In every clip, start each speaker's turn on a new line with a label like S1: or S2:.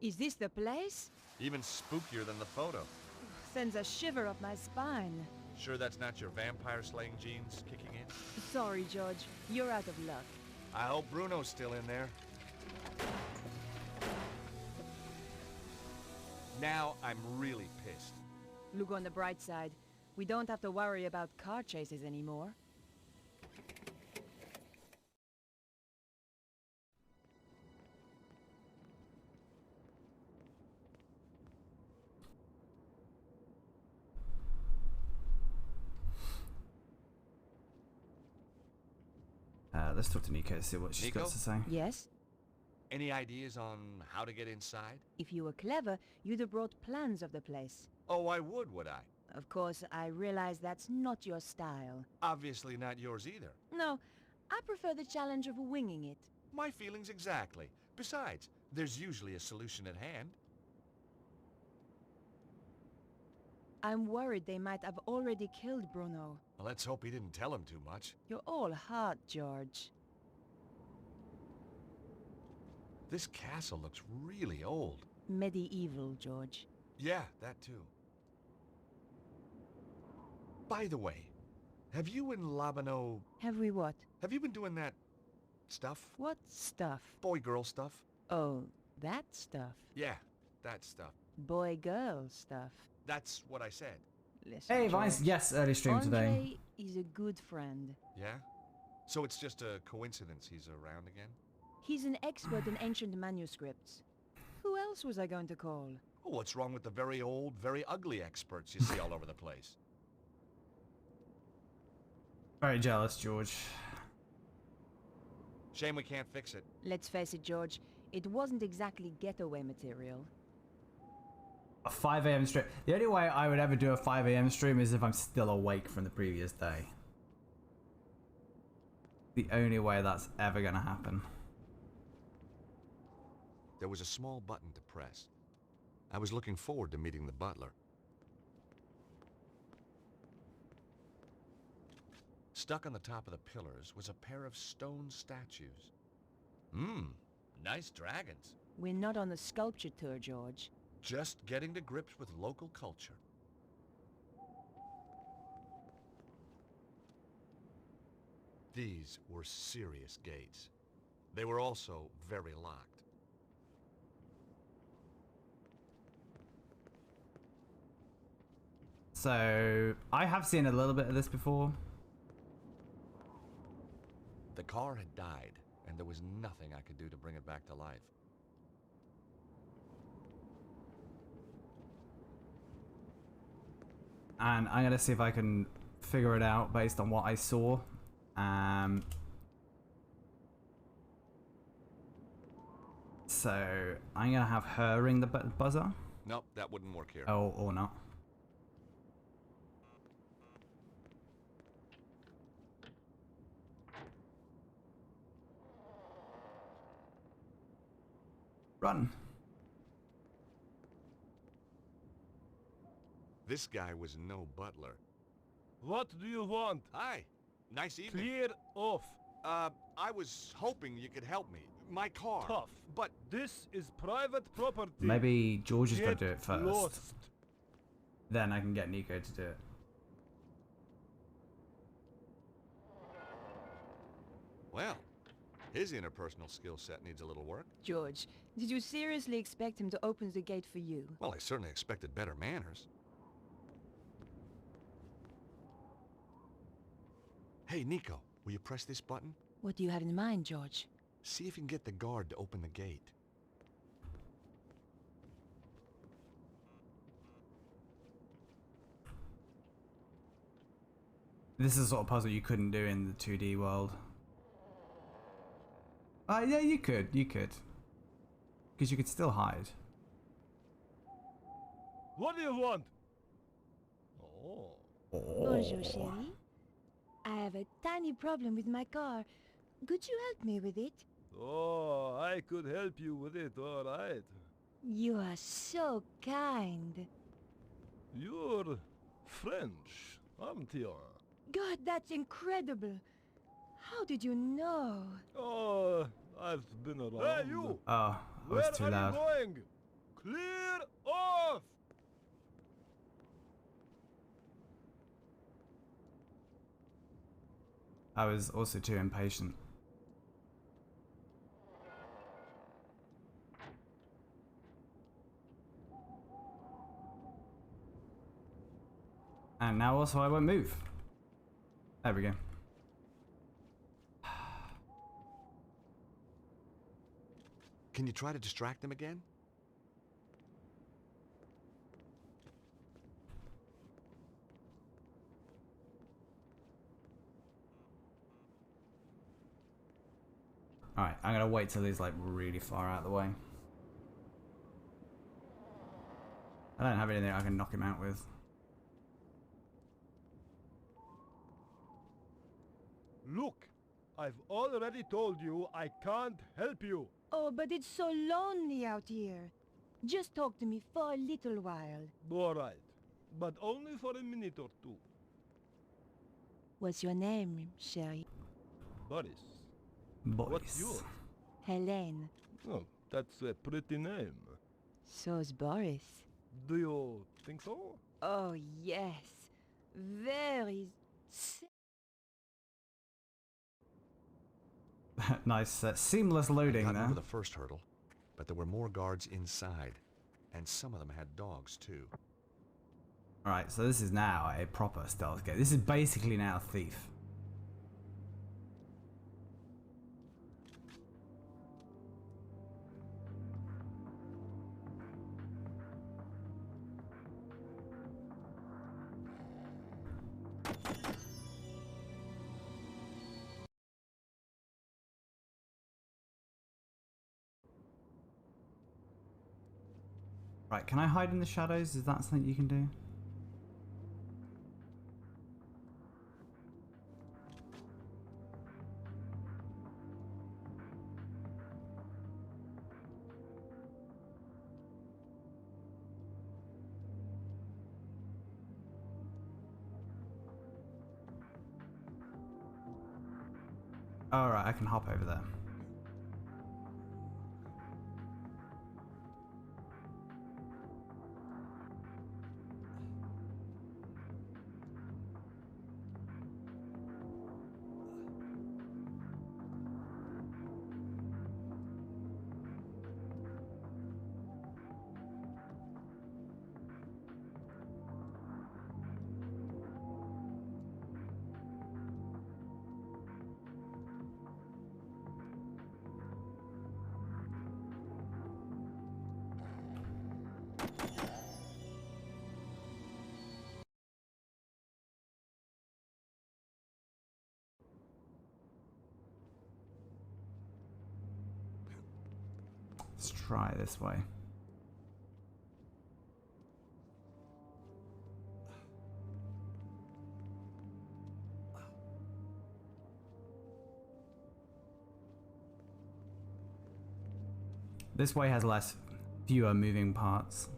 S1: Is this the place?
S2: Even spookier than the photo.
S1: Sends a shiver up my spine.
S2: Sure that's not your vampire-slaying genes kicking in?
S1: Sorry, George. You're out of luck.
S2: I hope Bruno's still in there. Now I'm really pissed.
S1: Look on the bright side. We don't have to worry about car chases anymore.
S3: Let's talk to Nico, see what she's got
S2: Nico?
S3: to say.
S1: Yes?
S2: Any ideas on how to get inside?
S1: If you were clever, you'd have brought plans of the place.
S2: Oh, I would I?
S1: Of course, I realize that's not your style.
S2: Obviously not yours either.
S1: No, I prefer the challenge of winging it.
S2: My feelings exactly. Besides, there's usually a solution at hand.
S1: I'm worried they might have already killed Bruno.
S2: Well, let's hope he didn't tell him too much.
S1: You're all heart, George.
S2: This castle looks really old.
S1: Medieval, George.
S2: Yeah, that too. By the way, have you and Labano...
S1: Have we what?
S2: Have you been doing that... stuff?
S1: What stuff?
S2: Boy-girl stuff?
S1: Oh, that stuff.
S2: Yeah, that stuff.
S1: Boy-girl stuff.
S2: That's what I said.
S1: Listen,
S3: Hey, Vice.
S1: George.
S3: Yes, early stream today.
S1: Andre is a good friend.
S2: Yeah? So it's just a coincidence he's around again?
S1: He's an expert in ancient manuscripts. Who else was I going to call?
S2: Oh, what's wrong with the very old, very ugly experts you see all over the place?
S3: Very jealous, George.
S2: Shame we can't fix it.
S1: Let's face it, George. It wasn't exactly getaway material.
S3: A 5 a.m. stream. The only way I would ever do a 5 a.m. stream is if I'm still awake from the previous day. The only way that's ever gonna happen.
S2: There was a small button to press. I was looking forward to meeting the butler. Stuck on the top of the pillars was a pair of stone statues. Nice dragons.
S1: We're not on the sculpture tour, George.
S2: Just getting to grips with local culture. These were serious gates. They were also very locked.
S3: So, I have seen a little bit of this before.
S2: The car had died, and there was nothing I could do to bring it back to life.
S3: And I'm gonna see if I can figure it out based on what I saw. So I'm gonna have her ring the buzzer.
S2: Nope, that wouldn't work here.
S3: Oh, or not. Run.
S2: This guy was no butler.
S4: What do you want?
S2: Hi. Nice evening.
S4: Clear off.
S2: I was hoping you could help me. My car.
S4: Tough.
S2: But
S4: This is private property.
S3: Maybe George is gonna
S4: Get
S3: do it first.
S4: lost.
S3: Then I can get Nico to do it.
S2: well, his interpersonal skill set needs a little work.
S1: George, did you seriously expect him to open the gate for you?
S2: Well, I certainly expected better manners. Hey, Nico, will you press this button?
S1: What do you have in mind, George?
S2: See if you can get the guard to open the gate.
S3: This is the sort of puzzle you couldn't do in the 2D world. Yeah, you could. Because you could still hide.
S4: What do you want? Oh.
S1: Bonjour, chérie. I have a tiny problem with my car. Could you help me with it?
S4: Oh, I could help you with it, all right.
S1: You are so kind.
S4: You're French, aren't you?
S1: God, that's incredible. How did you know?
S4: Oh, I've been around. Hey, you!
S3: Oh, I was
S4: Where
S3: too
S4: are
S3: loud.
S4: you going? Clear off!
S3: I was also too impatient. And now also I won't move. There we go.
S2: Can you try to distract them again?
S3: Alright, I'm gonna wait till he's like really far out of the way. I don't have anything I can knock him out with.
S4: Look, I've already told you I can't help you.
S1: Oh, but it's so lonely out here. Just talk to me for a little while.
S4: All right, but only for a minute or two.
S1: What's your name, Sherry?
S4: Boris.
S3: Boys.
S4: What's yours?
S1: Helene.
S4: Oh, that's a pretty name.
S1: So's Boris.
S4: Do you think so?
S1: Oh, yes. Very...
S3: Nice, seamless
S2: I
S3: loading
S2: got
S3: there.
S2: over the first hurdle, but there were more guards inside, and some of them had dogs too.
S3: Alright, so this is now a proper stealth game. This is basically now Thief. Right, can I hide in the shadows? Is that something you can do? Alright, I can hop over there. Let's try this way. This way has fewer moving parts.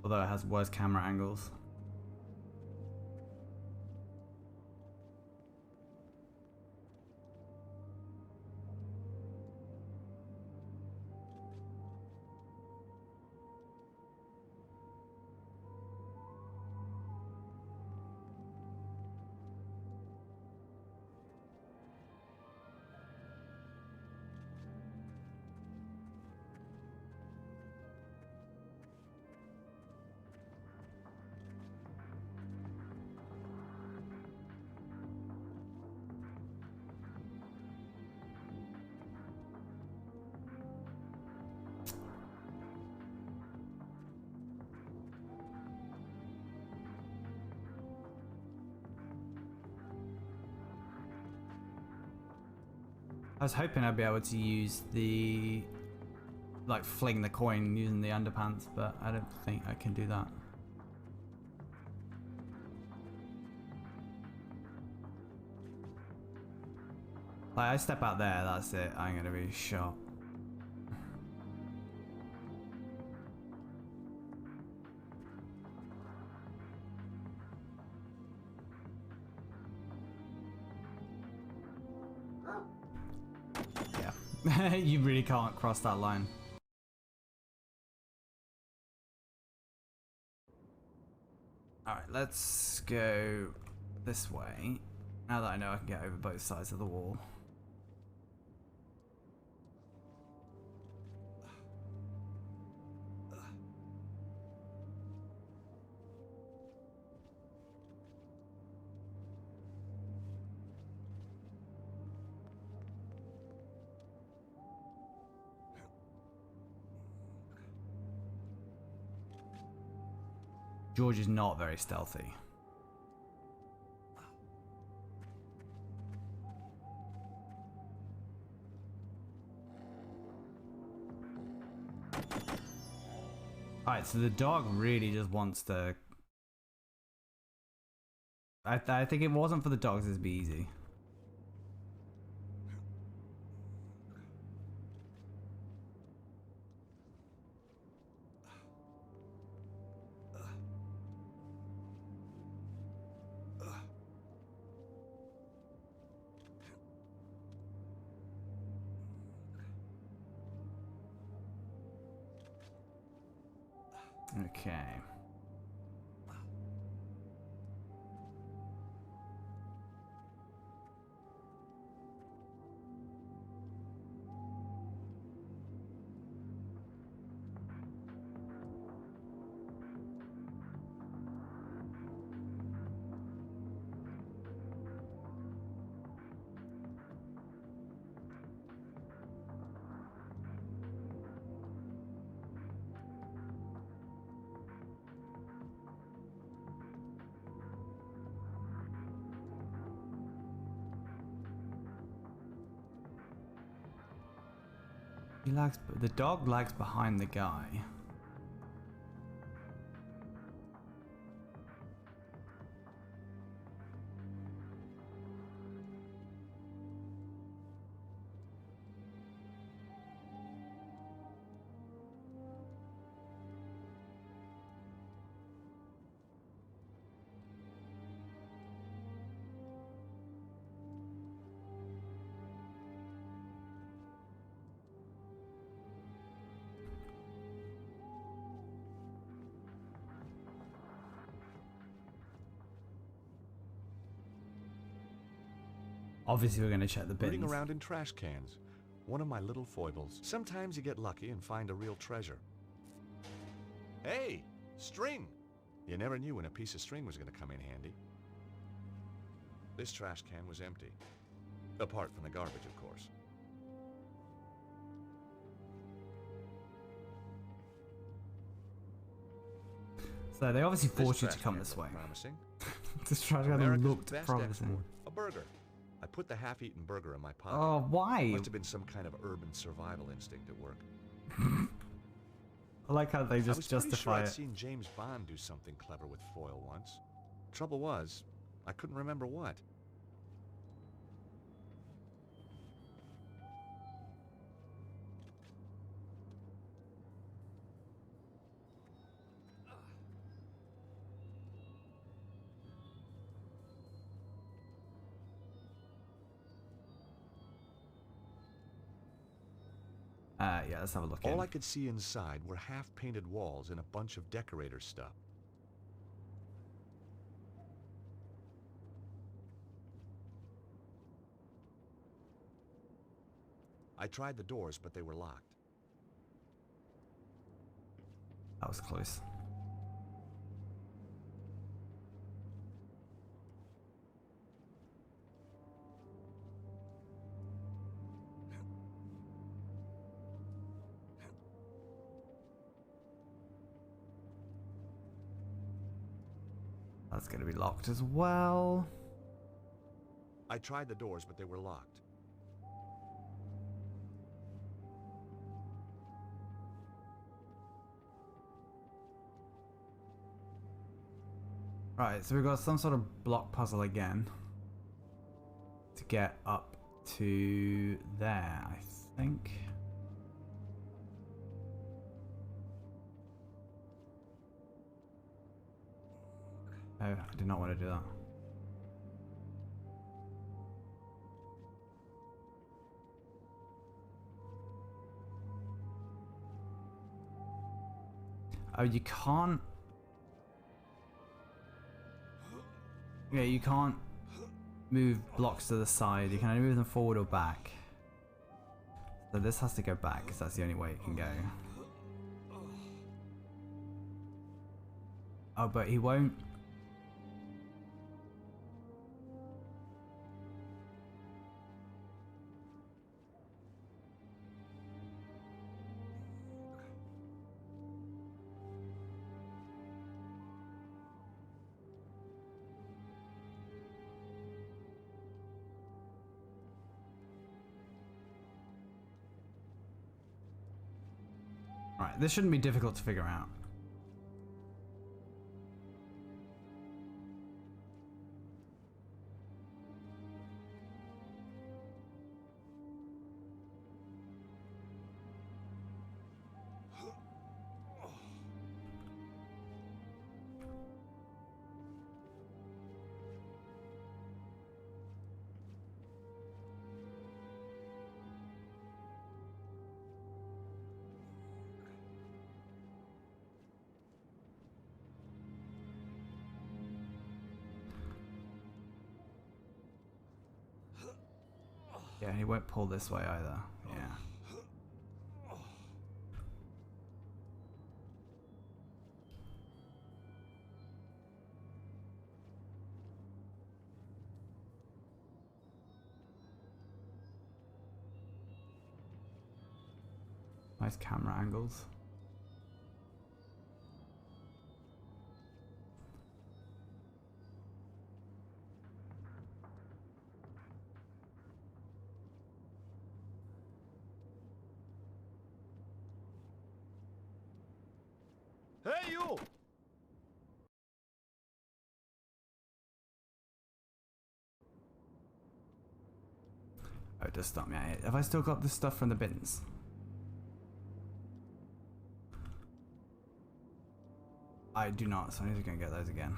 S3: Although it has worse camera angles. I was hoping I'd be able to use the, like, fling the coin using the underpants, but I don't think I can do that. Like, I step out there, that's it. I'm gonna be shot. Yeah. You really can't cross that line. Alright, let's go this way. Now that I know I can get over both sides of the wall. George is not very stealthy. Alright, so the dog really just wants to... I think it wasn't for the dogs, it'd be easy. Okay. He lags, the dog lags behind the guy. Obviously, we're going to check the bins.
S2: Rooting around in trash cans. One of my little foibles. Sometimes you get lucky and find a real treasure. Hey! String! You never knew when a piece of string was going to come in handy. This trash can was empty. Apart from the garbage, of course.
S3: So they obviously forced you to come this way.
S2: Promising.
S3: This trash can
S2: America's
S3: looked
S2: best
S3: promising.
S2: export, a burger. I put the half-eaten burger in my pocket.
S3: Oh, why?
S2: Must have been some kind of urban survival instinct at work.
S3: I like how they just
S2: I was pretty sure
S3: justify
S2: I'd
S3: it.
S2: seen James Bond do something clever with foil once. Trouble was, I couldn't remember what.
S3: Yeah, let's have a look
S2: All
S3: in.
S2: I could see inside were half-painted walls and a bunch of decorator stuff. I tried the doors, but they were locked.
S3: That was close. That's going to be locked as well.
S2: I tried the doors, but they were locked.
S3: Right, so we've got some sort of block puzzle again to get up to there, I think. Oh, I did not want to do that. Oh, you can't. Yeah, you can't move blocks to the side. You can only move them forward or back. So this has to go back because that's the only way it can go. Oh, but he won't. Right, this shouldn't be difficult to figure out. Yeah, he won't pull this way either. Yeah. Nice camera angles.
S4: Hey, you!
S3: Oh, it does stop me. Have I still got the stuff from the bins? I do not, so I need to go and get those again.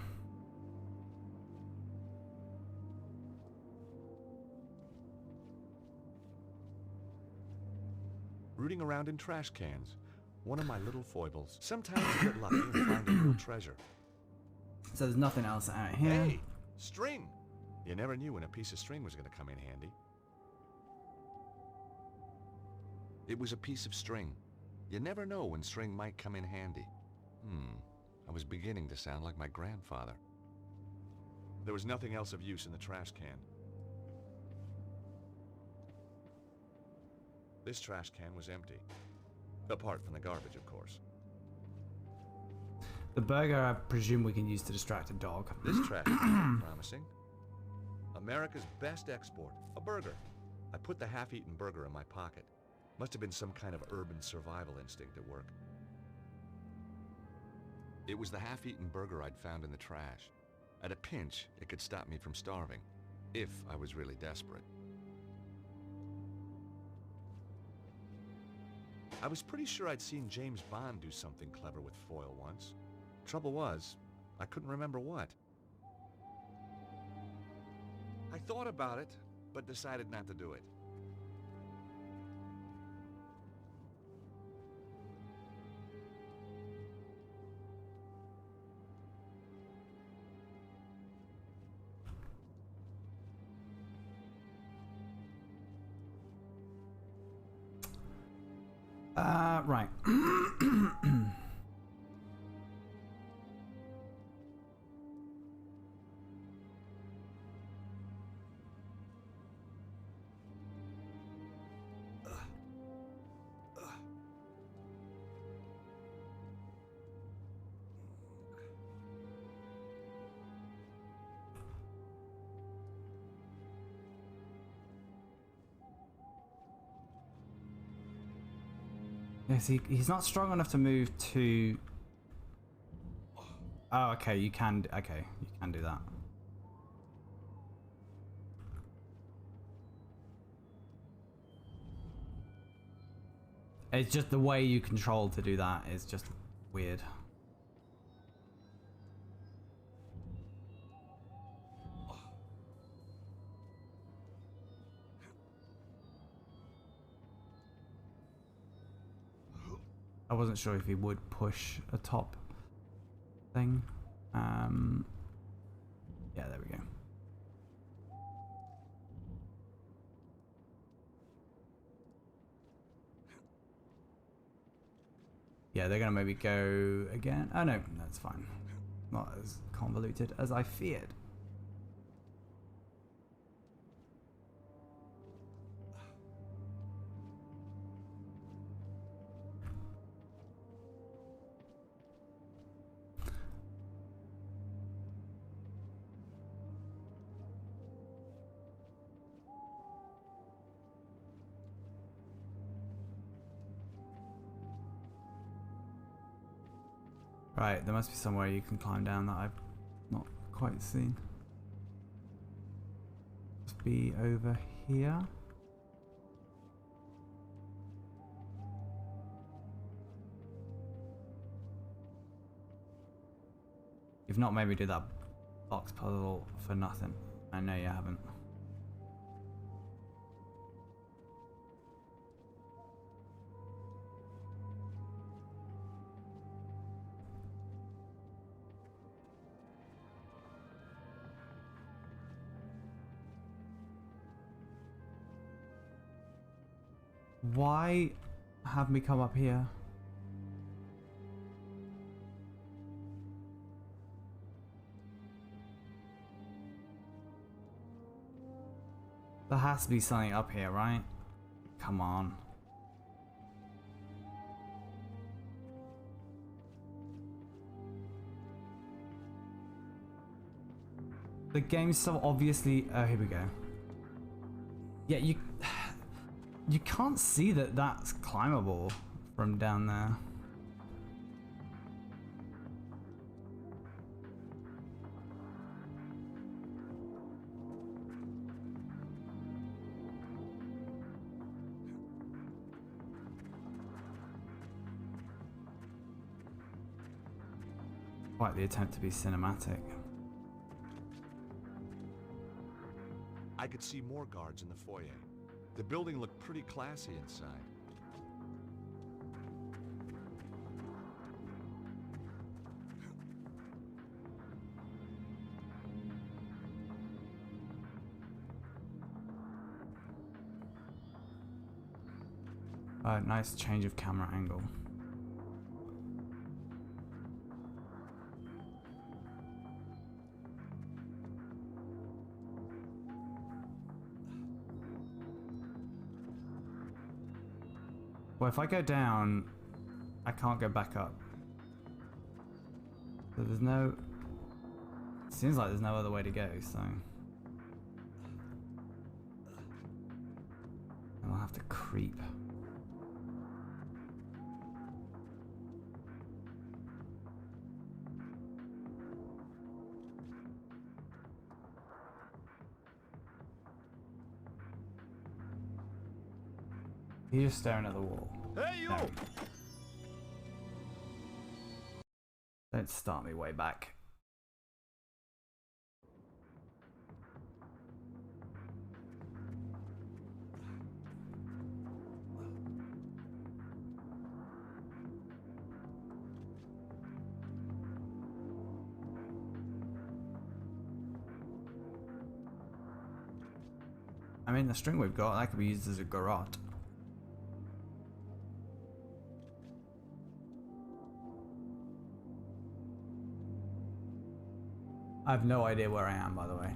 S2: Rooting around in trash cans. One of my little foibles. Sometimes you get lucky and find a real treasure.
S3: So there's nothing else out here.
S2: Hey! String! You never knew when a piece of string was going to come in handy. It was a piece of string. You never know when string might come in handy. I was beginning to sound like my grandfather. There was nothing else of use in the trash can. This trash can was empty. Apart from the garbage, of course.
S3: The burger, I presume we can use to distract a dog.
S2: This trash can is promising. America's best export, a burger. I put the half-eaten burger in my pocket. Must have been some kind of urban survival instinct at work. It was the half-eaten burger I'd found in the trash. At a pinch, it could stop me from starving, if I was really desperate. I was pretty sure I'd seen James Bond do something clever with foil once. Trouble was, I couldn't remember what. I thought about it, but decided not to do it.
S3: Right. Yes, he's not strong enough to move to... Oh, okay, you can do that. It's just the way you control to do that is just weird. I wasn't sure if he would push a top thing. Yeah, there we go. Yeah, they're gonna maybe go again. Oh no, that's fine. Not as convoluted as I feared. Right, there must be somewhere you can climb down that I've not quite seen. Must be over here. You've not made me do that box puzzle for nothing. I know you haven't. Why have me come up here? There has to be something up here, right? Come on. The game's so obviously... Oh, here we go. Yeah, you can't see that that's climbable from down there. Quite the attempt to be cinematic.
S2: I could see more guards in the foyer. The building looked pretty classy inside.
S3: Nice change of camera angle. Well, if I go down, I can't go back up. So there's no... Seems like there's no other way to go, so... And I'll have to creep. He's just staring at the wall.
S4: Hey, you!
S3: No. Don't start me way back. I mean, the string we've got, that could be used as a garrote. I have no idea where I am, by the way.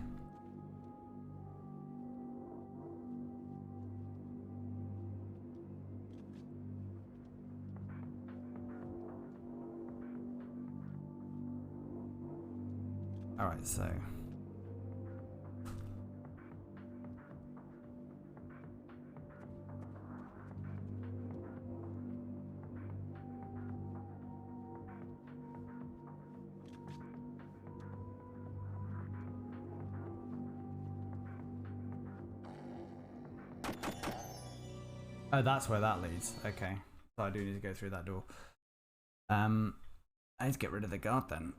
S3: Alright, so... Oh, that's where that leads. Okay. So I do need to go through that door. I need to get rid of the guard then.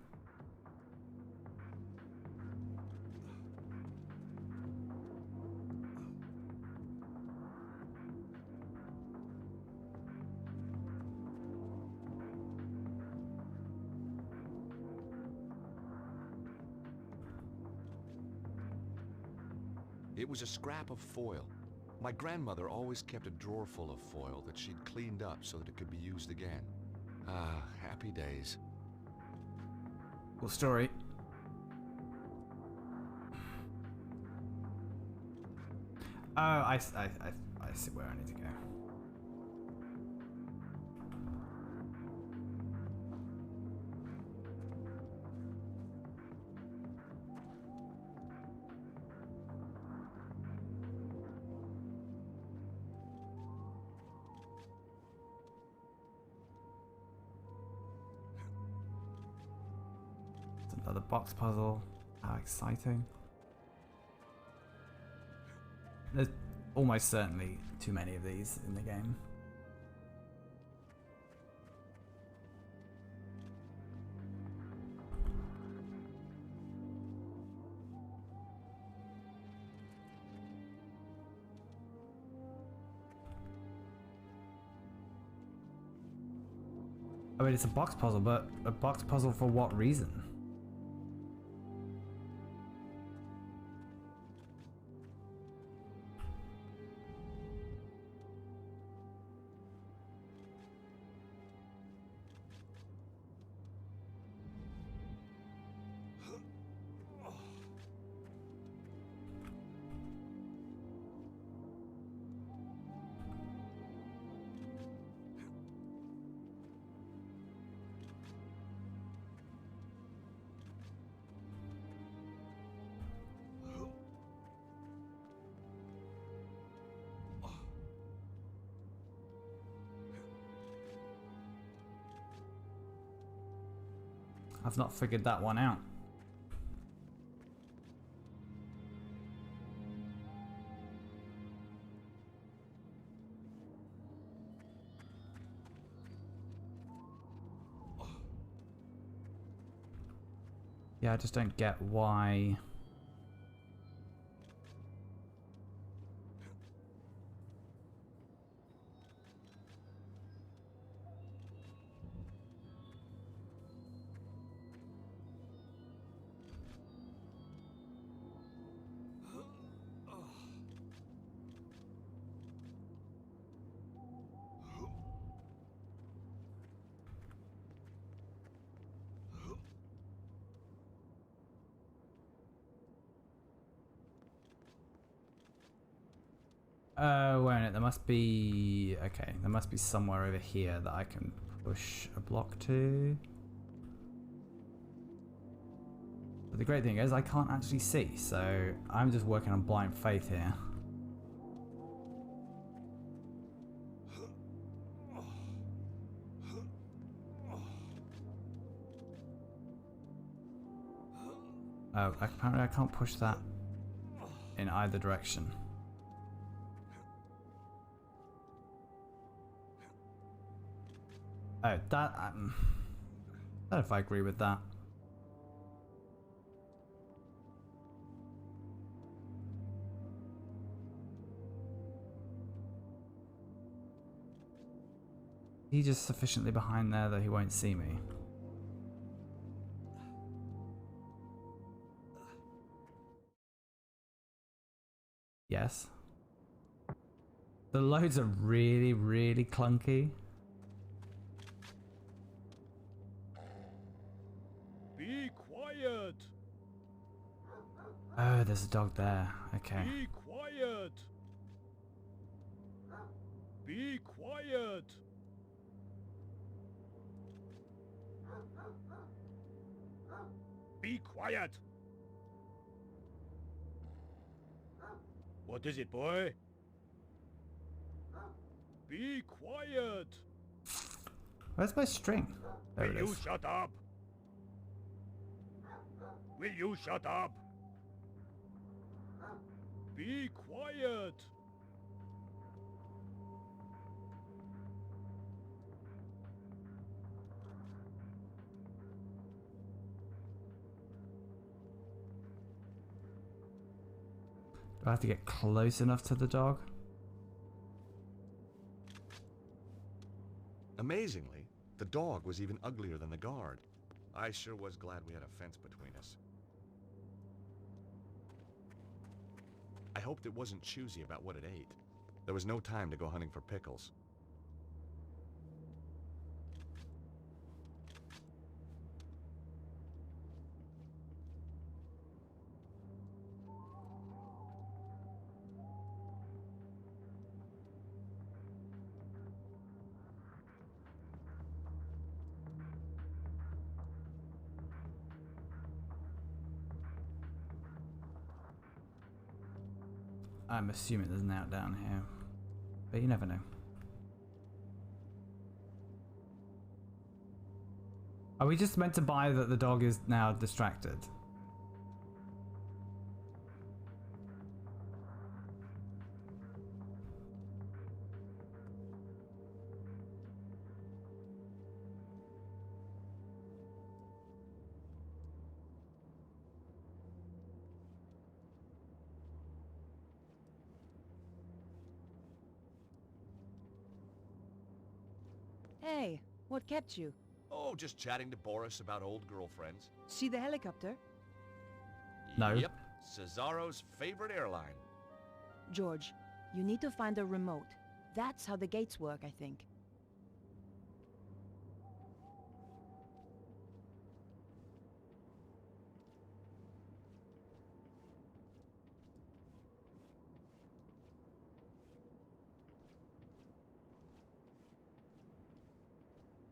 S2: It was a scrap of foil. My grandmother always kept a drawer full of foil that she'd cleaned up so that it could be used again. Ah, happy days.
S3: Cool story. Oh, I see where I need to go. It's another box puzzle. How exciting. There's almost certainly too many of these in the game. I mean, it's a box puzzle, but a box puzzle for what reason? I've not figured that one out. Yeah, I just don't get why. Wait a minute, there must be... Okay, there must be somewhere over here that I can push a block to. But the great thing is I can't actually see, so I'm just working on blind faith here. Oh, apparently I can't push that in either direction. Oh, that... I don't know if I agree with that. He's just sufficiently behind there that he won't see me. Yes. The loads are really, really clunky.
S4: Be quiet.
S3: Oh, there's a dog there. Okay.
S4: Be quiet. Be quiet. Be quiet. What is it, boy? Be quiet.
S3: Where's my string? There
S4: Will
S3: it
S4: you
S3: is.
S4: shut up? Will you shut up? Be quiet.
S3: Do I have to get close enough to the dog?
S2: Amazingly, the dog was even uglier than the guard. I sure was glad we had a fence between us. I hoped it wasn't choosy about what it ate. There was no time to go hunting for pickles.
S3: I'm assuming there's an out down here, but you never know. Are we just meant to buy that the dog is now distracted?
S1: Hey, what kept you?
S2: Oh, just chatting to Boris about old girlfriends.
S1: See the helicopter?
S3: No.
S2: Yep, Cesaro's favorite airline.
S1: George, you need to find a remote. That's how the gates work, I think.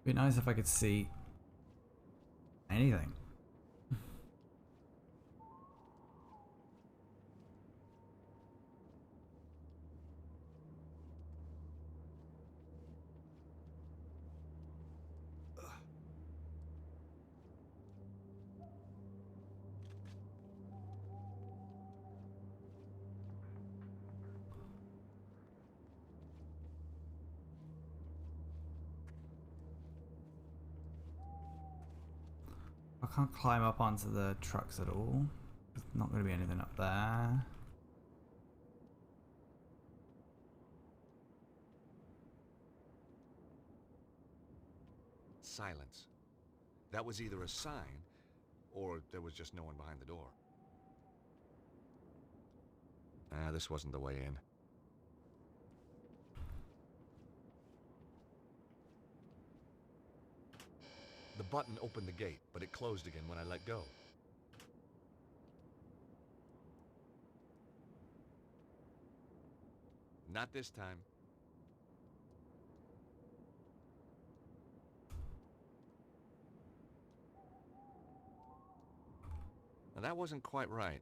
S3: Be nice if I could see anything. I can't climb up onto the trucks at all. There's not going to be anything up there.
S2: Silence. That was either a sign, or there was just no one behind the door. This wasn't the way in. The button opened the gate, but it closed again when I let go. Not this time. Now that wasn't quite right.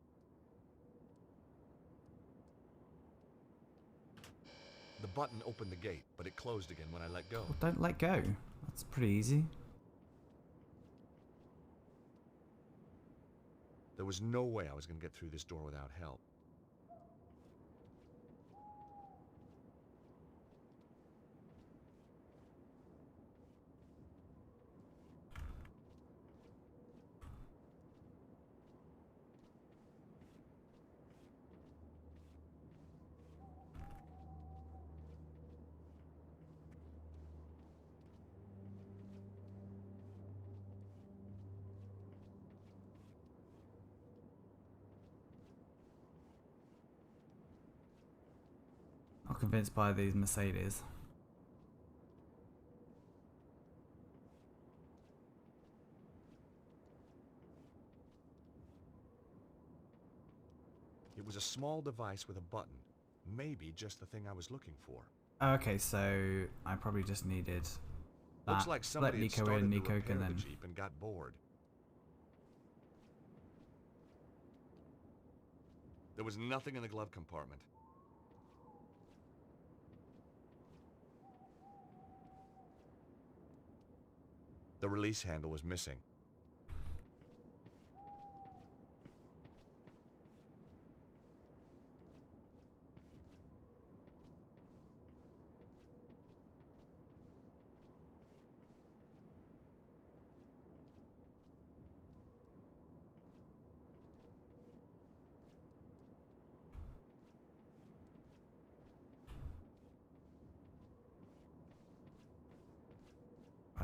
S2: The button opened the gate, but it closed again when I let go.
S3: Well, don't let go. That's pretty easy.
S2: There was no way I was going to get through this door without help.
S3: Not convinced by these Mercedes.
S2: It was a small device with a button. Maybe just the thing I was looking for.
S3: Okay, so I probably just needed that.
S2: Looks like somebody
S3: Let
S2: had
S3: Nico
S2: started
S3: in,
S2: to
S3: Nico
S2: repair
S3: can
S2: the
S3: then...
S2: Jeep and got bored. There was nothing in the glove compartment. The release handle was missing.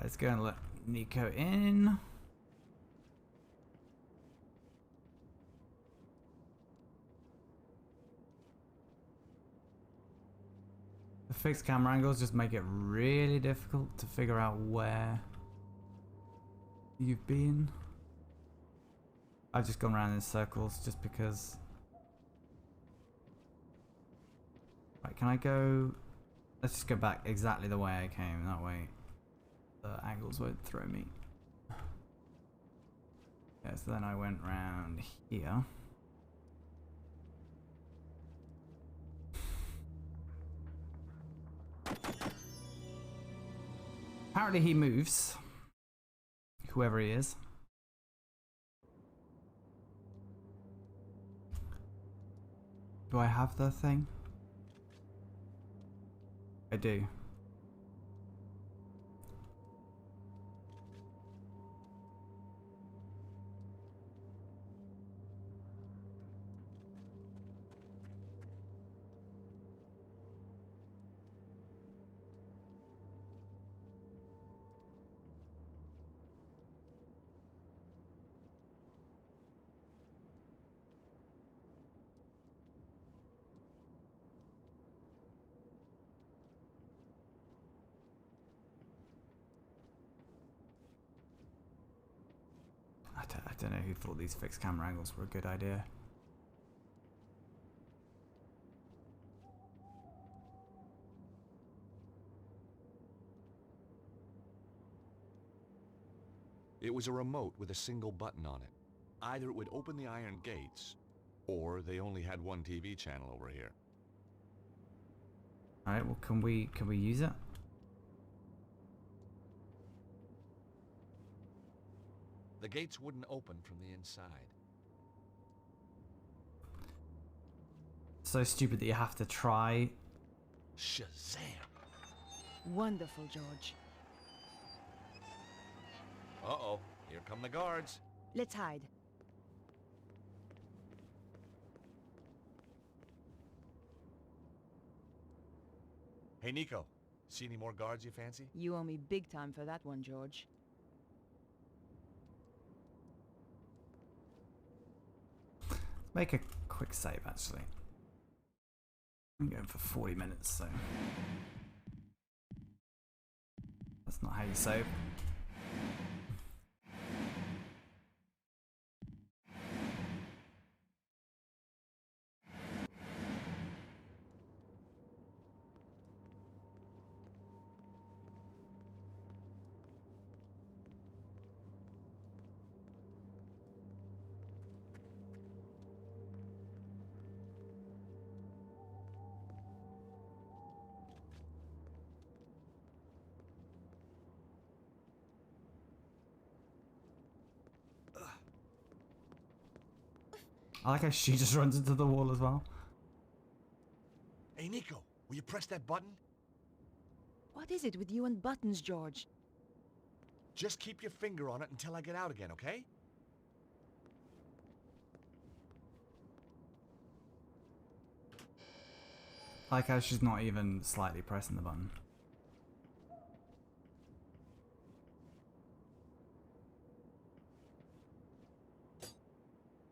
S3: Right, let's go and let Nico in. The fixed camera angles just make it really difficult to figure out where you've been. I've just gone around in circles just because. Right, can I go? Let's just go back exactly the way I came. That way the angles won't throw me. Yeah, so then I went round here. Apparently he moves. Whoever he is. Do I have the thing? I do. I don't know who thought these fixed camera angles were a good idea.
S2: It was a remote with a single button on it. Either it would open the iron gates, or they only had one TV channel over here.
S3: Alright, well can we use it?
S2: The gates wouldn't open from the inside.
S3: So stupid that you have to try.
S2: Shazam!
S1: Wonderful, George.
S2: Uh-oh, here come the guards.
S1: Let's hide.
S2: Hey, Nico, see any more guards you fancy?
S1: You owe me big time for that one, George.
S3: Make a quick save actually. I'm going for 40 minutes, so that's not how you save. I like how she just runs into the wall as well.
S2: Hey, Nico, will you press that button?
S1: What is it with you and buttons, George?
S2: Just keep your finger on it until I get out again, okay?
S3: I like how she's not even slightly pressing the button.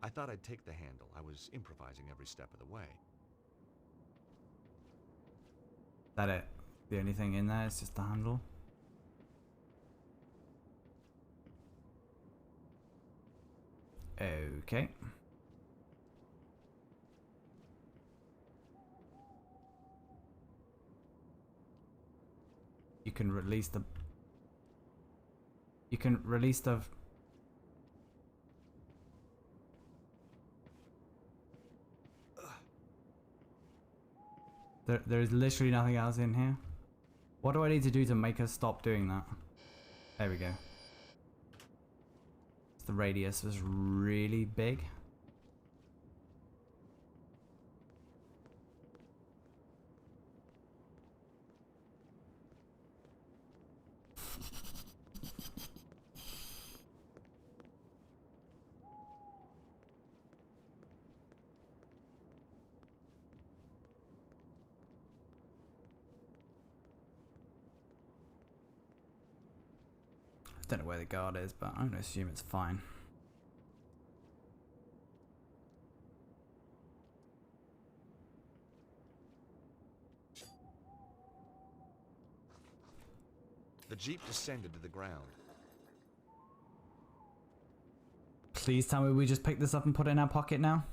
S2: I thought I'd take the handle. I was improvising every step of the way.
S3: That it? The only thing in there is just the handle? Okay. You can release the... You can release the... There is literally nothing else in here. What do I need to do to make her stop doing that? There we go. The radius was really big. Don't know where the guard is, but I'm gonna assume it's fine.
S2: The jeep descended to the ground.
S3: Please tell me we just pick this up and put it in our pocket now.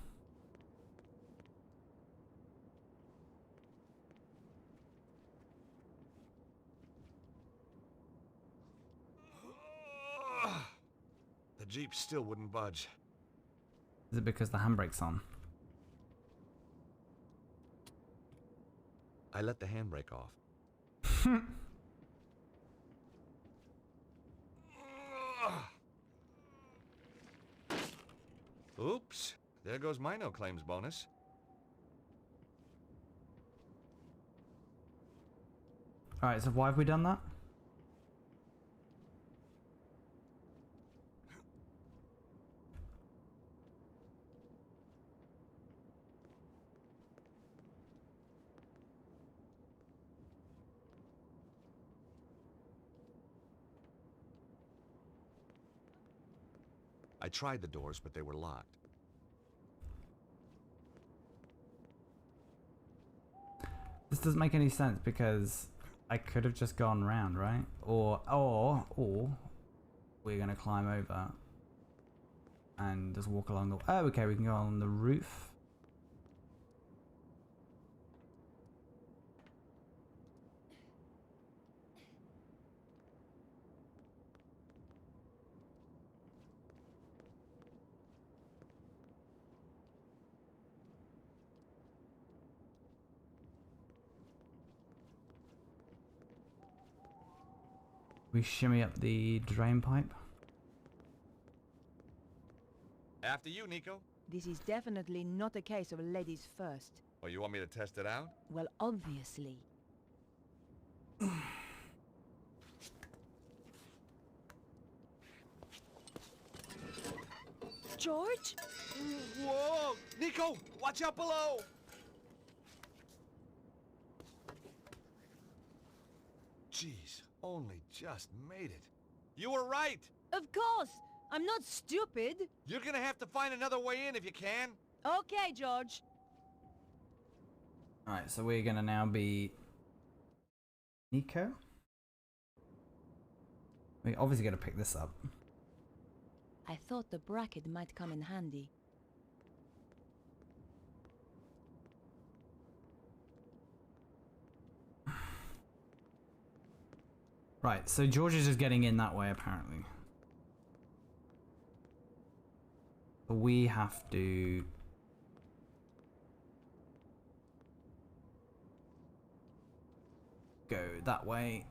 S2: The jeep still wouldn't budge.
S3: Is it because the handbrake's on?
S2: I let the handbrake off. Oops. There goes my no claims bonus.
S3: Alright, so why have we done that?
S2: I tried the doors, but they were locked.
S3: This doesn't make any sense because I could have just gone round, right? Or we're gonna climb over and just walk along the. Oh, okay, we can go on the roof. We shimmy up the drain pipe.
S2: After you, Nico.
S1: This is definitely not a case of ladies first.
S2: Oh, you want me to test it out?
S1: Well, obviously. George?
S2: Whoa! Nico! Watch out below! Jeez, only just made it. You were right!
S1: Of course! I'm not stupid!
S2: You're gonna have to find another way in if you can.
S1: Okay, George.
S3: Alright, so we're gonna now be Nico. We're obviously gonna pick this up.
S1: I thought the bracket might come in handy.
S3: Right, so George is just getting in that way apparently. We have to go that way.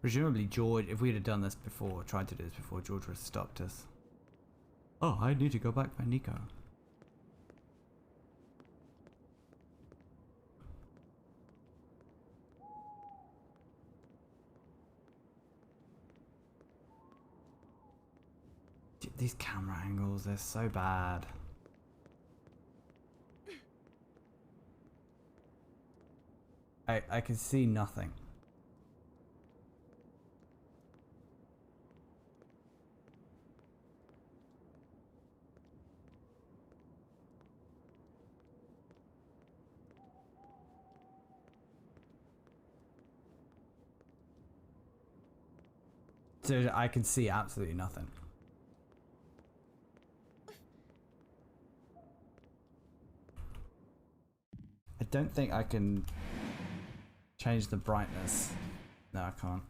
S3: Presumably George, if we'd have done this before, tried to do this before, George would have stopped us. Oh, I need to go back by Nico. These camera angles, they're so bad. I can see nothing. So I can see absolutely nothing. I don't think I can change the brightness. No, I can't.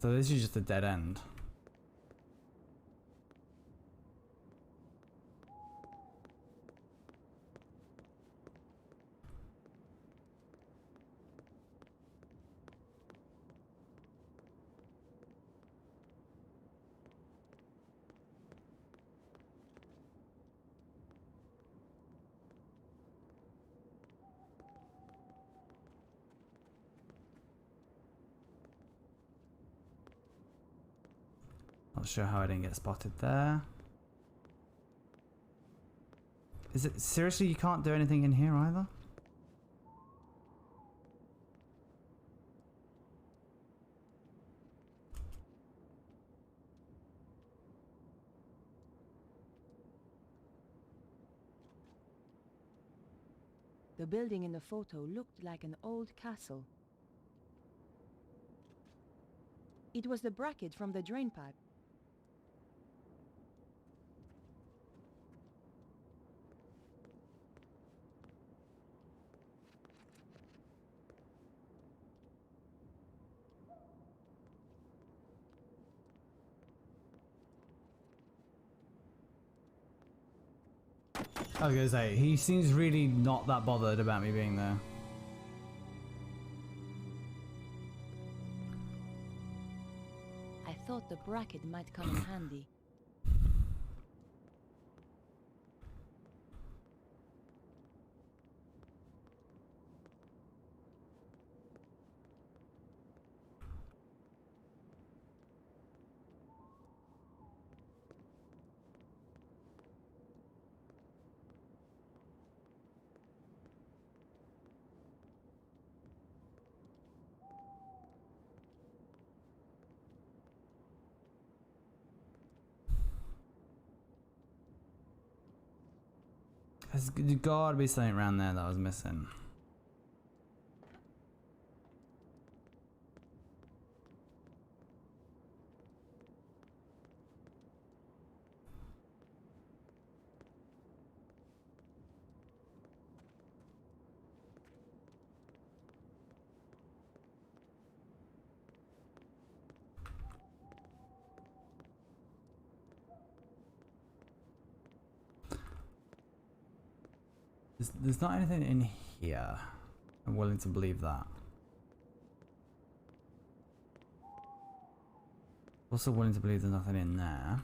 S3: So this is just a dead end. Not sure how I didn't get spotted there. Is it seriously you can't do anything in here either?
S1: The building in the photo looked like an old castle. It was the bracket from the drain pipe.
S3: I was gonna say, he seems really not that bothered about me being there.
S1: I thought the bracket might come in handy.
S3: There's gotta be something around there that I was missing. There's not anything in here. I'm willing to believe that. Also willing to believe there's nothing in there.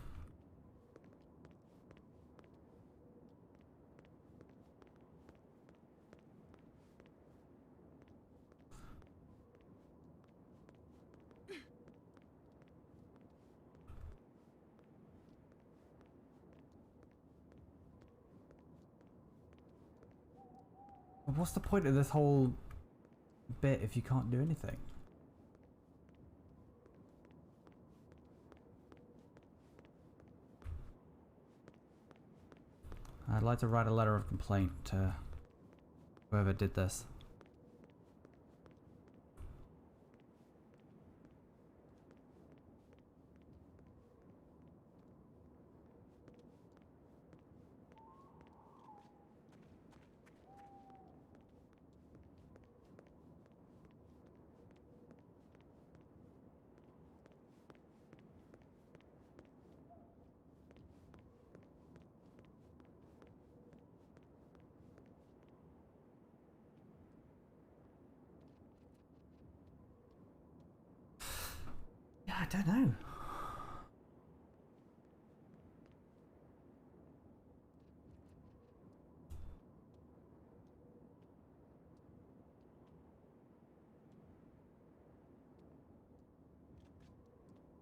S3: But what's the point of this whole bit if you can't do anything? I'd like to write a letter of complaint to whoever did this. Yeah, I don't know.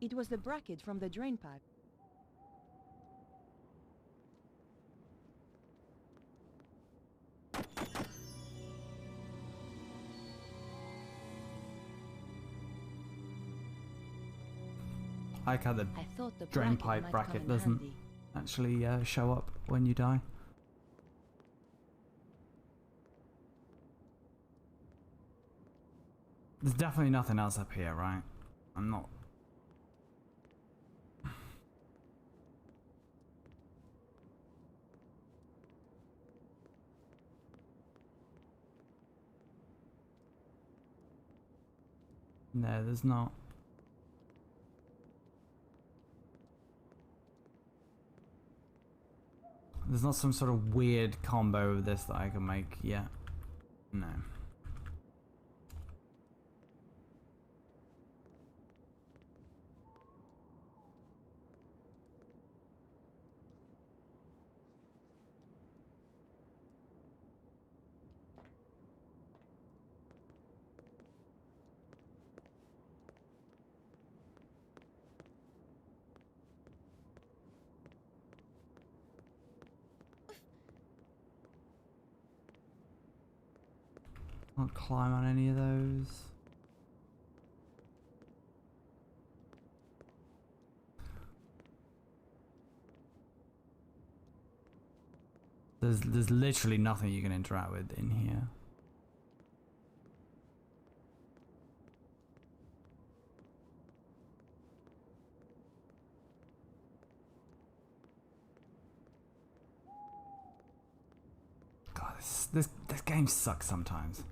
S1: It was the bracket from the drain pipe.
S3: I like how the
S1: I thought the
S3: drain
S1: bracket
S3: pipe
S1: might
S3: bracket
S1: come in
S3: doesn't
S1: handy.
S3: actually show up when you die. There's definitely nothing else up here, right? I'm not... No, there's not. There's not some sort of weird combo of this that I can make yet. No. Can't climb on any of those. There's literally nothing you can interact with in here. God, this game sucks sometimes.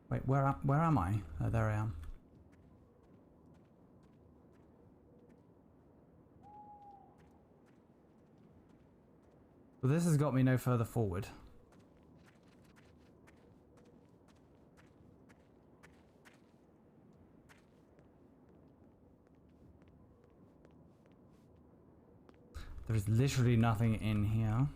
S3: Wait, where am I? Oh, there I am. Well, this has got me no further forward. There's literally nothing in here.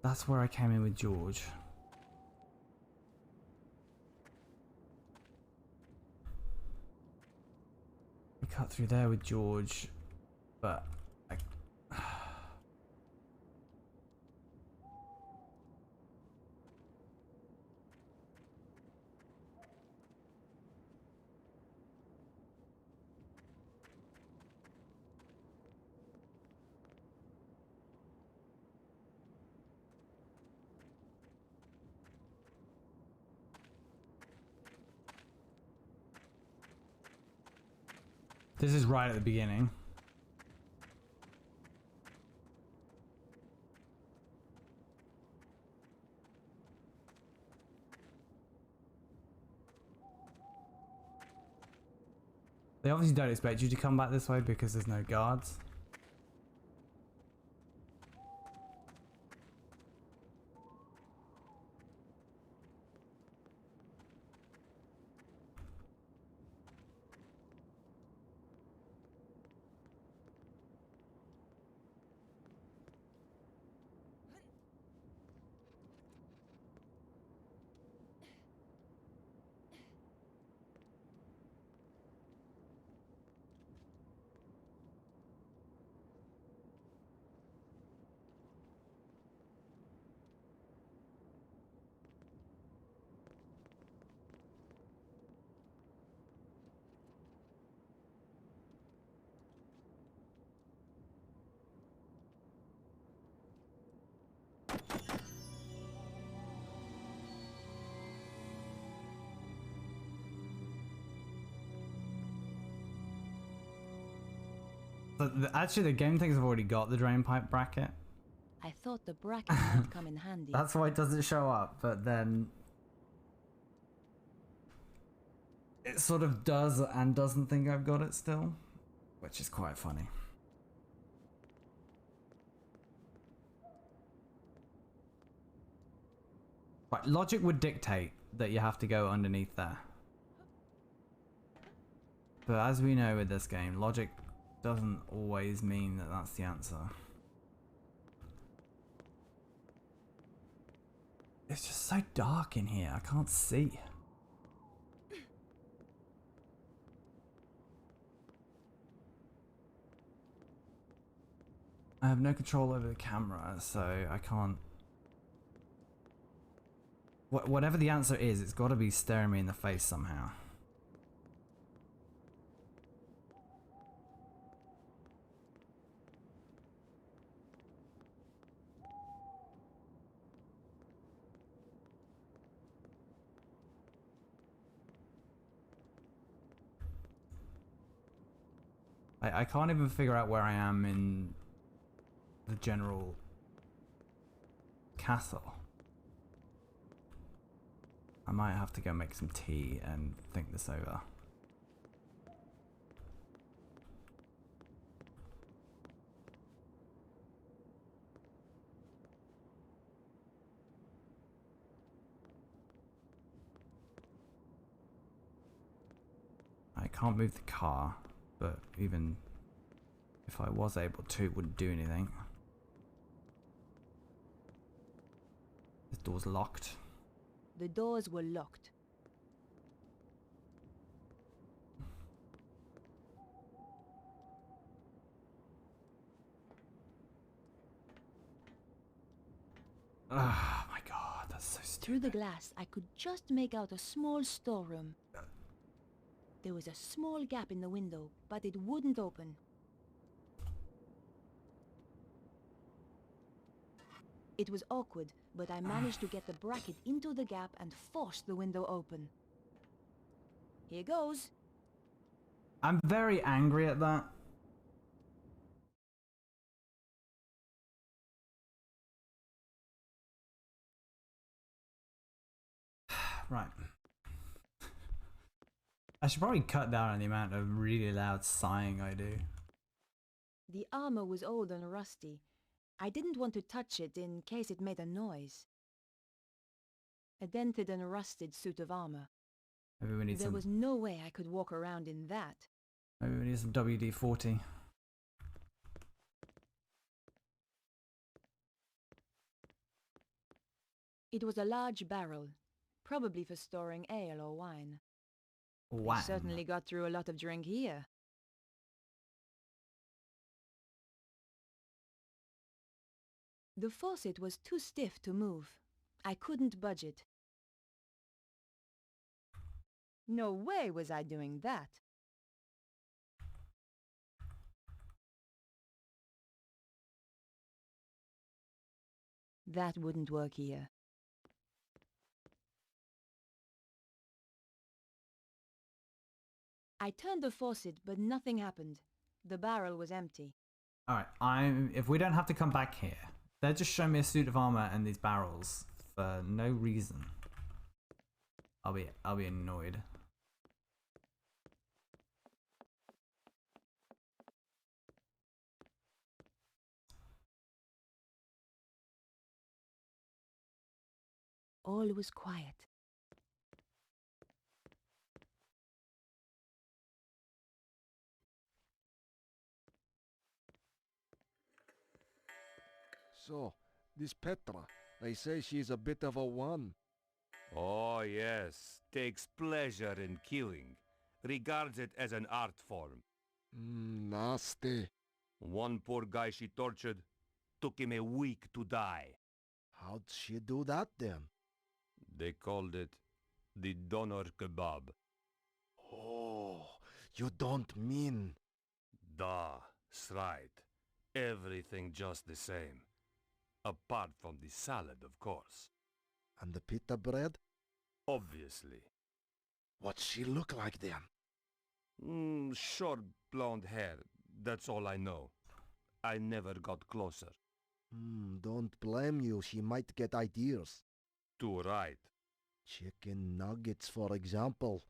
S3: That's where I came in with George. We cut through there with George, but this is right at the beginning. They obviously don't expect you to come back this way because there's no guards. Actually, the game thinks I've already got the drain pipe bracket.
S1: I thought the bracket might come in handy.
S3: That's why it doesn't show up, but then it sort of does and doesn't think I've got it still, which is quite funny. Right, logic would dictate that you have to go underneath there. But as we know with this game, logic doesn't always mean that that's the answer. It's just so dark in here, I can't see. I have no control over the camera, so I can't... Whatever the answer is, it's got to be staring me in the face somehow. I can't even figure out where I am in the general castle. I might have to go make some tea and think this over. I can't move the car, but even if I was able to, it wouldn't do anything. This door's locked.
S1: The doors were locked.
S3: Oh my god, that's so stupid.
S1: Through the glass, I could just make out a small storeroom. There was a small gap in the window, but it wouldn't open. It was awkward, but I managed to get the bracket into the gap and force the window open. Here goes.
S3: I'm very angry at that. Right. I should probably cut down on the amount of really loud sighing I do.
S1: The armor was old and rusty. I didn't want to touch it in case it made a noise. A dented and rusted suit of armor.
S3: Maybe we need
S1: There
S3: some.
S1: was no way I could walk around in that.
S3: Maybe we need some WD-40.
S1: It was a large barrel, probably for storing ale or wine.
S3: Wow.
S1: I certainly got through a lot of drink here. The faucet was too stiff to move. I couldn't budge it. No way was I doing that. That wouldn't work here. I turned the faucet, but nothing happened. The barrel was empty.
S3: Alright, if we don't have to come back here, they're just showing me a suit of armor and these barrels for no reason. I'll be annoyed.
S1: All was quiet.
S4: So, this Petra, they say she's a bit of a one.
S5: Oh, yes. Takes pleasure in killing. Regards it as an art form.
S4: Nasty.
S5: One poor guy she tortured took him a week to die.
S4: How'd she do that then?
S5: They called it the doner kebab.
S4: Oh, you don't mean...
S5: That's right. Everything just the same. Apart from the salad, of course.
S4: And the pita bread?
S5: Obviously.
S4: What'd she look like then?
S5: Short blonde hair. That's all I know. I never got closer.
S4: Don't blame you. She might get ideas.
S5: Too right.
S4: Chicken nuggets, for example.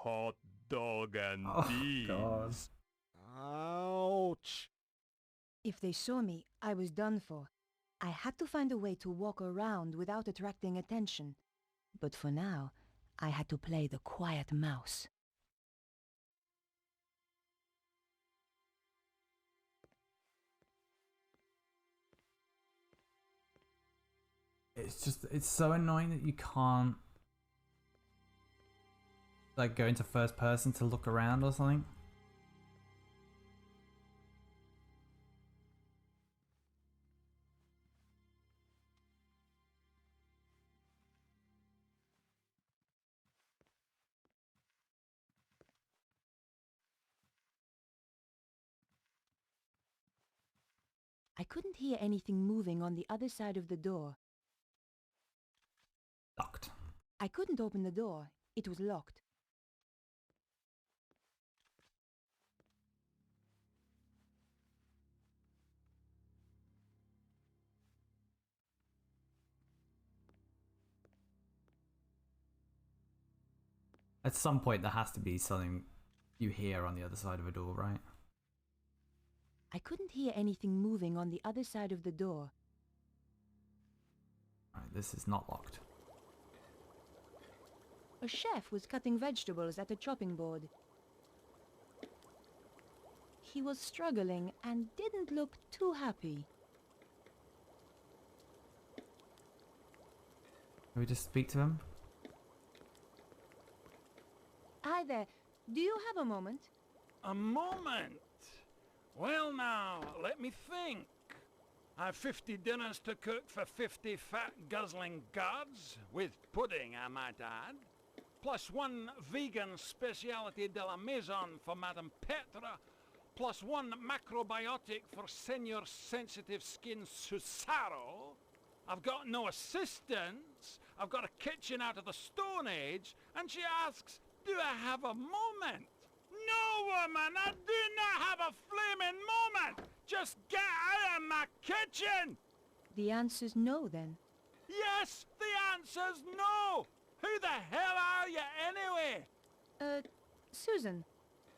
S5: Hot dog and
S3: Oh,
S5: beans.
S3: God.
S4: Ouch!
S1: If they saw me, I was done for. I had to find a way to walk around without attracting attention. But for now, I had to play the quiet mouse.
S3: It's so annoying that you can't like go into first person to look around or something.
S1: I couldn't hear anything moving on the other side of the door.
S3: Locked.
S1: I couldn't open the door. It was locked.
S3: At some point, there has to be something you hear on the other side of a door, right?
S1: I couldn't hear anything moving on the other side of the door.
S3: Alright, this is not locked.
S1: A chef was cutting vegetables at a chopping board. He was struggling and didn't look too happy.
S3: Can we just speak to him?
S1: Hi there. Do you have a moment?
S6: A moment? Well now, let me think. I've 50 dinners to cook for 50 fat guzzling gods, with pudding I might add, plus one vegan speciality de la maison for Madame Petra, plus one macrobiotic for senior sensitive skin Susaro. I've got no assistants, I've got a kitchen out of the Stone Age, and she asks, do I have a moment? No, woman, I do not have a flaming moment! Just get out of my kitchen!
S1: The answer's no, then.
S6: Yes, the answer's no! Who the hell are you, anyway?
S1: Susan.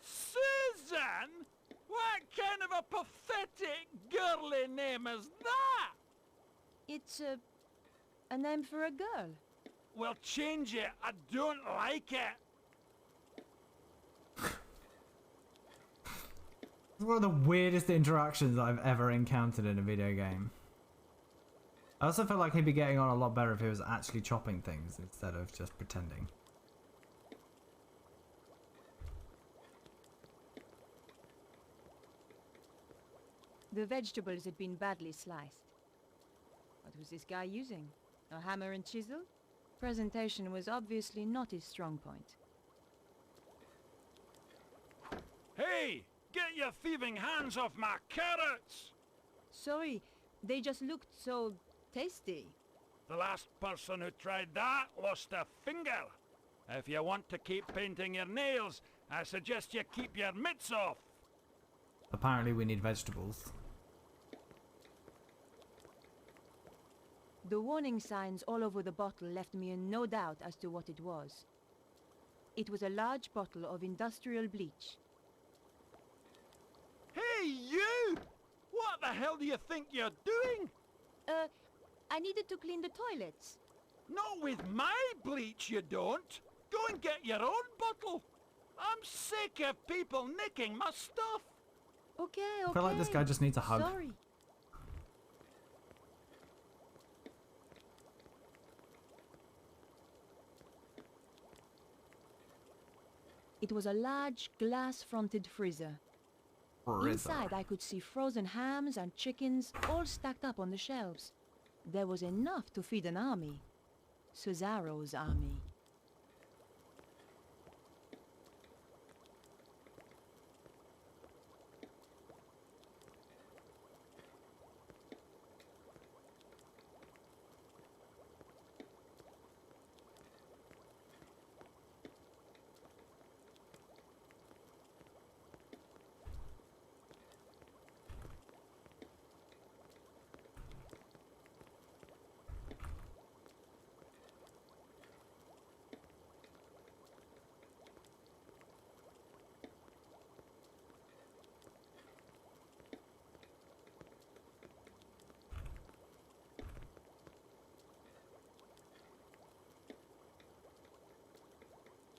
S6: Susan? What kind of a pathetic, girly name is that?
S1: It's a name for a girl.
S6: Well, change it. I don't like it.
S3: It's one of the weirdest interactions I've ever encountered in a video game. I also feel like he'd be getting on a lot better if he was actually chopping things instead of just pretending.
S1: The vegetables had been badly sliced. What was this guy using? A hammer and chisel? Presentation was obviously not his strong point.
S6: Hey! Get your thieving hands off my carrots!
S1: Sorry, they just looked so tasty.
S6: The last person who tried that lost a finger. If you want to keep painting your nails, I suggest you keep your mitts off.
S3: Apparently we need vegetables.
S1: The warning signs all over the bottle left me in no doubt as to what it was. It was a large bottle of industrial bleach.
S6: Hey, you! What the hell do you think you're doing?
S1: I needed to clean the toilets.
S6: Not with my bleach, you don't. Go and get your own bottle. I'm sick of people nicking my stuff.
S1: Okay.
S3: I feel like this guy just needs a hug.
S1: Sorry. It was a large glass-fronted freezer. Inside, I could see frozen hams and chickens all stacked up on the shelves. There was enough to feed an army. Cesaro's army.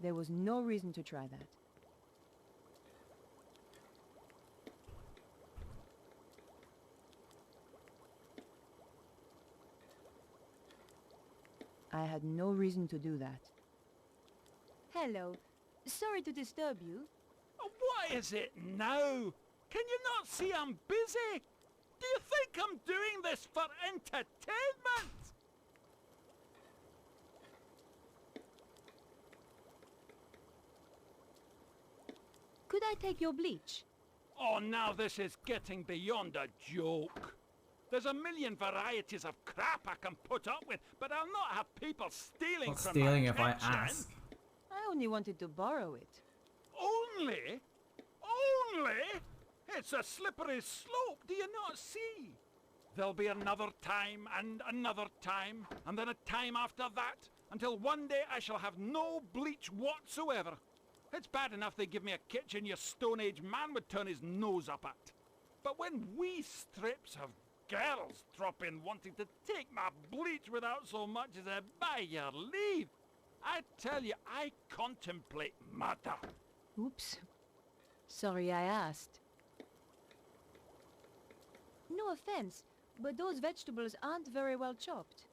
S1: There was no reason to try that. I had no reason to do that. Hello. Sorry to disturb you.
S6: What is it now? Can you not see I'm busy? Do you think I'm doing this for entertainment?
S1: Could I take your bleach?
S6: Oh, now this is getting beyond a joke. There's a million varieties of crap I can put up with, but I'll not have people stealing
S3: Not
S6: from
S3: stealing
S6: my
S3: if I
S6: kitchen.
S3: ask.
S1: I only wanted to borrow it.
S6: Only? Only? It's a slippery slope, do you not see? There'll be another time, and then a time after that, until one day I shall have no bleach whatsoever. It's bad enough they give me a kitchen your Stone Age man would turn his nose up at. But when wee strips of girls drop in wanting to take my bleach without so much as a by your leave, I tell you, I contemplate murder.
S1: Oops. Sorry I asked. No offense, but those vegetables aren't very well chopped.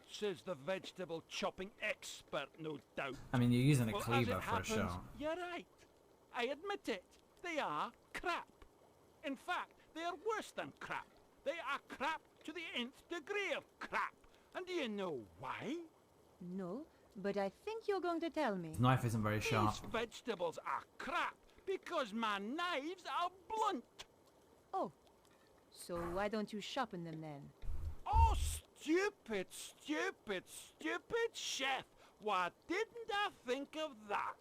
S6: Says the vegetable chopping expert, no doubt.
S3: I mean, you're using a
S6: Well, as
S3: cleaver
S6: it
S3: for a
S6: happens,
S3: shot.
S6: you're right. I admit it. They are crap. In fact, they are worse than crap. They are crap to the nth degree of crap. And do you know why?
S1: No, but I think you're going to tell me.
S3: His knife isn't very sharp.
S6: These vegetables are crap because my knives are blunt.
S1: Oh, so why don't you sharpen them then?
S6: Oh, stupid, stupid, stupid chef. Why didn't I think of that?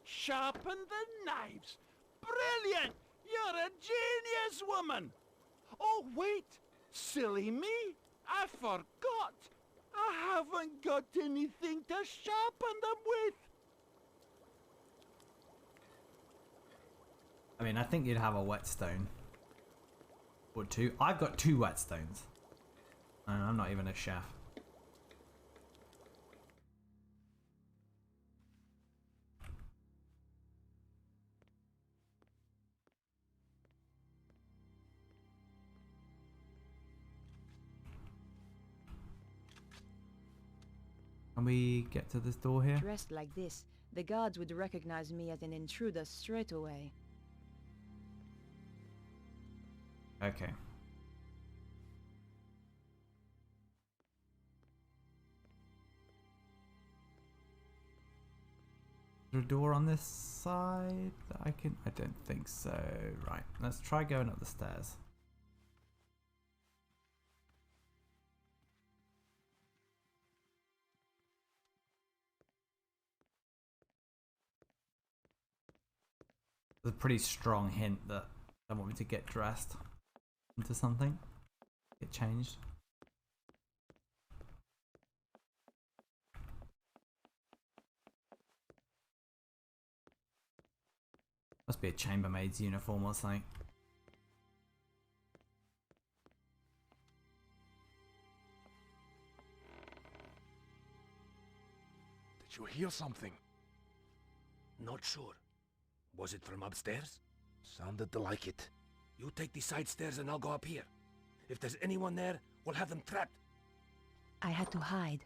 S6: Sharpen the knives. Brilliant! You're a genius, woman. Oh, wait. Silly me. I forgot. I haven't got anything to sharpen them with.
S3: I mean, I think you'd have a whetstone. Or two. I've got 2 whetstones. And I'm not even a chef. Can we get to this door here?
S1: Dressed like this, the guards would recognize me as an intruder straight away.
S3: Okay. Is there a door on this side that I can... I don't think so. Right, let's try going up the stairs. There's a pretty strong hint that they want me to get dressed into something. Get changed. Must be a chambermaid's uniform or something.
S5: Did you hear something? Not sure. Was it from upstairs?
S7: Sounded like it.
S5: You take the side stairs and I'll go up here. If there's anyone there, we'll have them trapped.
S1: I had to hide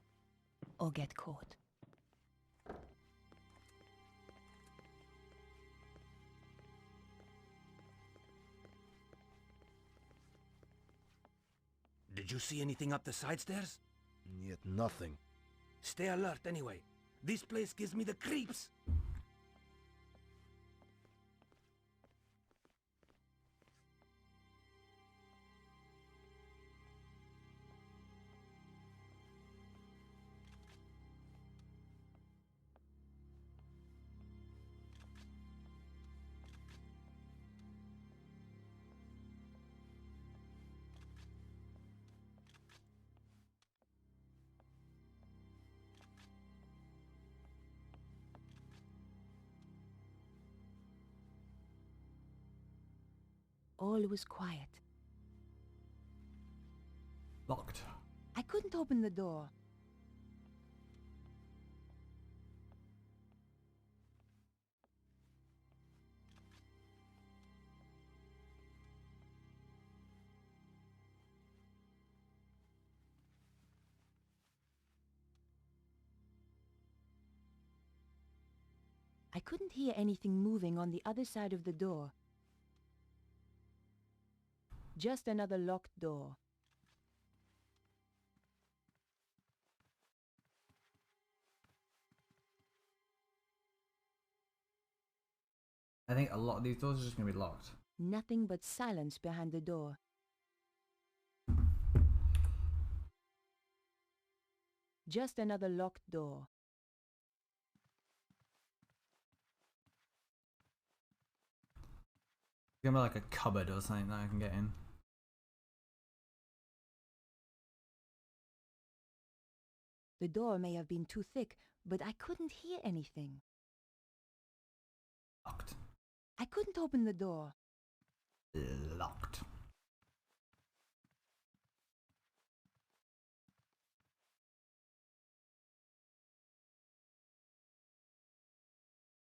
S1: or get caught.
S5: Did you see anything up the side stairs?
S7: Yet nothing.
S5: Stay alert anyway. This place gives me the creeps.
S1: All was quiet.
S3: Locked.
S1: I couldn't open the door. I couldn't hear anything moving on the other side of the door. Just another locked door.
S3: I think a lot of these doors are just going to be locked.
S1: Nothing but silence behind the door. Just another locked door.
S3: It's going to be like a cupboard or something that I can get in. .
S1: The door may have been too thick, but I couldn't hear anything.
S3: Locked.
S1: I couldn't open the door.
S3: Locked.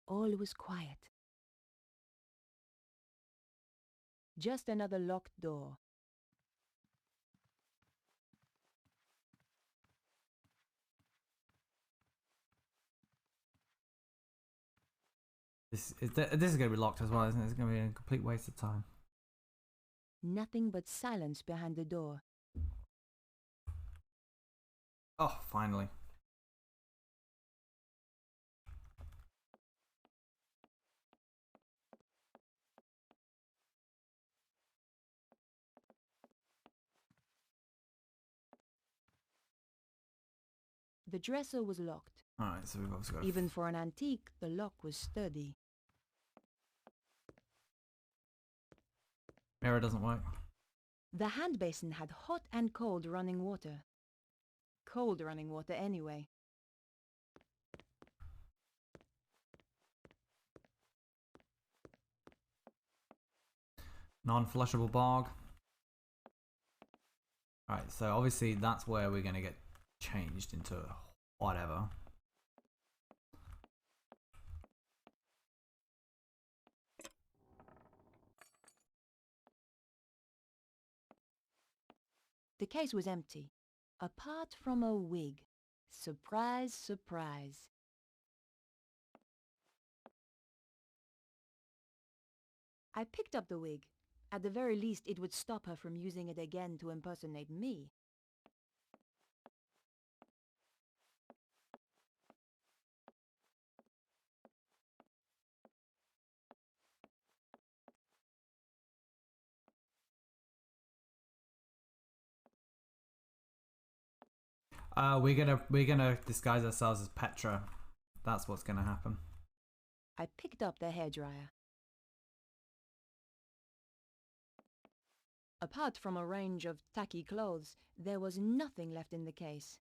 S1: All was quiet. Just another locked door.
S3: This is going to be locked as well, isn't it? It's going to be a complete waste of time.
S1: Nothing but silence behind the door.
S3: Oh, finally.
S1: The dresser was locked.
S3: Alright, so we've obviously got
S1: Even for an antique, the lock was sturdy.
S3: mirror doesn't work.
S1: The hand basin had hot and cold running water. Cold running water anyway.
S3: Non-flushable bog. Alright, so obviously that's where we're going to get changed into whatever.
S1: The case was empty, apart from a wig. Surprise, surprise. I picked up the wig. At the very least, it would stop her from using it again to impersonate me.
S3: We're gonna disguise ourselves as Petra. That's what's gonna happen.
S1: I picked up the hairdryer. Apart from a range of tacky clothes, there was nothing left in the case.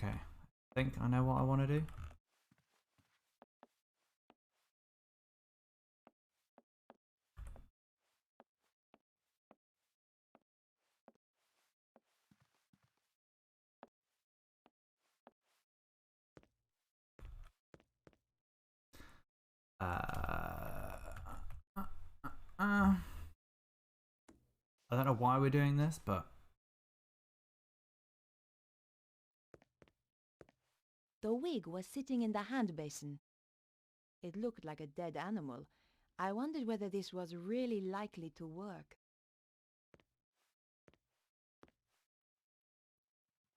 S3: Okay, I think I know what I want to do. I don't know why we're doing this, but
S1: The wig was sitting in the hand basin. It looked like a dead animal. I wondered whether this was really likely to work.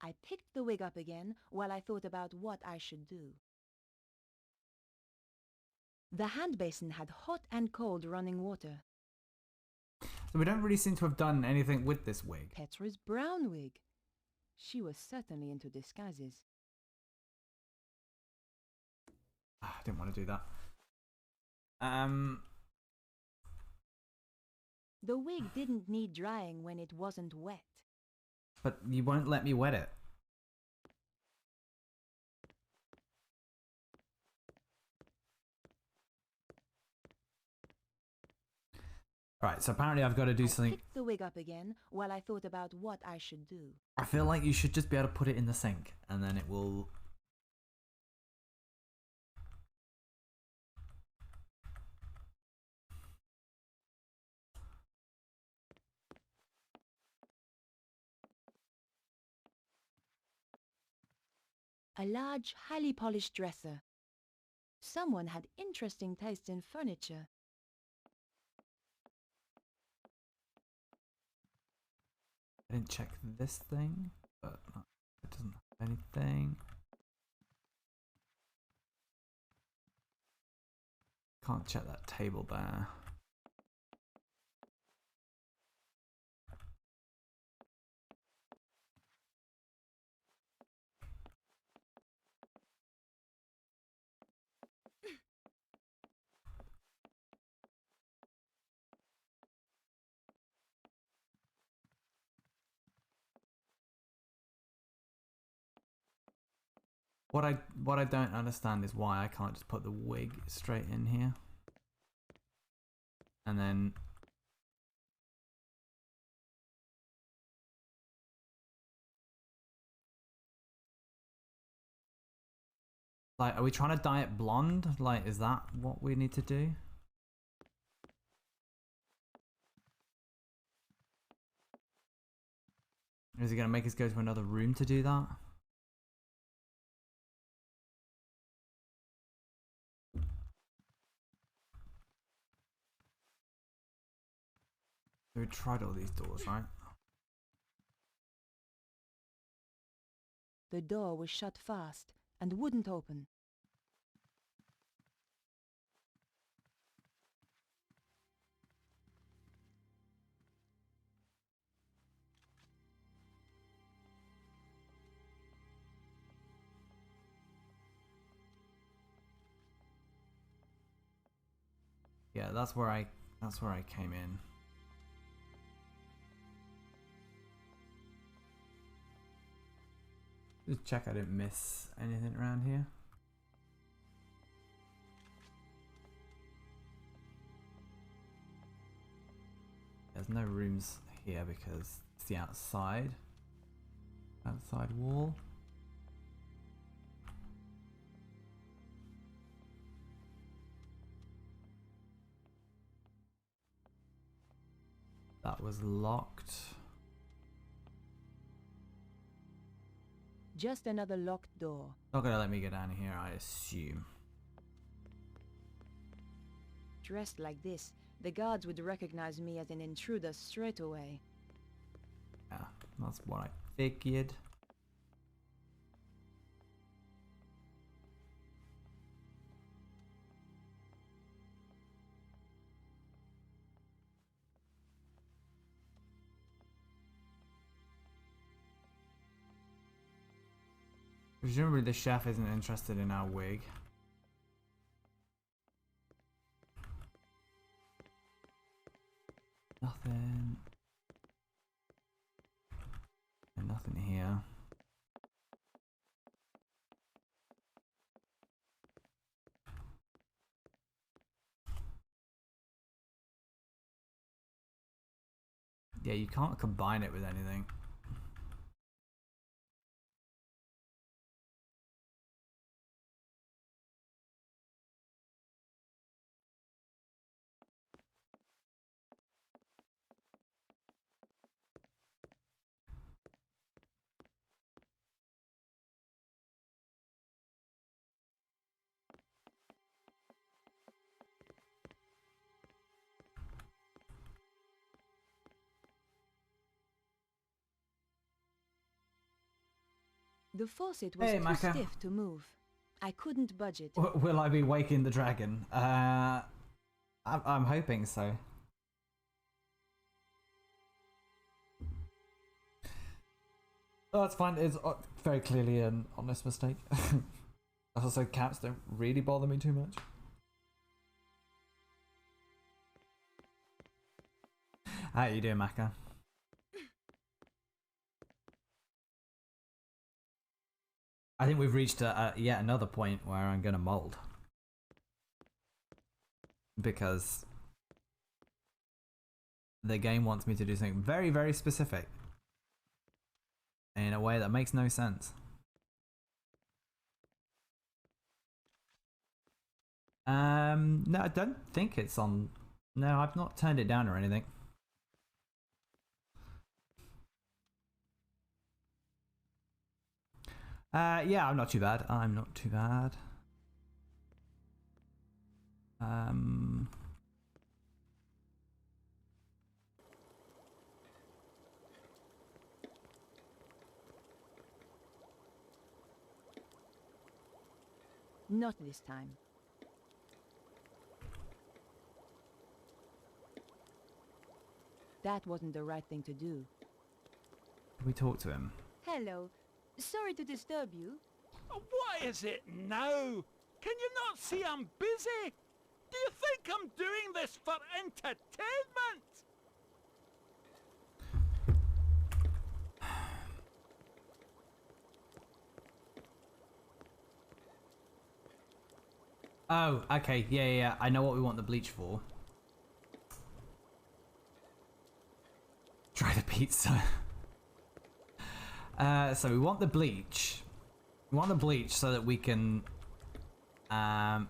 S1: I picked the wig up again while I thought about what I should do. The hand basin had hot and cold running water.
S3: so we don't really seem to have done anything with this wig.
S1: Petra's brown wig. She was certainly into disguises.
S3: I didn't want to do that.
S1: The wig didn't need drying when it wasn't wet.
S3: But you won't let me wet it. Right, so apparently I've got to do
S1: I
S3: something.
S1: picked the wig up again while I thought about what I should do.
S3: I feel like you should just be able to put it in the sink and then it will.
S1: A large, highly polished dresser. Someone had interesting taste in furniture.
S3: I didn't check this thing, but it doesn't have Anything? Can't check that table there. What I don't understand is why I can't just put the wig straight in here. And then like, are we trying to dye it blonde? Like, is that what we need to do? Is he gonna make us go to another room to do that? We tried all these doors, right?
S1: The door was shut fast and wouldn't open.
S3: Yeah, that's where I came in. Just check I didn't miss anything around here. There's no rooms here because it's the outside wall. That was locked.
S1: Just another locked door.
S3: Not gonna let me go down here, I assume.
S1: Dressed like this, the guards would recognize me as an intruder straight away.
S3: Yeah, that's what I figured. Presumably the chef isn't interested in our wig. Nothing. And nothing here. Yeah, you can't combine it with anything.
S1: The faucet was
S3: Hey,
S1: too
S3: Maka.
S1: stiff to move. I couldn't budge it.
S3: Will I be waking the dragon? I'm hoping so. Oh, that's fine. It's very clearly an honest mistake. Also, cats don't really bother me too much. How you doing, Maka? I think we've reached yet another point where I'm gonna mold. Because the game wants me to do something very, very specific. In a way that makes no sense. No, I don't think it's on. No, I've not turned it down or anything. Yeah, I'm not too bad. I'm not too bad.
S1: Not this time. That wasn't the right thing to do.
S3: We talk to him.
S1: Hello. Sorry to disturb you.
S6: What is it now? Can you not see I'm busy? Do you think I'm doing this for entertainment?
S3: Oh, okay. Yeah. I know what we want the bleach for. Try the pizza. So we want the bleach. We want the bleach so that we can dye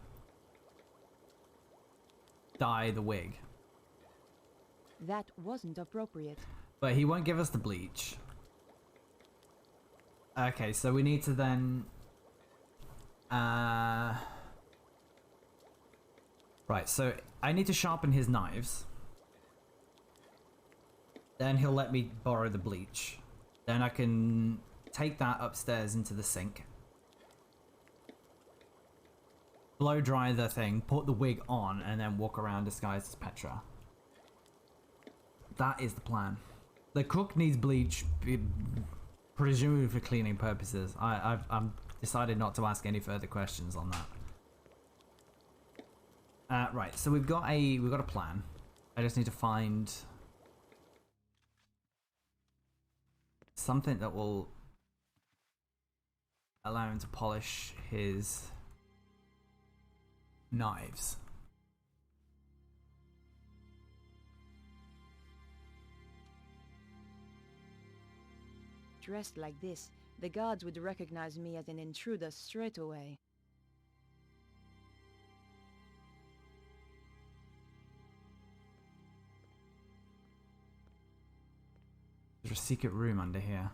S3: the wig.
S1: That wasn't appropriate.
S3: But he won't give us the bleach. Okay, so we need to then right, so I need to sharpen his knives. Then he'll let me borrow the bleach. Then I can take that upstairs into the sink. Blow dry the thing, put the wig on, and then walk around disguised as Petra. That is the plan. The cook needs bleach, presumably for cleaning purposes. I've decided not to ask any further questions on that. Right, so we've got a plan. I just need to find something that will allow him to polish his knives.
S1: Dressed like this, the guards would recognize me as an intruder straight away.
S3: There's a secret room under here.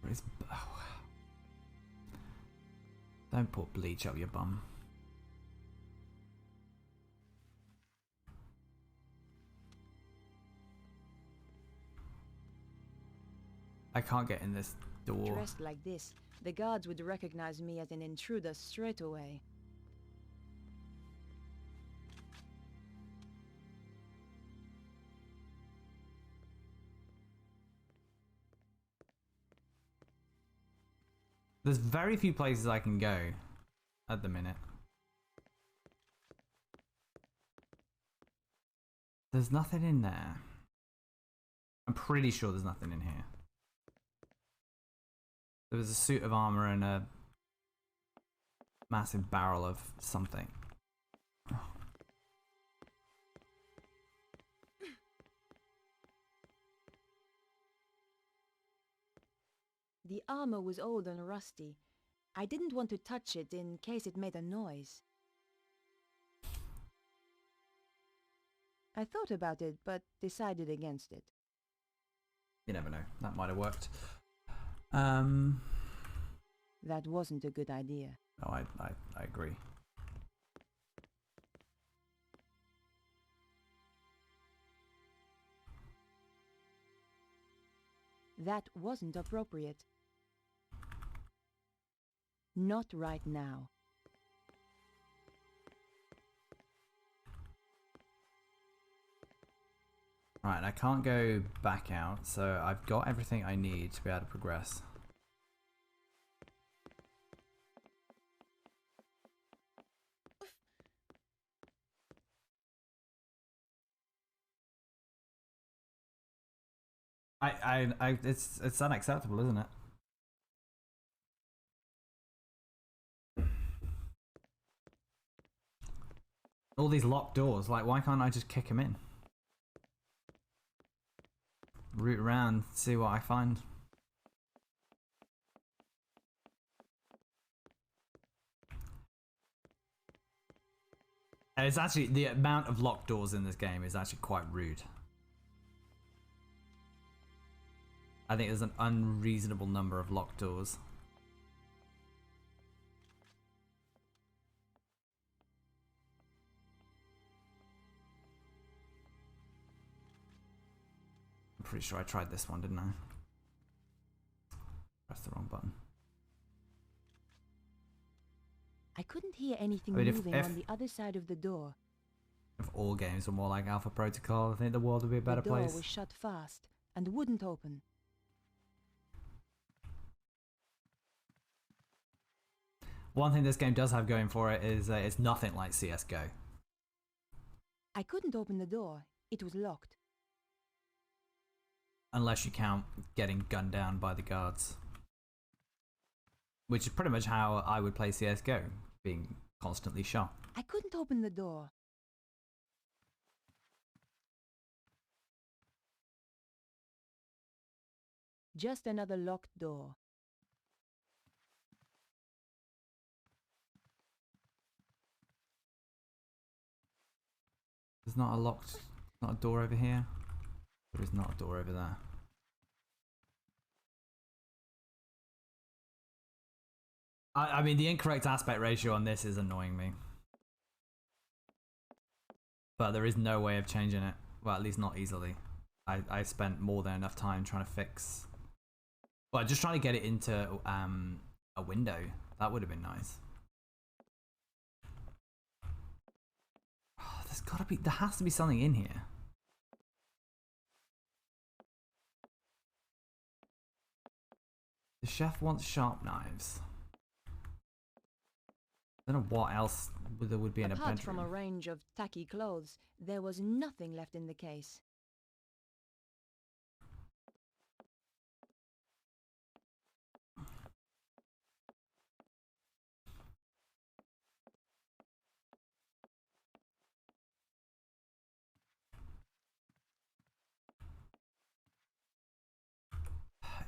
S3: Where is... Oh. Don't put bleach up your bum. I can't get in this door.
S1: Dressed like this, the guards would recognize me as an intruder straight away.
S3: There's very few places I can go at the minute. There's nothing in there. I'm pretty sure there's nothing in here. There was a suit of armor and a massive barrel of something.
S1: The armor was old and rusty. I didn't want to touch it in case it made a noise. I thought about it, but decided against it.
S3: You never know. That might have worked.
S1: That wasn't a good idea.
S3: No, I agree.
S1: That wasn't appropriate. Not right now.
S3: Right, I can't go back out, so I've got everything I need to be able to progress. It's unacceptable, isn't it? All these locked doors, like, why can't I just kick them in? Root around, see what I find. And it's actually, the amount of locked doors in this game is actually quite rude. I think there's an unreasonable number of locked doors. I'm pretty sure I tried this one, didn't I? Pressed the wrong button.
S1: couldn't hear anything
S3: I mean,
S1: moving on the other side of the door.
S3: If all games were more like Alpha Protocol, I think the world would be a better
S1: the door
S3: place.
S1: was shut fast and wouldn't open.
S3: One thing this game does have going for it is it's nothing like CS:GO.
S1: I couldn't open the door. It was locked.
S3: Unless you count getting gunned down by the guards. Which is pretty much how I would play CS:GO, being constantly shot.
S1: I couldn't open the door. Just another locked door.
S3: There's not a door over here. There is not a door over there. I mean, the incorrect aspect ratio on this is annoying me. But there is no way of changing it. Well, at least not easily. I spent more than enough time trying to fix... Well, just trying to get it into a window. That would have been nice. Oh, there has to be something in here. The chef wants sharp knives. I don't know what else there would be in a bedroom.
S1: Apart from a range of tacky clothes, there was nothing left in the case.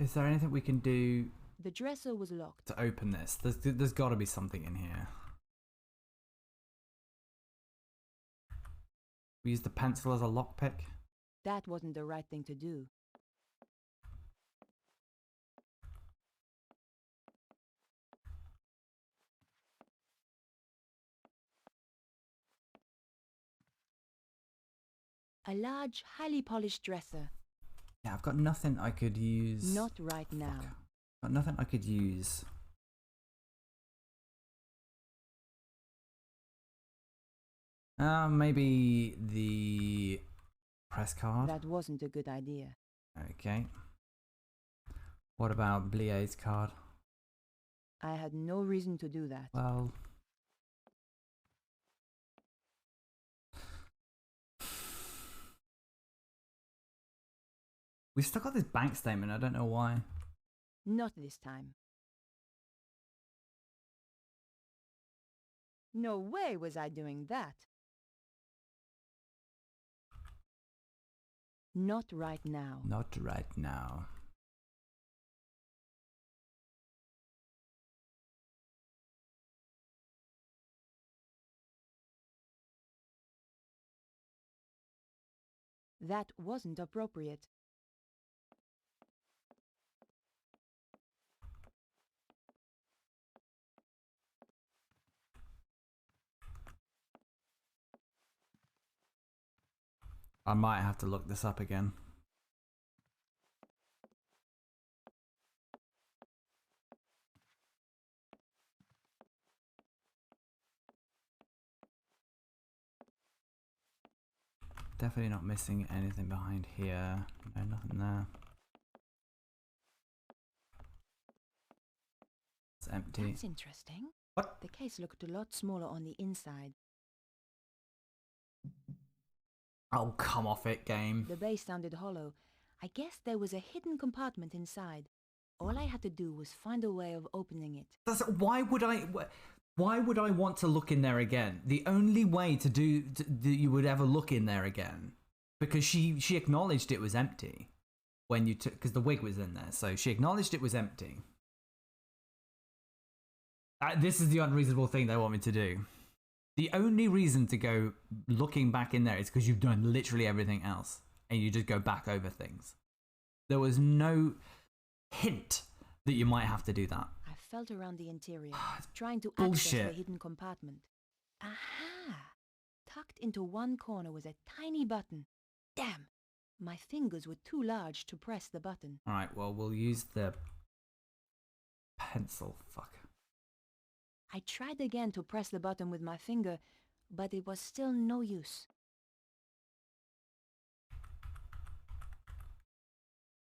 S3: Is there anything we can do
S1: The dresser was locked.
S3: to open this? There's got to be something in here. We use the pencil as a lockpick.
S1: That wasn't the right thing to do. A large, highly polished dresser.
S3: Yeah, I've got nothing I could use.
S1: Not right now.
S3: Got nothing I could use. Maybe the press card.
S1: That wasn't a good idea.
S3: Okay. What about Blier's card?
S1: I had no reason to do that.
S3: Well, we've still got this bank statement. I don't know why.
S1: Not this time. No way was I doing that. Not right now.
S3: Not right now.
S1: That wasn't appropriate.
S3: I might have to look this up again. Definitely not missing anything behind here. No, nothing there. It's empty.
S1: That's interesting.
S3: What?
S1: The case looked a lot smaller on the inside.
S3: Oh, come off it, game.
S1: The base sounded hollow. I guess there was a hidden compartment inside. All I had to do was find a way of opening it.
S3: Why would I want to look in there again? The only way that you would ever look in there again, because she acknowledged it was empty when you took, because the wig was in there, so she acknowledged it was empty. This is the unreasonable thing they want me to do. The only reason to go looking back in there is because you've done literally everything else and you just go back over things. There was no hint that you might have to do that.
S1: I felt around the interior, trying to
S3: Bullshit.
S1: access the hidden compartment. Aha! Tucked into one corner was a tiny button. Damn! My fingers were too large to press the button.
S3: Alright, well, we'll use the pencil. Fuck.
S1: I tried again to press the button with my finger, but it was still no use.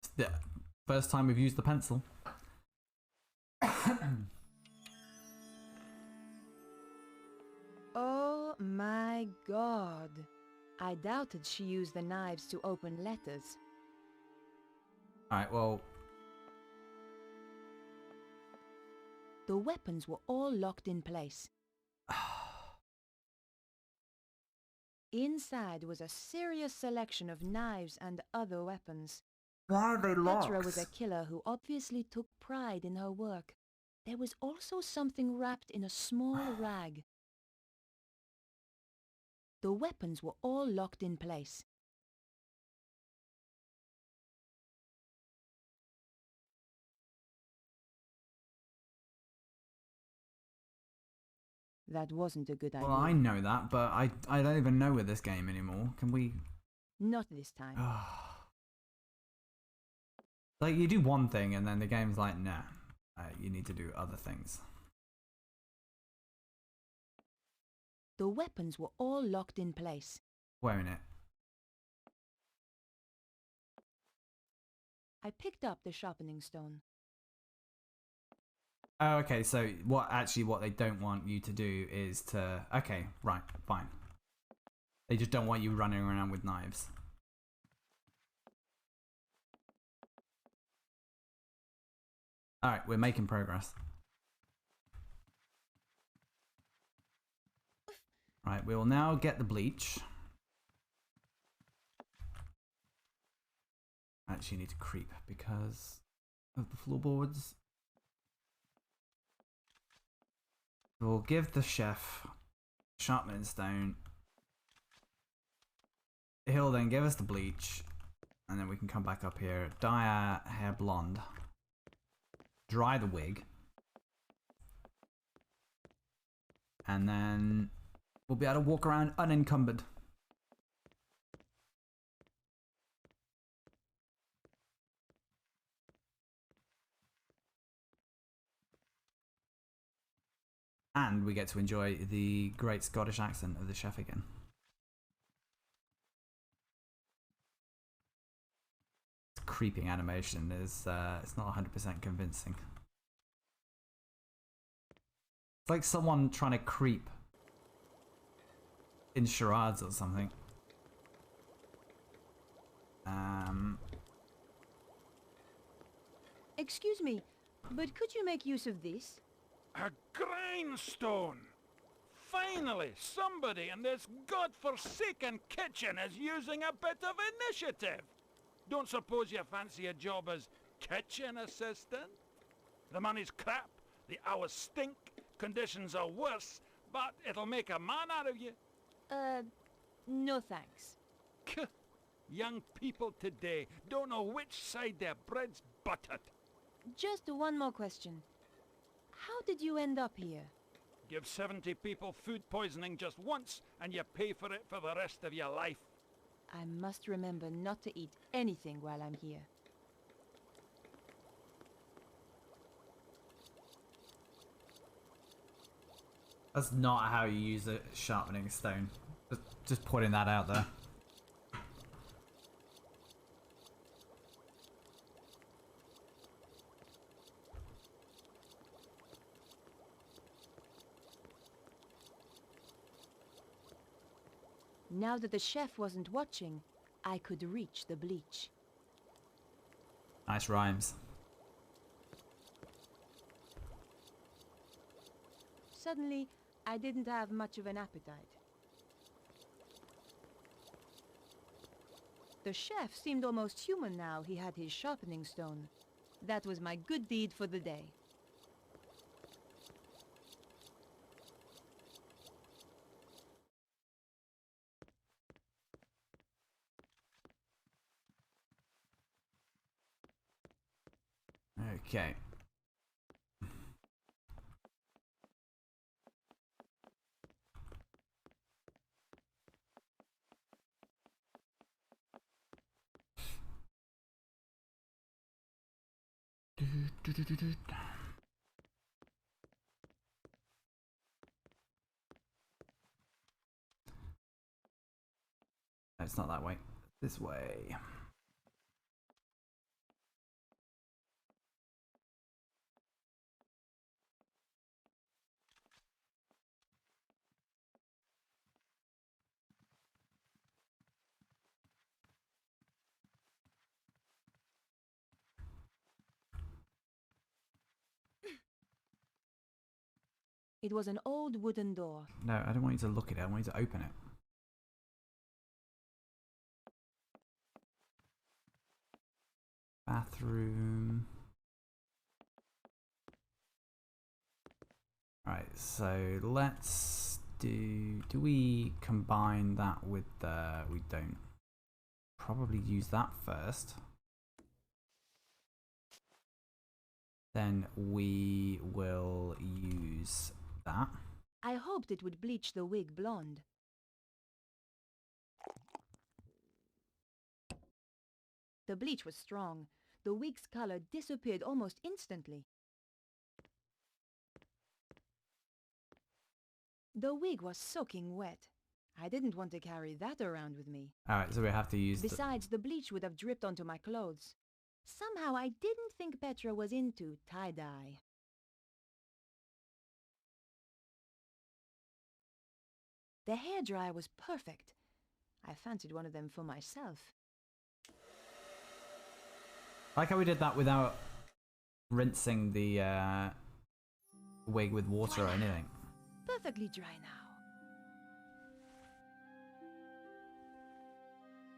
S3: It's the first time we've used the pencil.
S1: Oh my god. I doubted she used the knives to open letters.
S3: Alright, well,
S1: The weapons were all locked in place. Inside was a serious selection of knives and other weapons.
S3: why are they
S1: Petra was a killer who obviously took pride in her work. There was also something wrapped in a small rag. The weapons were all locked in place. That wasn't a good idea.
S3: Well, I know that, but I don't even know with this game anymore. Can we...
S1: Not this time.
S3: Like, you do one thing and then the game's like, nah, you need to do other things.
S1: The weapons were all locked in place.
S3: Wait a minute.
S1: I picked up the sharpening stone.
S3: Oh, okay, so what they don't want you to do is to... Okay, right, fine. They just don't want you running around with knives. Alright, we're making progress. Right, we will now get the bleach. I actually need to creep because of the floorboards. We'll give the chef sharpening stone. He'll then give us the bleach, and then we can come back up here, dye our hair blonde, dry the wig, and then we'll be able to walk around unencumbered. And we get to enjoy the great Scottish accent of the chef again. This creeping animation is it's not 100% convincing. It's like someone trying to creep in charades or something.
S1: Excuse me, but could you make use of this?
S6: A grindstone! Finally, somebody in this godforsaken kitchen is using a bit of initiative. Don't suppose you fancy a job as kitchen assistant? The money's crap, the hours stink, conditions are worse, but it'll make a man out of you.
S1: No thanks.
S6: Young people today don't know which side their bread's buttered.
S1: Just one more question. How did you end up here?
S6: Give 70 people food poisoning just once, and you pay for it for the rest of your life.
S1: I must remember not to eat anything while I'm here.
S3: That's not how you use a sharpening stone. Just putting that out there.
S1: Now that the chef wasn't watching, I could reach the bleach.
S3: Nice rhymes.
S1: Suddenly, I didn't have much of an appetite. The chef seemed almost human now he had his sharpening stone. That was my good deed for the day.
S3: Okay. it's not that way. This way.
S1: It was an old wooden door.
S3: No, I don't want you to look at it. I want you to open it. Bathroom. Alright, so let's do we combine that with the... we don't. Probably use that first. Then we will use that.
S1: I hoped it would bleach the wig blonde. The bleach was strong. The wig's color disappeared almost instantly. The wig was soaking wet. I didn't want to carry that around with me.
S3: Alright, so we have to use
S1: Besides, the bleach would have dripped onto my clothes. Somehow I didn't think Petra was into tie-dye. The hairdryer was perfect. I fancied one of them for myself.
S3: I like how we did that without rinsing the wig with water or anything.
S1: Perfectly dry now.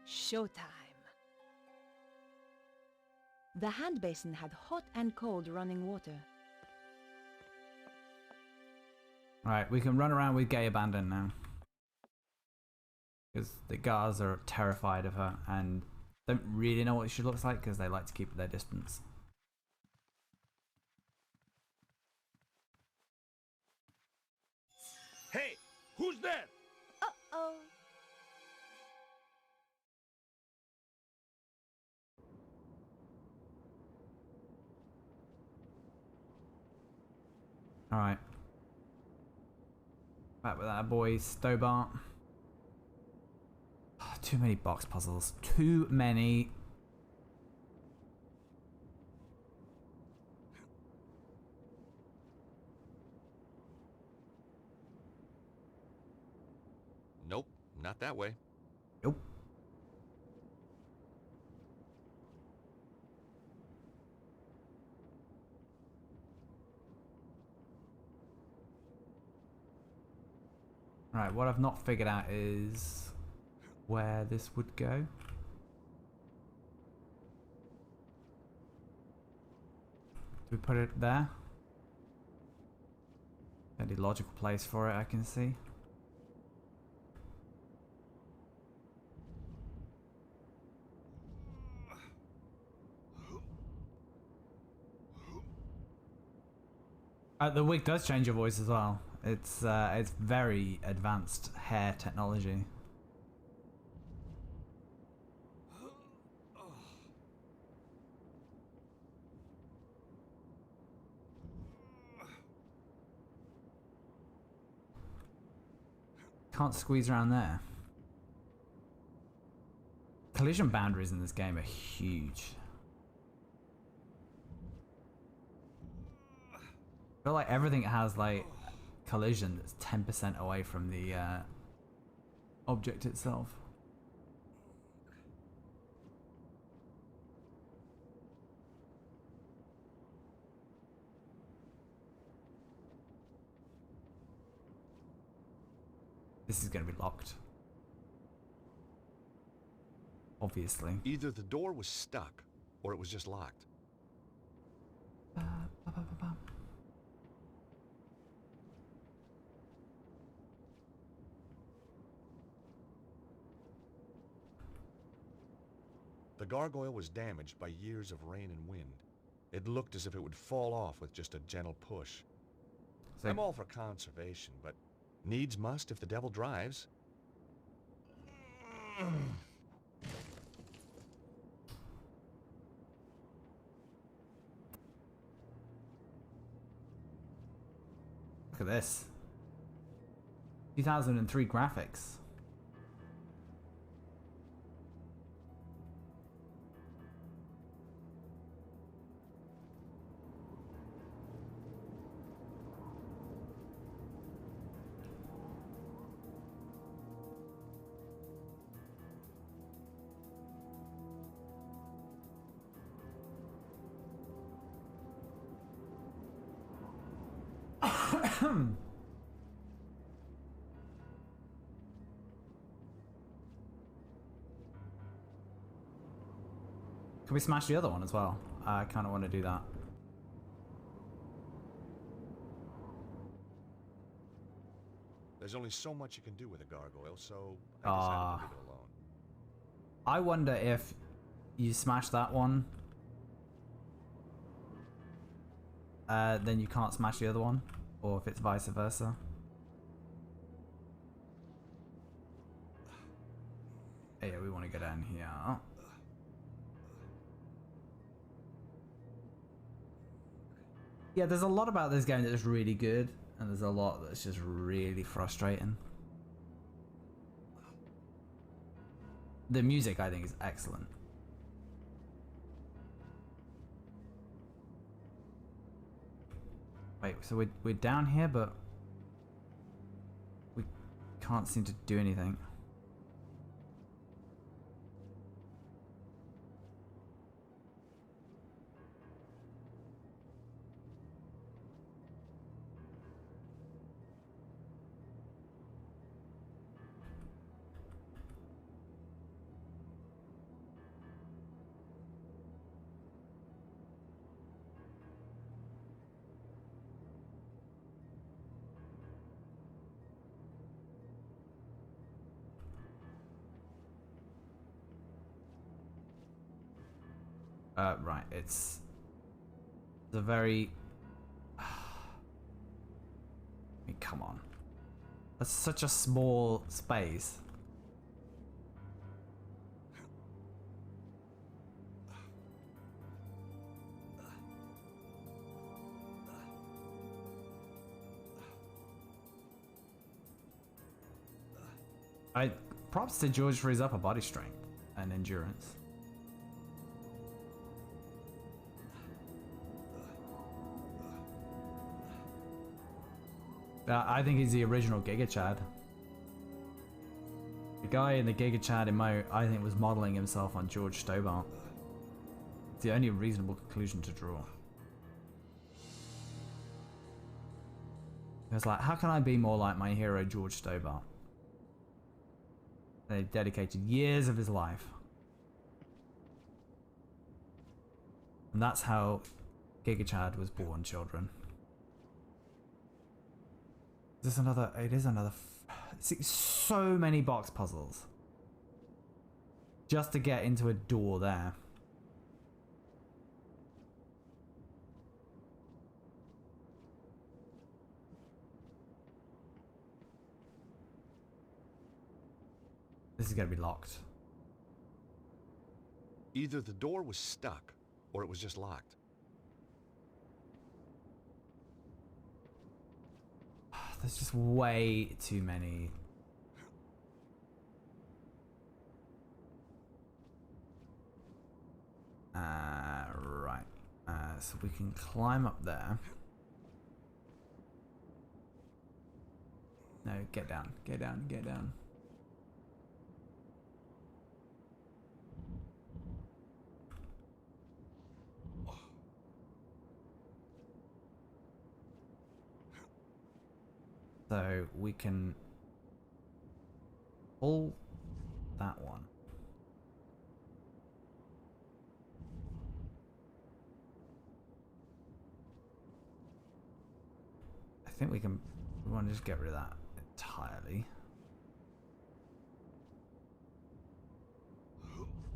S1: Showtime. The hand basin had hot and cold running water.
S3: Right, we can run around with Gay Abandon now. Because the guards are terrified of her and don't really know what she looks like because they like to keep their distance.
S4: Hey, who's there?
S1: Uh-oh.
S3: Alright. Back with that boy, Stobart. Too many box puzzles. Too many.
S2: Nope, not that way.
S3: Nope. Right, what I've not figured out is where this would go. Do we put it there? Any logical place for it I can see. The wig does change your voice as well. It's very advanced hair technology. Can't squeeze around there. Collision boundaries in this game are huge. I feel like everything has like collision that's 10% away from the object itself. This is going to be locked. Obviously.
S2: Either the door was stuck, or it was just locked. The gargoyle was damaged by years of rain and wind. It looked as if it would fall off with just a gentle push.
S3: So,
S2: I'm all for conservation, but needs must if the devil drives.
S3: look at this. 2003 graphics. Can we smash the other one as well? I kind of want to do that.
S2: There's only so much you can do with a gargoyle, so I decided to leave it alone.
S3: I wonder if you smash that one, then you can't smash the other one, or if it's vice versa. Yeah, we want to go down here. Yeah, there's a lot about this game that's really good, and there's a lot that's just really frustrating. The music, I think, is excellent. Wait, so we're down here, but we can't seem to do anything. Right, it's a very... I mean, come on. That's such a small space. Props to George for his upper body strength and endurance. I think he's the original Giga Chad. The guy in the Giga Chad emote, I think, was modeling himself on George Stobart. It's the only reasonable conclusion to draw. It was like, how can I be more like my hero George Stobart? And he dedicated years of his life. And that's how Giga Chad was born, children. Is this another? It is another. See, so many box puzzles. Just to get into a door there. This is gonna be locked.
S2: Either the door was stuck, or it was just locked.
S3: There's just way too many. Right. So we can climb up there. No, get down, get down, get down. So we can pull that one. I think we can. We want to just get rid of that entirely.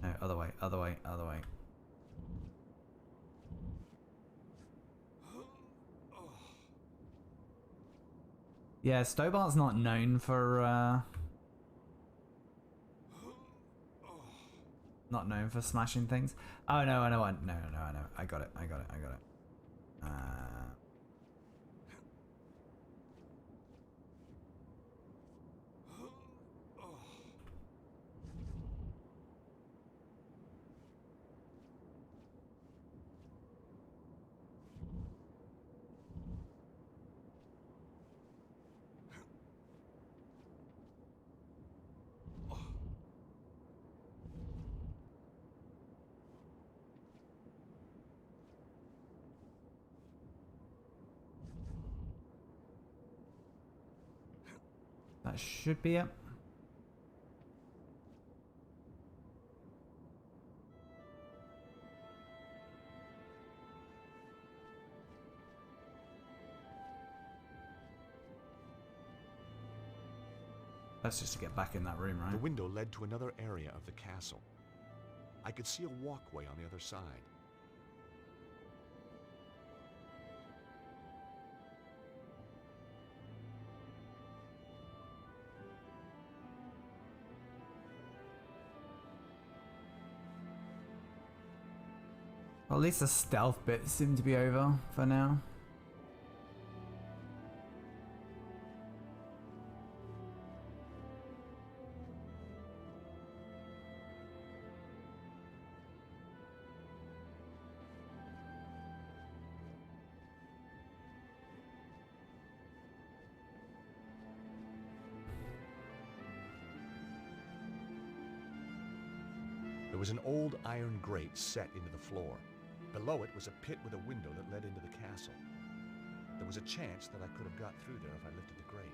S3: No, other way, other way, other way. Yeah, Stobart's not known for not known for smashing things. Oh no, I know, I know, I know. I got it, I got it, I got it. That should be it. That's just to get back in that room, right?
S2: The window led to another area of the castle. I could see a walkway on the other side.
S3: Well, at least the stealth bit seemed to be over for now.
S2: There was an old iron grate set into the floor. Below it was a pit with a window that led into the castle. There was a chance that I could have got through there if I lifted the grate.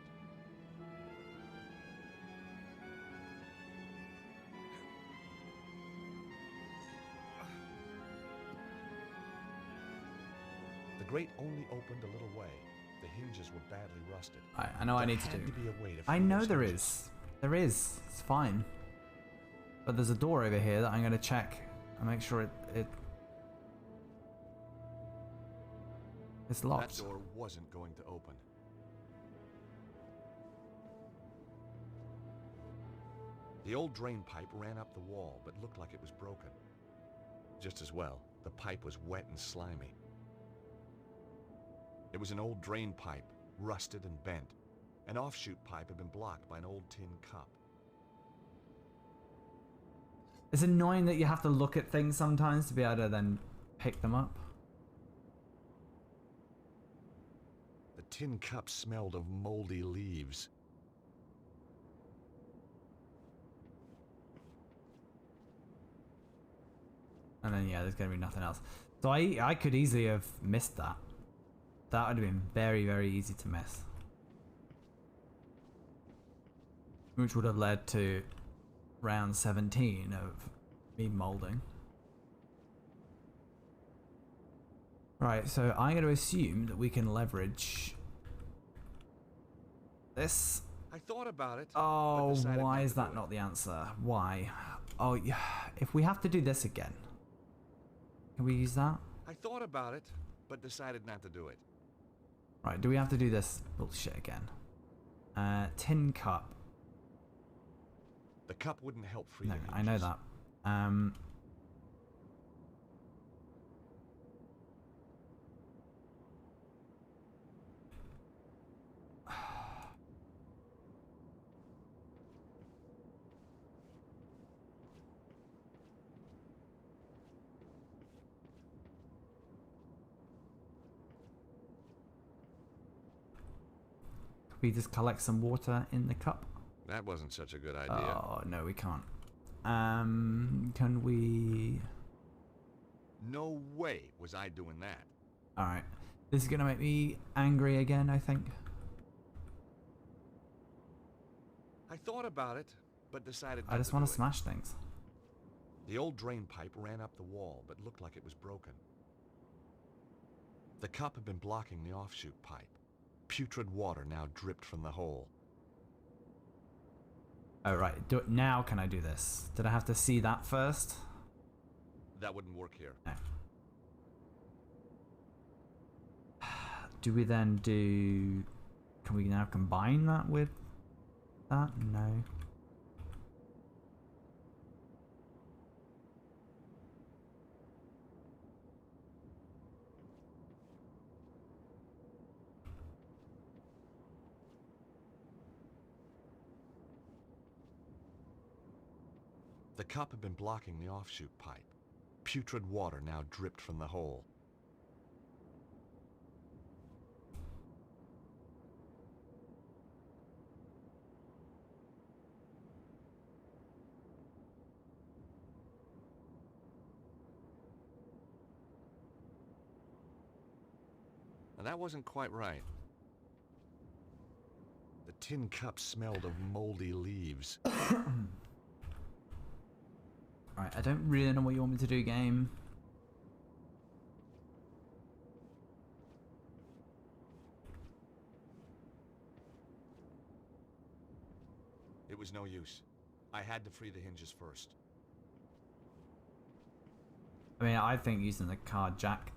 S2: The grate only opened a little way. The hinges were badly rusted.
S3: I know what I need to
S2: There
S3: do.
S2: had to be a way to
S3: I
S2: free
S3: know
S2: those
S3: there
S2: hinges.
S3: is. There is. It's fine. But there's a door over here that I'm going to check and make sure it's locked.
S2: That door wasn't going to open. The old drain pipe ran up the wall, but looked like it was broken. Just as well, the pipe was wet and slimy. It was an old drain pipe, rusted and bent. An offshoot pipe had been blocked by an old tin cup.
S3: It's annoying that you have to look at things sometimes to be able to then pick them up.
S2: The tin cup smelled of moldy leaves.
S3: And then, yeah, there's going to be nothing else. So I could easily have missed that. That would have been very, very easy to miss. Which would have led to round 17 of me molding. Right, so I'm going to assume that we can leverage this.
S2: I thought about it. but
S3: Oh,
S2: decided
S3: why
S2: not
S3: is
S2: to do
S3: that
S2: it.
S3: not the answer? Why? Oh, yeah. If we have to do this again, can we use that?
S2: I thought about it, but decided not to do it.
S3: Right, do we have to do this bullshit again? Tin cup.
S2: The cup wouldn't help free
S3: No,
S2: the
S3: I know
S2: hinges.
S3: that. Could we just collect some water in the cup?
S2: That wasn't such a good idea.
S3: Oh, no, we can't. Can we...
S2: No way was I doing that.
S3: Alright. This is going to make me angry again, I think.
S2: I thought about it, but decided not
S3: I just
S2: to
S3: want
S2: do
S3: to
S2: it.
S3: smash things.
S2: The old drain pipe ran up the wall, but looked like it was broken. The cup had been blocking the offshoot pipe. Putrid water now dripped from the hole.
S3: Oh, right. Now can I do this? Did I have to see that first?
S2: That wouldn't work here.
S3: No. Do we then do... Can we now combine that with that? No.
S2: The cup had been blocking the offshoot pipe. Putrid water now dripped from the hole. Now that wasn't quite right. The tin cup smelled of moldy leaves.
S3: Alright, I don't really know what you want me to do, game.
S2: It was no use. I had to free the hinges first.
S3: I mean, I think using the car jack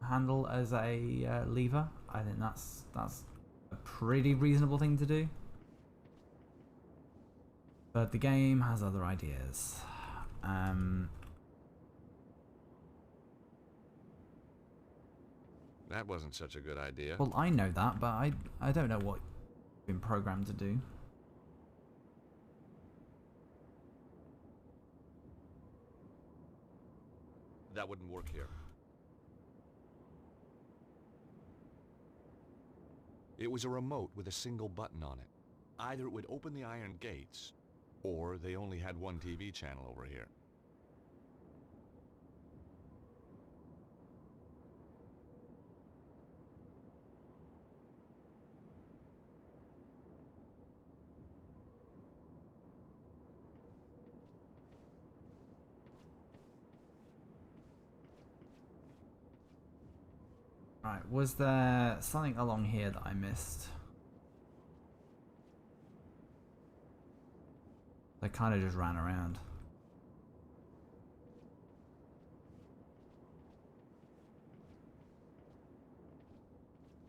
S3: handle as a lever, I think that's a pretty reasonable thing to do. But the game has other ideas.
S2: That wasn't such a good idea.
S3: Well, I know that, but I don't know what you've been programmed to do.
S2: That wouldn't work here. It was a remote with a single button on it. Either it would open the iron gates, or they only had one TV channel over here.
S3: Right, was there something along here that I missed? I kind of just ran around.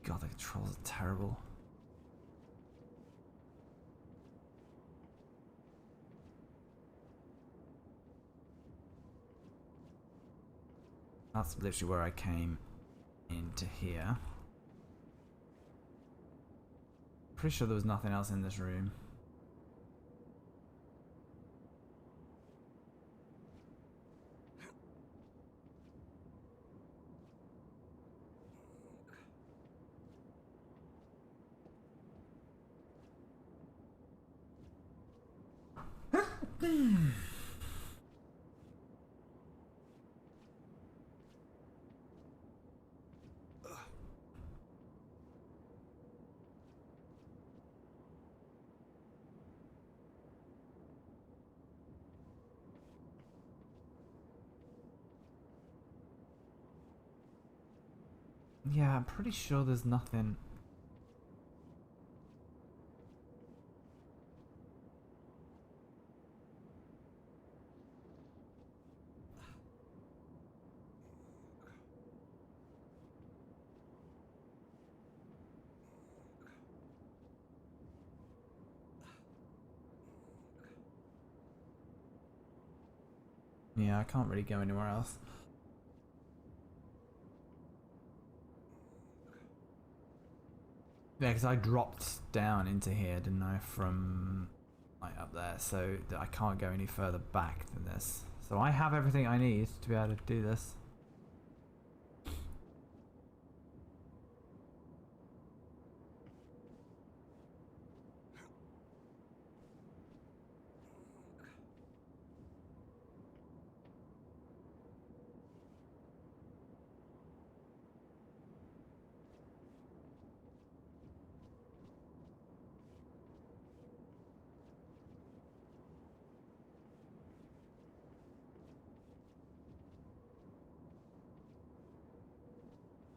S3: God, the controls are terrible. That's literally where I came into here. Pretty sure there was nothing else in this room. Yeah, I'm pretty sure there's nothing. Yeah, I can't really go anywhere else. Yeah, because I dropped down into here, didn't I, from like up there, so that I can't go any further back than this. So I have everything I need to be able to do this.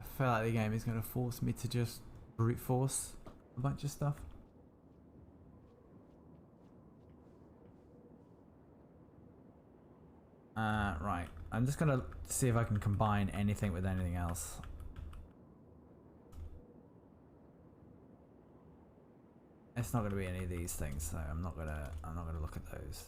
S3: I feel like the game is going to force me to just brute force a bunch of stuff. Right. I'm just going to see if I can combine anything with anything else. It's not going to be any of these things, so I'm not gonna look at those.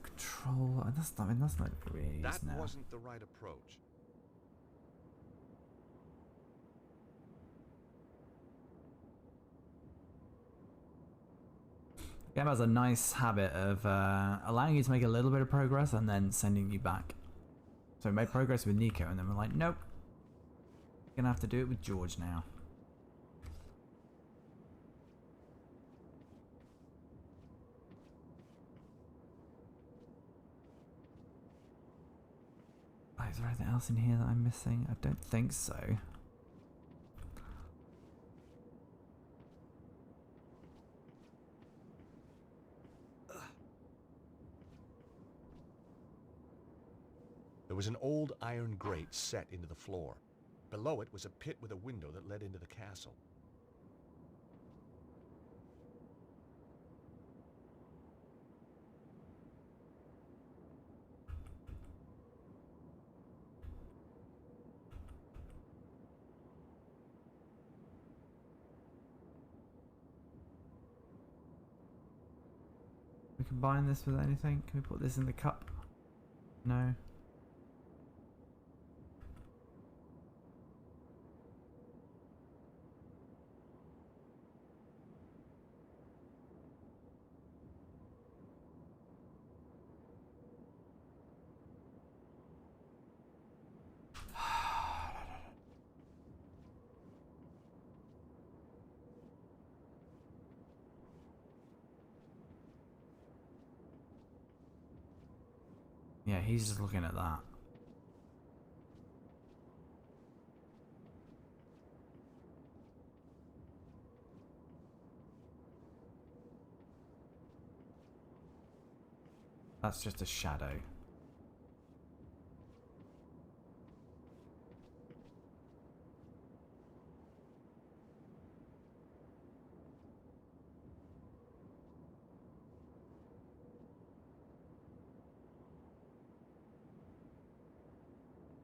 S3: Control. That's not. I mean, that's not really
S2: That
S3: used now.
S2: wasn't the right approach.
S3: The game has a nice habit of allowing you to make a little bit of progress and then sending you back. So we made progress with Nico, and then we're like, nope, you're gonna have to do it with George now. Is there anything else in here that I'm missing? I don't think so.
S2: There was an old iron grate set into the floor. Below it was a pit with a window that led into the castle.
S3: We combine this with anything? Can we put this in the cup? No. Yeah, he's just looking at that. That's just a shadow.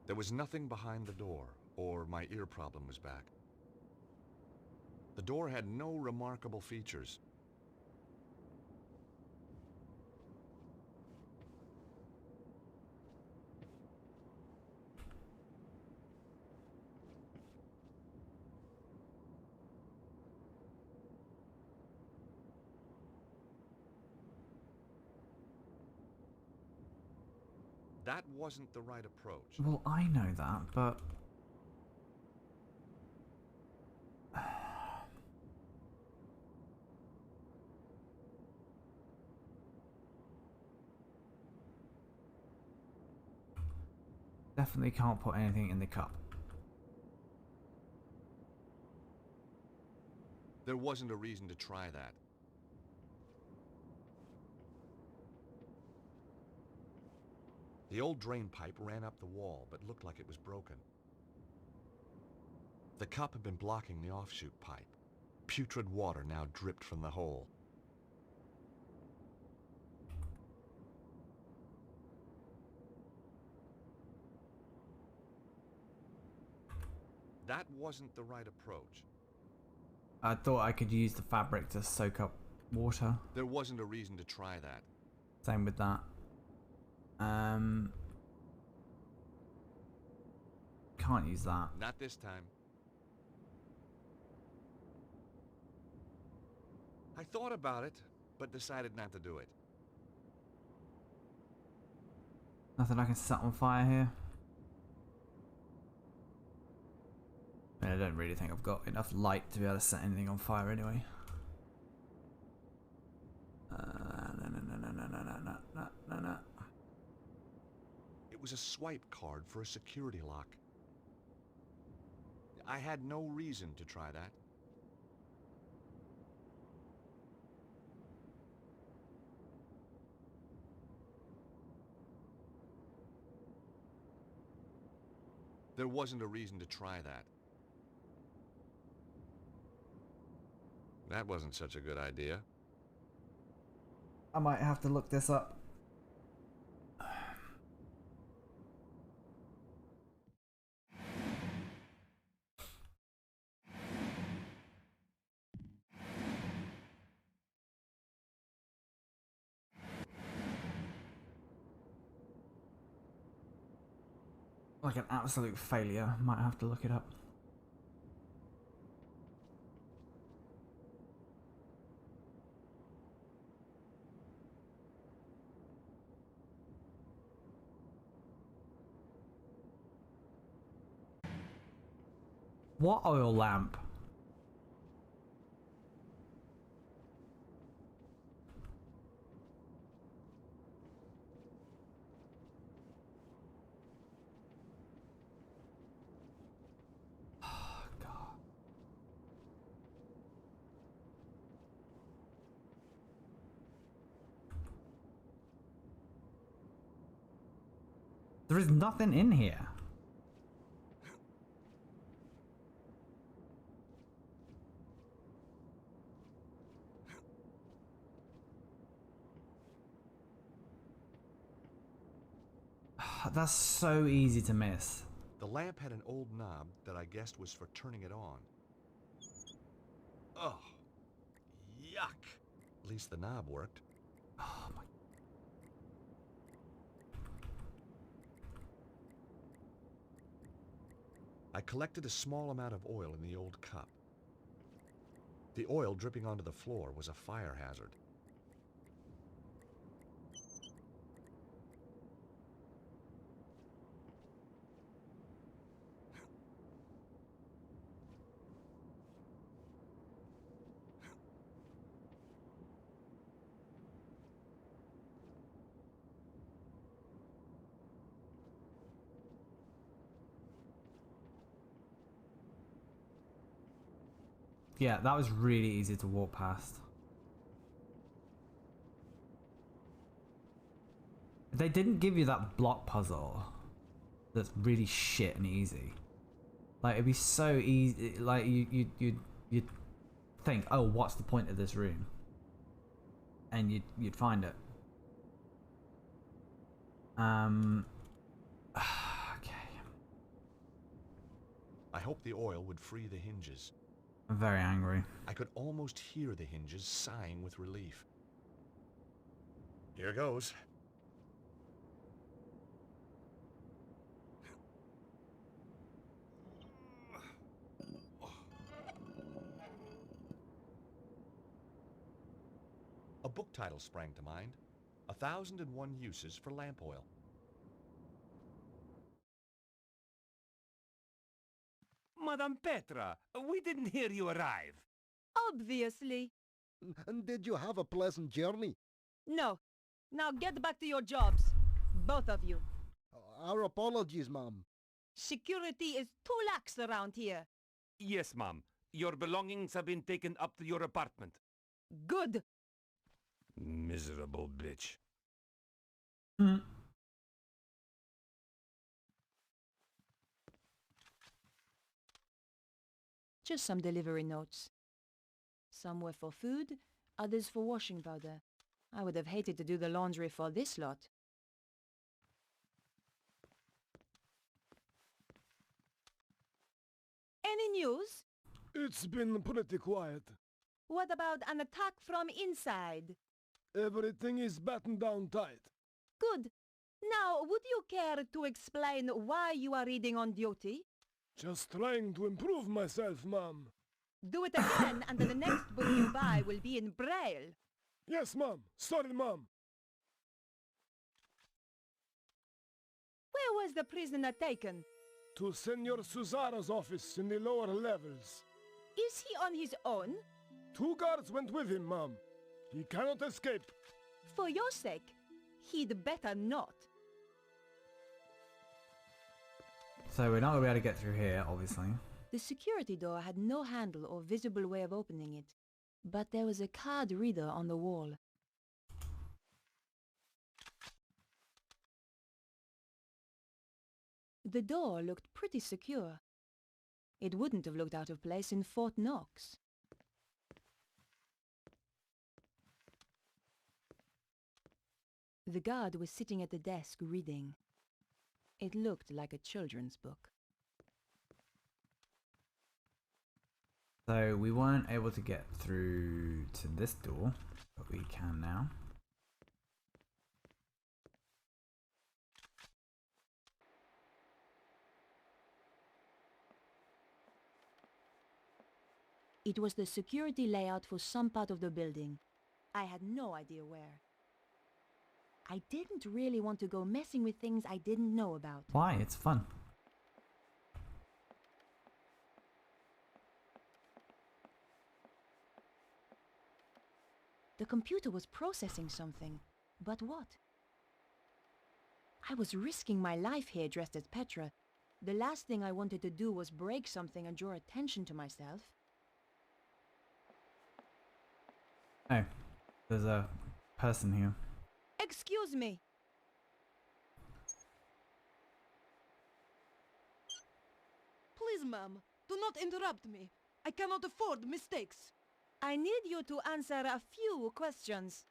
S2: There was nothing behind the door, or my ear problem was back. The door had no remarkable features. That wasn't the right approach.
S3: Well, I know that, but... Definitely can't put anything in the cup.
S2: There wasn't a reason to try that. The old drain pipe ran up the wall, but looked like it was broken. The cup had been blocking the offshoot pipe. Putrid water now dripped from the hole. That wasn't the right approach.
S3: I thought I could use the fabric to soak up water.
S2: There wasn't a reason to try that.
S3: Same with that. Can't use that.
S2: Not this time. I thought about it, but decided not to do it.
S3: Nothing I can set on fire here. I don't really think I've got enough light to be able to set anything on fire anyway. No.
S2: It was a swipe card for a security lock. I had no reason to try that. There wasn't a reason to try that. That wasn't such a good idea.
S3: I might have to look this up. Like an absolute failure. Might have to look it up. What oil lamp? There is nothing in here. That's so easy to miss.
S2: The lamp had an old knob that I guessed was for turning it on. Oh, yuck. At least the knob worked.
S3: Oh my.
S2: I collected a small amount of oil in the old cup. The oil dripping onto the floor was a fire hazard.
S3: Yeah, that was really easy to walk past. They didn't give you that block puzzle that's really shit and easy. Like, it'd be so easy, like you'd think, oh, what's the point of this room? And you'd find it. Okay.
S2: I hoped the oil would free the hinges.
S3: I'm very angry.
S2: I could almost hear the hinges sighing with relief. Here goes. A book title sprang to mind. 1001 Uses for Lamp Oil.
S5: Madame Petra, we didn't hear you arrive.
S1: Obviously.
S7: And did you have a pleasant journey?
S1: No. Now get back to your jobs. Both of you.
S7: Our apologies, ma'am.
S1: Security is too lax around here.
S5: Yes, ma'am. Your belongings have been taken up to your apartment.
S1: Good.
S5: Miserable bitch.
S1: Just some delivery notes. Some were for food, others for washing powder. I would have hated to do the laundry for this lot. Any news?
S4: It's been pretty quiet.
S1: What about an attack from inside?
S4: Everything is battened down tight.
S1: Good. Now, would you care to explain why you are reading on duty?
S4: Just trying to improve myself, ma'am.
S1: Do it again, and the next book you buy will be in Braille.
S4: Yes, ma'am. Sorry, ma'am.
S1: Where was the prisoner taken?
S4: To Senor Suzara's office in the lower levels.
S1: Is he on his own?
S4: 2 guards went with him, ma'am. He cannot escape.
S1: For your sake, he'd better not.
S3: So we're not going to be able to get through here, obviously.
S1: The security door had no handle or visible way of opening it, but there was a card reader on the wall. The door looked pretty secure. It wouldn't have looked out of place in Fort Knox. The guard was sitting at the desk reading. It looked like a children's book.
S3: So we weren't able to get through to this door, but we can now.
S1: It was the security layout for some part of the building. I had no idea where. I didn't really want to go messing with things I didn't know about.
S3: Why? It's fun.
S1: The computer was processing something. But what? I was risking my life here dressed as Petra. The last thing I wanted to do was break something and draw attention to myself.
S3: Oh, there's a person here.
S1: Excuse me.
S8: Please, ma'am, do not interrupt me. I cannot afford mistakes.
S1: I need you to answer a few questions.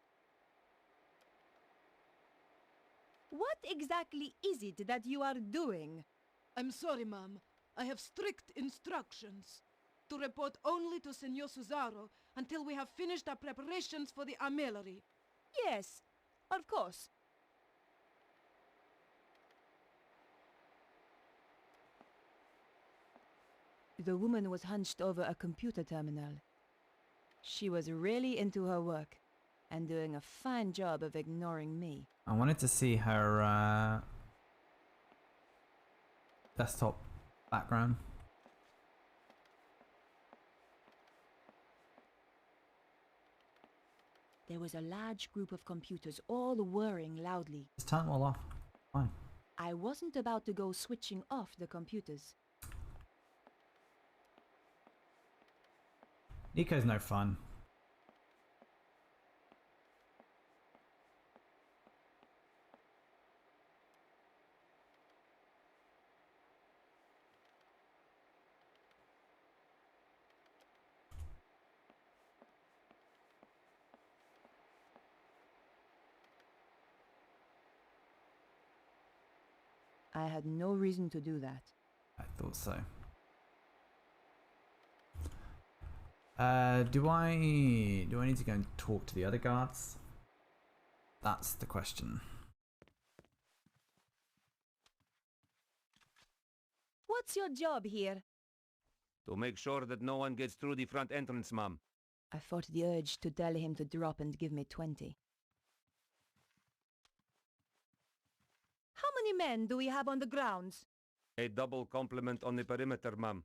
S1: What exactly is it that you are doing?
S8: I'm sorry, ma'am. I have strict instructions to report only to Senor Cesaro until we have finished our preparations for the armillery.
S1: Yes, of course. The woman was hunched over a computer terminal. She was really into her work and doing a fine job of ignoring me.
S3: I wanted to see her desktop background.
S1: There was a large group of computers all whirring loudly.
S3: Just turn them all off. Fine.
S1: I wasn't about to go switching off the computers.
S3: Nico's no fun.
S1: I had no reason to do that.
S3: I thought so. Do I need to go and talk to the other guards? That's the question.
S1: What's your job here?
S5: To make sure that no one gets through the front entrance, ma'am.
S1: I fought the urge to tell him to drop and give me 20. How many men do we have on the grounds?
S5: A double complement on the perimeter, ma'am.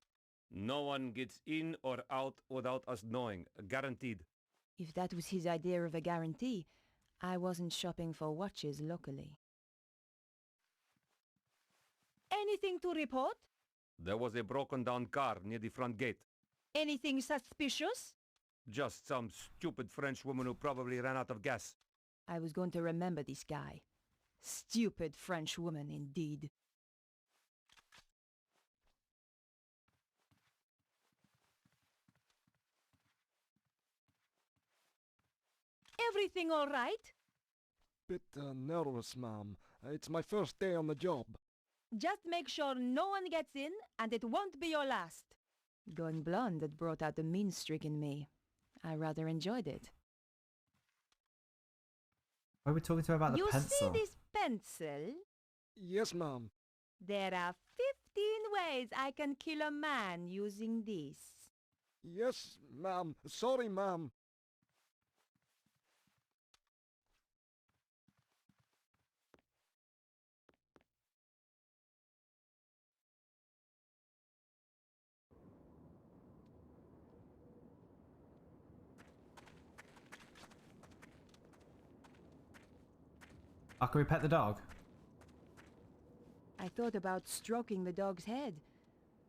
S5: No one gets in or out without us knowing. Guaranteed.
S1: If that was his idea of a guarantee, I wasn't shopping for watches locally. Anything to report?
S5: There was a broken down car near the front gate.
S1: Anything suspicious?
S5: Just some stupid French woman who probably ran out of gas.
S1: I was going to remember this guy. Stupid French woman, indeed. Everything all right?
S7: Bit nervous, ma'am. It's my first day on the job.
S1: Just make sure no one gets in, and it won't be your last. Going blonde had brought out the mean streak in me. I rather enjoyed it.
S3: Why are we talking to her about the
S1: You
S3: pencil?
S1: see this pencil?
S7: Yes, ma'am.
S1: There are 15 ways I can kill a man using this.
S7: Yes, ma'am. Sorry, ma'am.
S3: Oh, can we pet the dog?
S1: I thought about stroking the dog's head,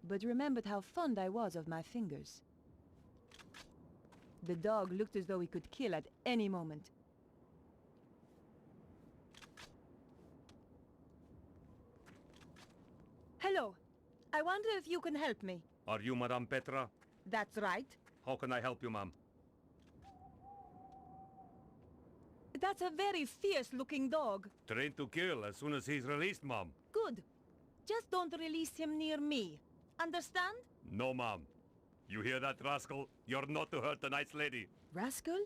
S1: but remembered how fond I was of my fingers. The dog looked as though he could kill at any moment. Hello. I wonder if you can help me.
S5: Are you Madame Petra?
S1: That's right.
S5: How can I help you, ma'am?
S1: That's a very fierce-looking dog.
S5: Trained to kill as soon as he's released, ma'am.
S1: Good. Just don't release him near me. Understand?
S5: No, ma'am. You hear that, rascal? You're not to hurt a nice lady.
S1: Rascal?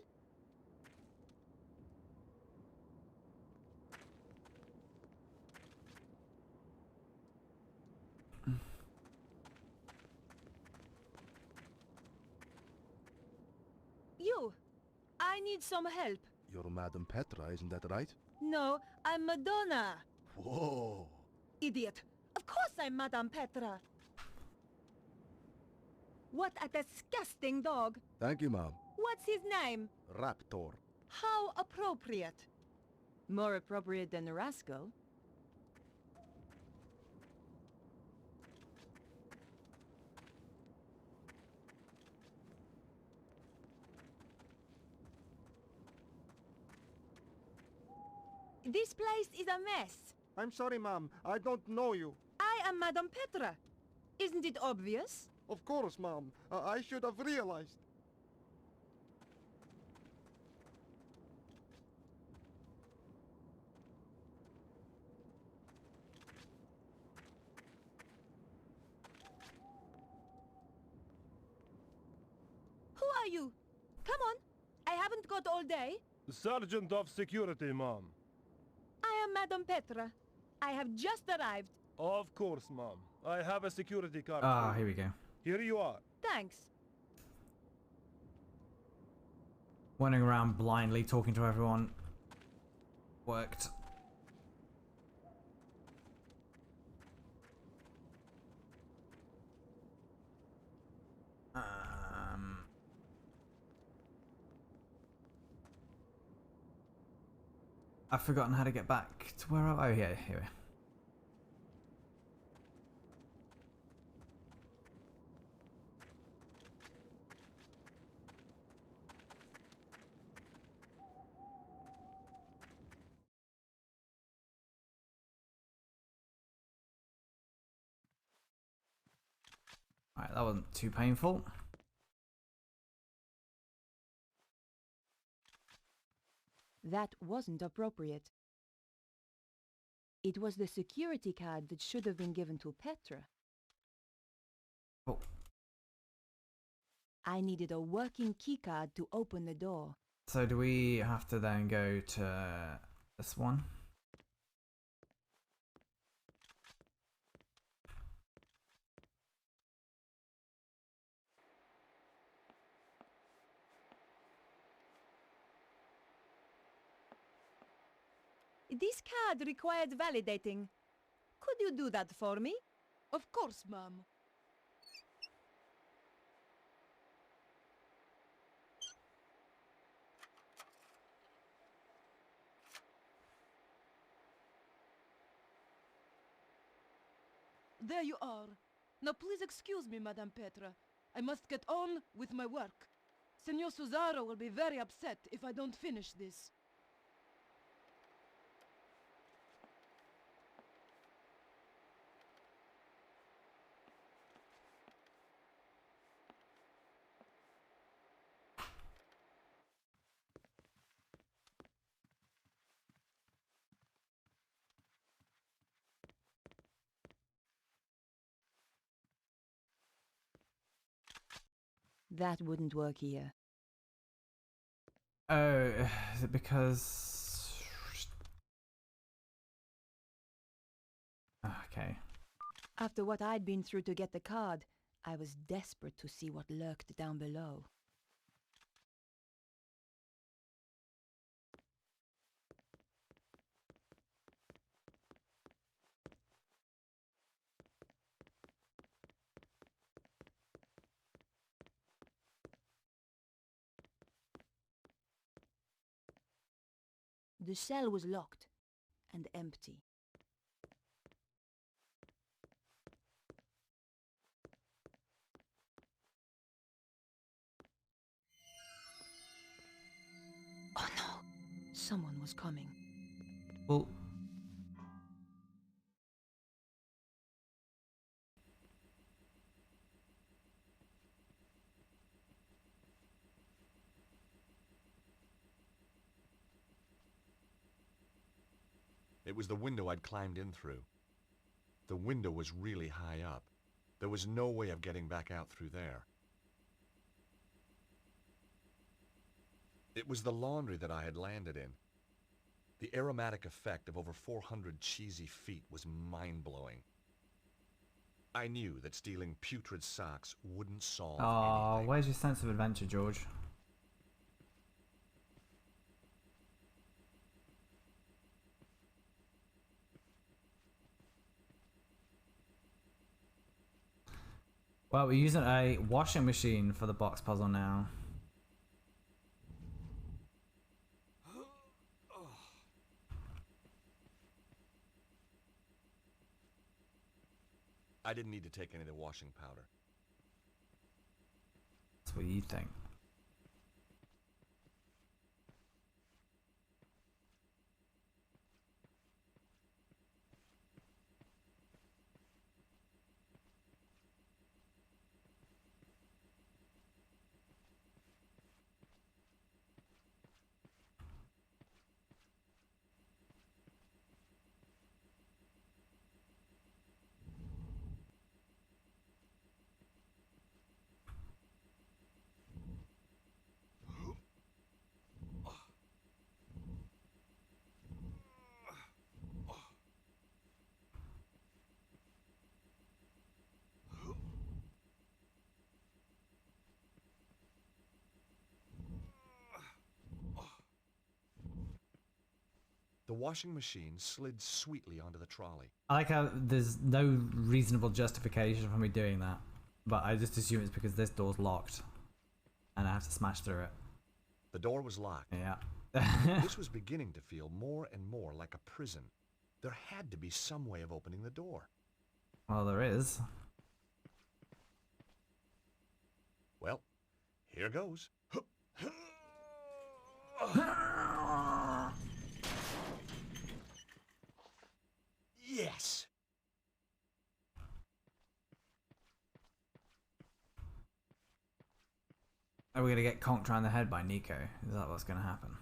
S1: You! I need some help.
S9: You're Madame Petra, isn't that right?
S1: No, I'm Madonna.
S9: Whoa!
S1: Idiot. Of course I'm Madame Petra. What a disgusting dog.
S9: Thank you, ma'am.
S1: What's his name?
S9: Raptor.
S1: How appropriate. More appropriate than Rascal. This place is a mess.
S7: I'm sorry, ma'am. I don't know you.
S1: I am Madame Petra. Isn't it obvious?
S7: Of course, Mom. I should have realized.
S1: Who are you? Come on. I haven't got all day.
S4: Sergeant of Security, Mom.
S1: I am Madame Petra. I have just arrived.
S4: Of course, Mom. I have a security card.
S3: Ah,
S4: for
S3: here
S4: you.
S3: we go.
S4: Here you are.
S1: Thanks.
S3: Wandering around blindly, talking to everyone. Worked. I've forgotten how to get back to where I... Oh, here we are. Alright, that wasn't too painful.
S1: That wasn't appropriate. It was the security card that should have been given to Petra.
S3: Oh.
S1: I needed a working keycard to open the door.
S3: So do we have to then go to this one?
S1: This card required validating. Could you do that for me?
S8: Of course, Mom. There you are. Now please excuse me, Madame Petra. I must get on with my work. Senor Suzaro will be very upset if I don't finish this.
S1: That wouldn't work here.
S3: Oh, is it because... Okay.
S1: After what I'd been through to get the card, I was desperate to see what lurked down below. The cell was locked and empty. Oh no! Someone was coming.
S3: Well...
S2: It was the window I'd climbed in through. The window was really high up. There was no way of getting back out through there. It was the laundry that I had landed in. The aromatic effect of over 400 cheesy feet was mind-blowing. I knew that stealing putrid socks wouldn't solve anything.
S3: Where's your sense of adventure, George? Well, we're using a washing machine for the box puzzle now.
S2: I didn't need to take any of the washing powder.
S3: That's what you think.
S2: The washing machine slid sweetly onto the trolley.
S3: I like how there's no reasonable justification for me doing that, but I just assume it's because this door's locked, and I have to smash through it.
S2: The door was locked.
S3: Yeah.
S2: This was beginning to feel more and more like a prison. There had to be some way of opening the door.
S3: Well, there is.
S2: Well, here goes. Yes!
S3: Are we gonna get conked around the head by Nico? Is that what's gonna happen?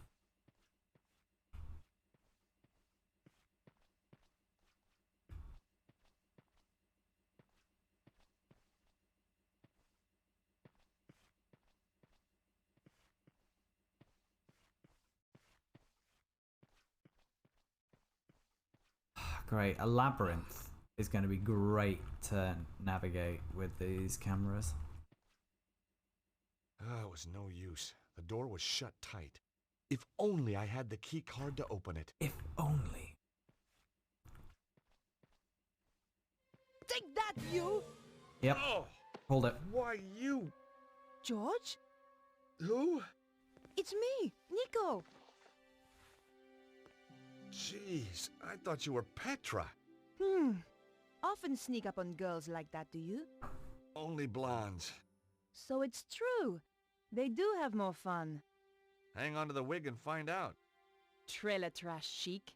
S3: Great. A labyrinth is going to be great to navigate with these cameras.
S2: It was no use. The door was shut tight. If only I had the key card to open it.
S3: If only.
S8: Take that, you!
S3: Yep.
S2: Oh,
S3: Hold it.
S2: why you?
S8: George?
S2: Who?
S8: It's me, Nico.
S2: Jeez, I thought you were Petra.
S1: Often sneak up on girls like that, do you?
S2: Only blondes.
S1: So it's true. They do have more fun.
S2: Hang on to the wig and find out.
S1: Trailer trash chic.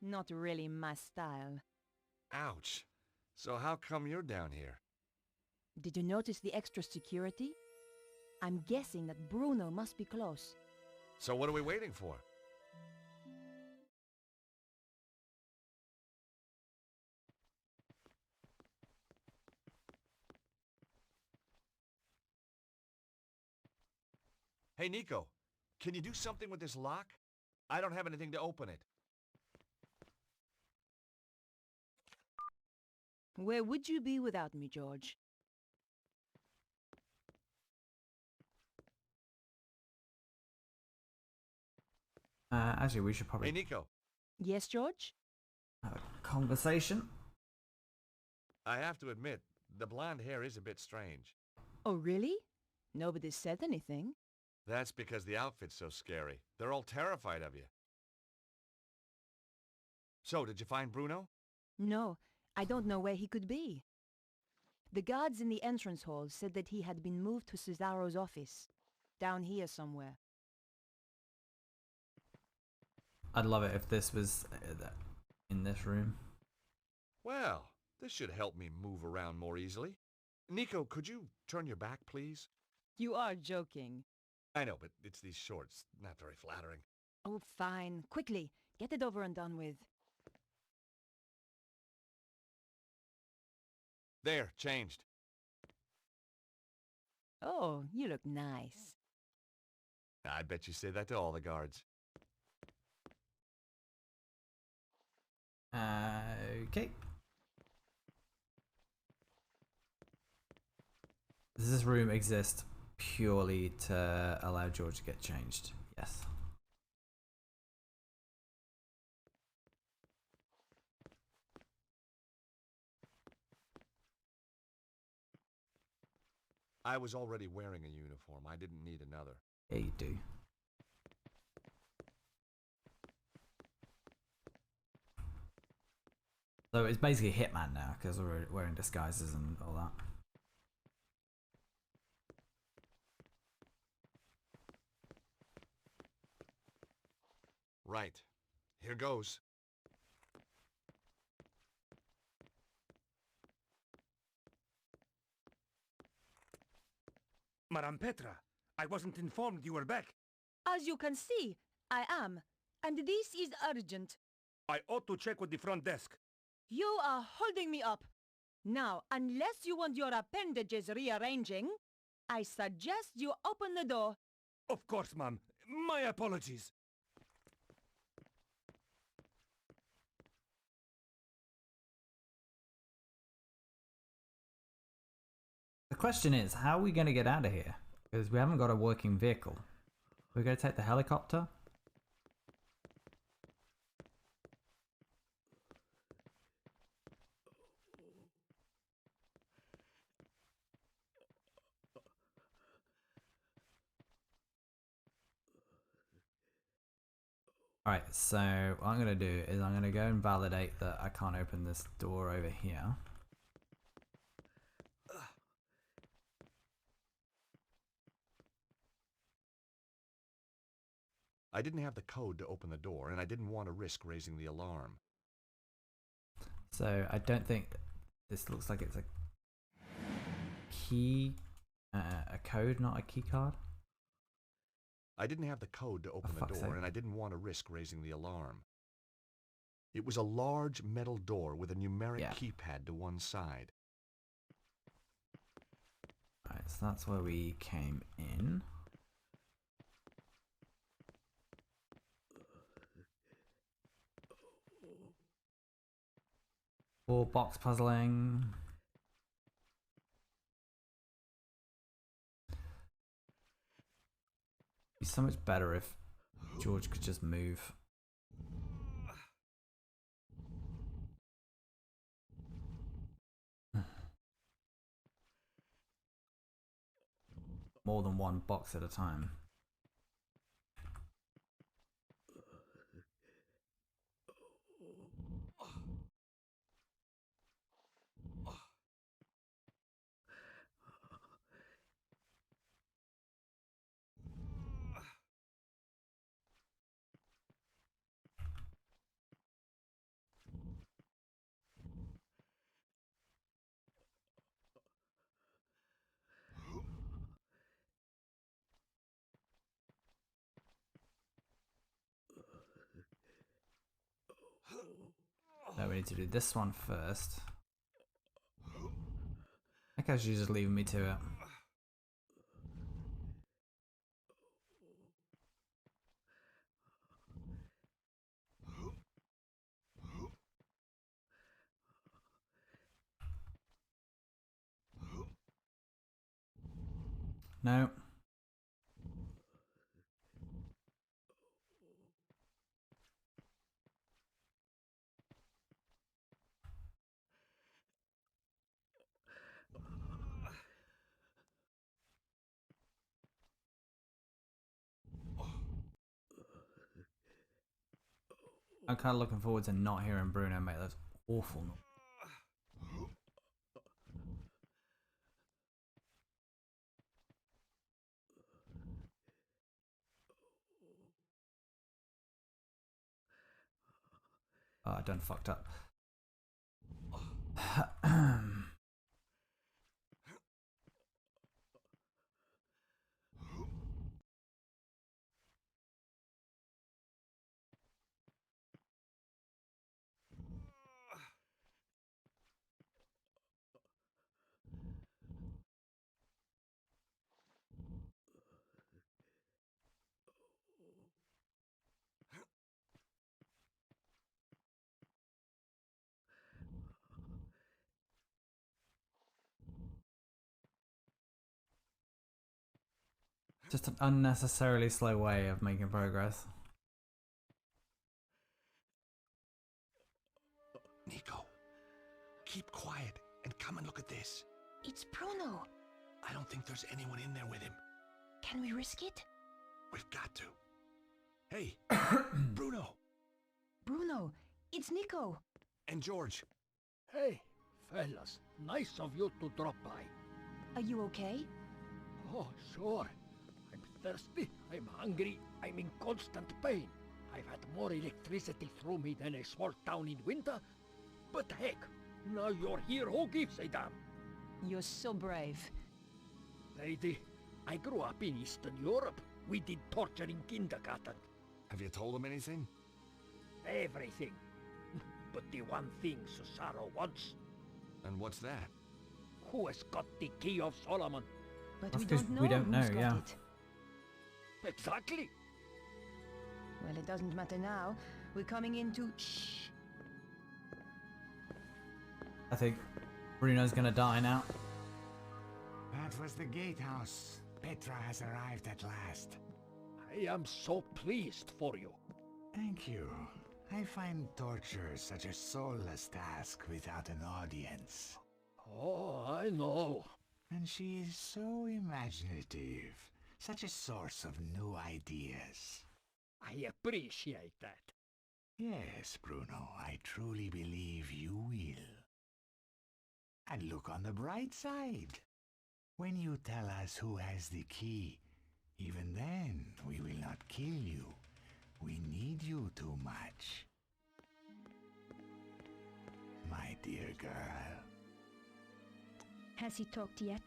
S1: Not really my style.
S2: Ouch. So how come you're down here?
S1: Did you notice the extra security? I'm guessing that Bruno must be close.
S2: So what are we waiting for? Hey, Nico, can you do something with this lock? I don't have anything to open it.
S1: Where would you be without me, George?
S3: Actually, we should probably
S2: Hey, Nico,
S1: Yes, George?
S3: have a conversation.
S2: I have to admit, the blonde hair is a bit strange.
S1: Oh, really? Nobody said anything.
S2: That's because the outfit's so scary. They're all terrified of you. So, did you find Bruno?
S1: No, I don't know where he could be. The guards in the entrance hall said that he had been moved to Cesaro's office. Down here somewhere.
S3: I'd love it if this was in this room.
S2: Well, this should help me move around more easily. Nico, could you turn your back, please?
S1: You are joking.
S2: I know, but it's these shorts. Not very flattering.
S1: Oh, fine. Quickly, get it over and done with.
S2: There, changed.
S1: Oh, you look nice.
S2: I bet you say that to all the guards.
S3: Okay. Does this room exist purely to allow George to get changed? Yes.
S2: I was already wearing a uniform. I didn't need another.
S3: Yeah, you do. So it's basically Hitman now, because we're wearing disguises and all that.
S2: Right. Here goes.
S5: Madame Petra, I wasn't informed you were back.
S1: As you can see, I am. And this is urgent.
S5: I ought to check with the front desk.
S1: You are holding me up. Now, unless you want your appendages rearranging, I suggest you open the door.
S5: Of course, ma'am. My apologies.
S3: The question is, how are we going to get out of here? Because we haven't got a working vehicle. We're going to take the helicopter? Alright, so what I'm going to do is I'm going to go and validate that I can't open this door over here.
S2: I didn't have the code to open the door, and I didn't want to risk raising the alarm.
S3: So I don't think this looks like it's a key, a code, not a key card.
S2: I didn't have the code to open the
S3: fuck's
S2: door,
S3: sake.
S2: and I didn't want to risk raising the alarm. It was a large metal door with a numeric keypad to one side.
S3: Alright, so that's where we came in. For box puzzling. It'd be so much better if George could just move. More than one box at a time. No, we need to do this one first. I guess she's just leaving me to it. No. I'm kind of looking forward to not hearing Bruno make those awful noises. Oh, I done fucked up. Just an unnecessarily slow way of making progress.
S2: Nico, keep quiet and come and look at this.
S1: It's Bruno.
S2: I don't think there's anyone in there with him.
S1: Can we risk it?
S2: We've got to. Hey, Bruno.
S1: Bruno, it's Nico.
S2: And George.
S4: Hey, fellas. Nice of you to drop by.
S1: Are you okay?
S4: Oh, sure. I'm thirsty, I'm hungry, I'm in constant pain. I've had more electricity through me than a small town in winter. But heck, now you're here, who gives a damn?
S1: You're so brave.
S4: Lady, I grew up in Eastern Europe. We did torture in kindergarten.
S2: Have you told him anything?
S4: Everything. But the one thing Cesaro wants.
S2: And what's that?
S4: Who has got the key of Solomon?
S1: But
S3: That's
S1: we
S3: 'cause
S1: don't know
S3: we don't
S1: who's
S3: know,
S1: got
S3: yeah.
S1: it.
S4: Exactly.
S1: Well, it doesn't matter now. We're coming into... Shh.
S3: I think Bruno's gonna die now.
S10: That was the gatehouse. Petra has arrived at last.
S4: I am so pleased for you.
S10: Thank you. I find torture such a soulless task without an audience.
S4: Oh, I know.
S10: And she is so imaginative. Such a source of new ideas.
S4: I appreciate that.
S10: Yes, Bruno, I truly believe you will. And look on the bright side. When you tell us who has the key, even then we will not kill you. We need you too much. My dear girl.
S11: Has he talked yet?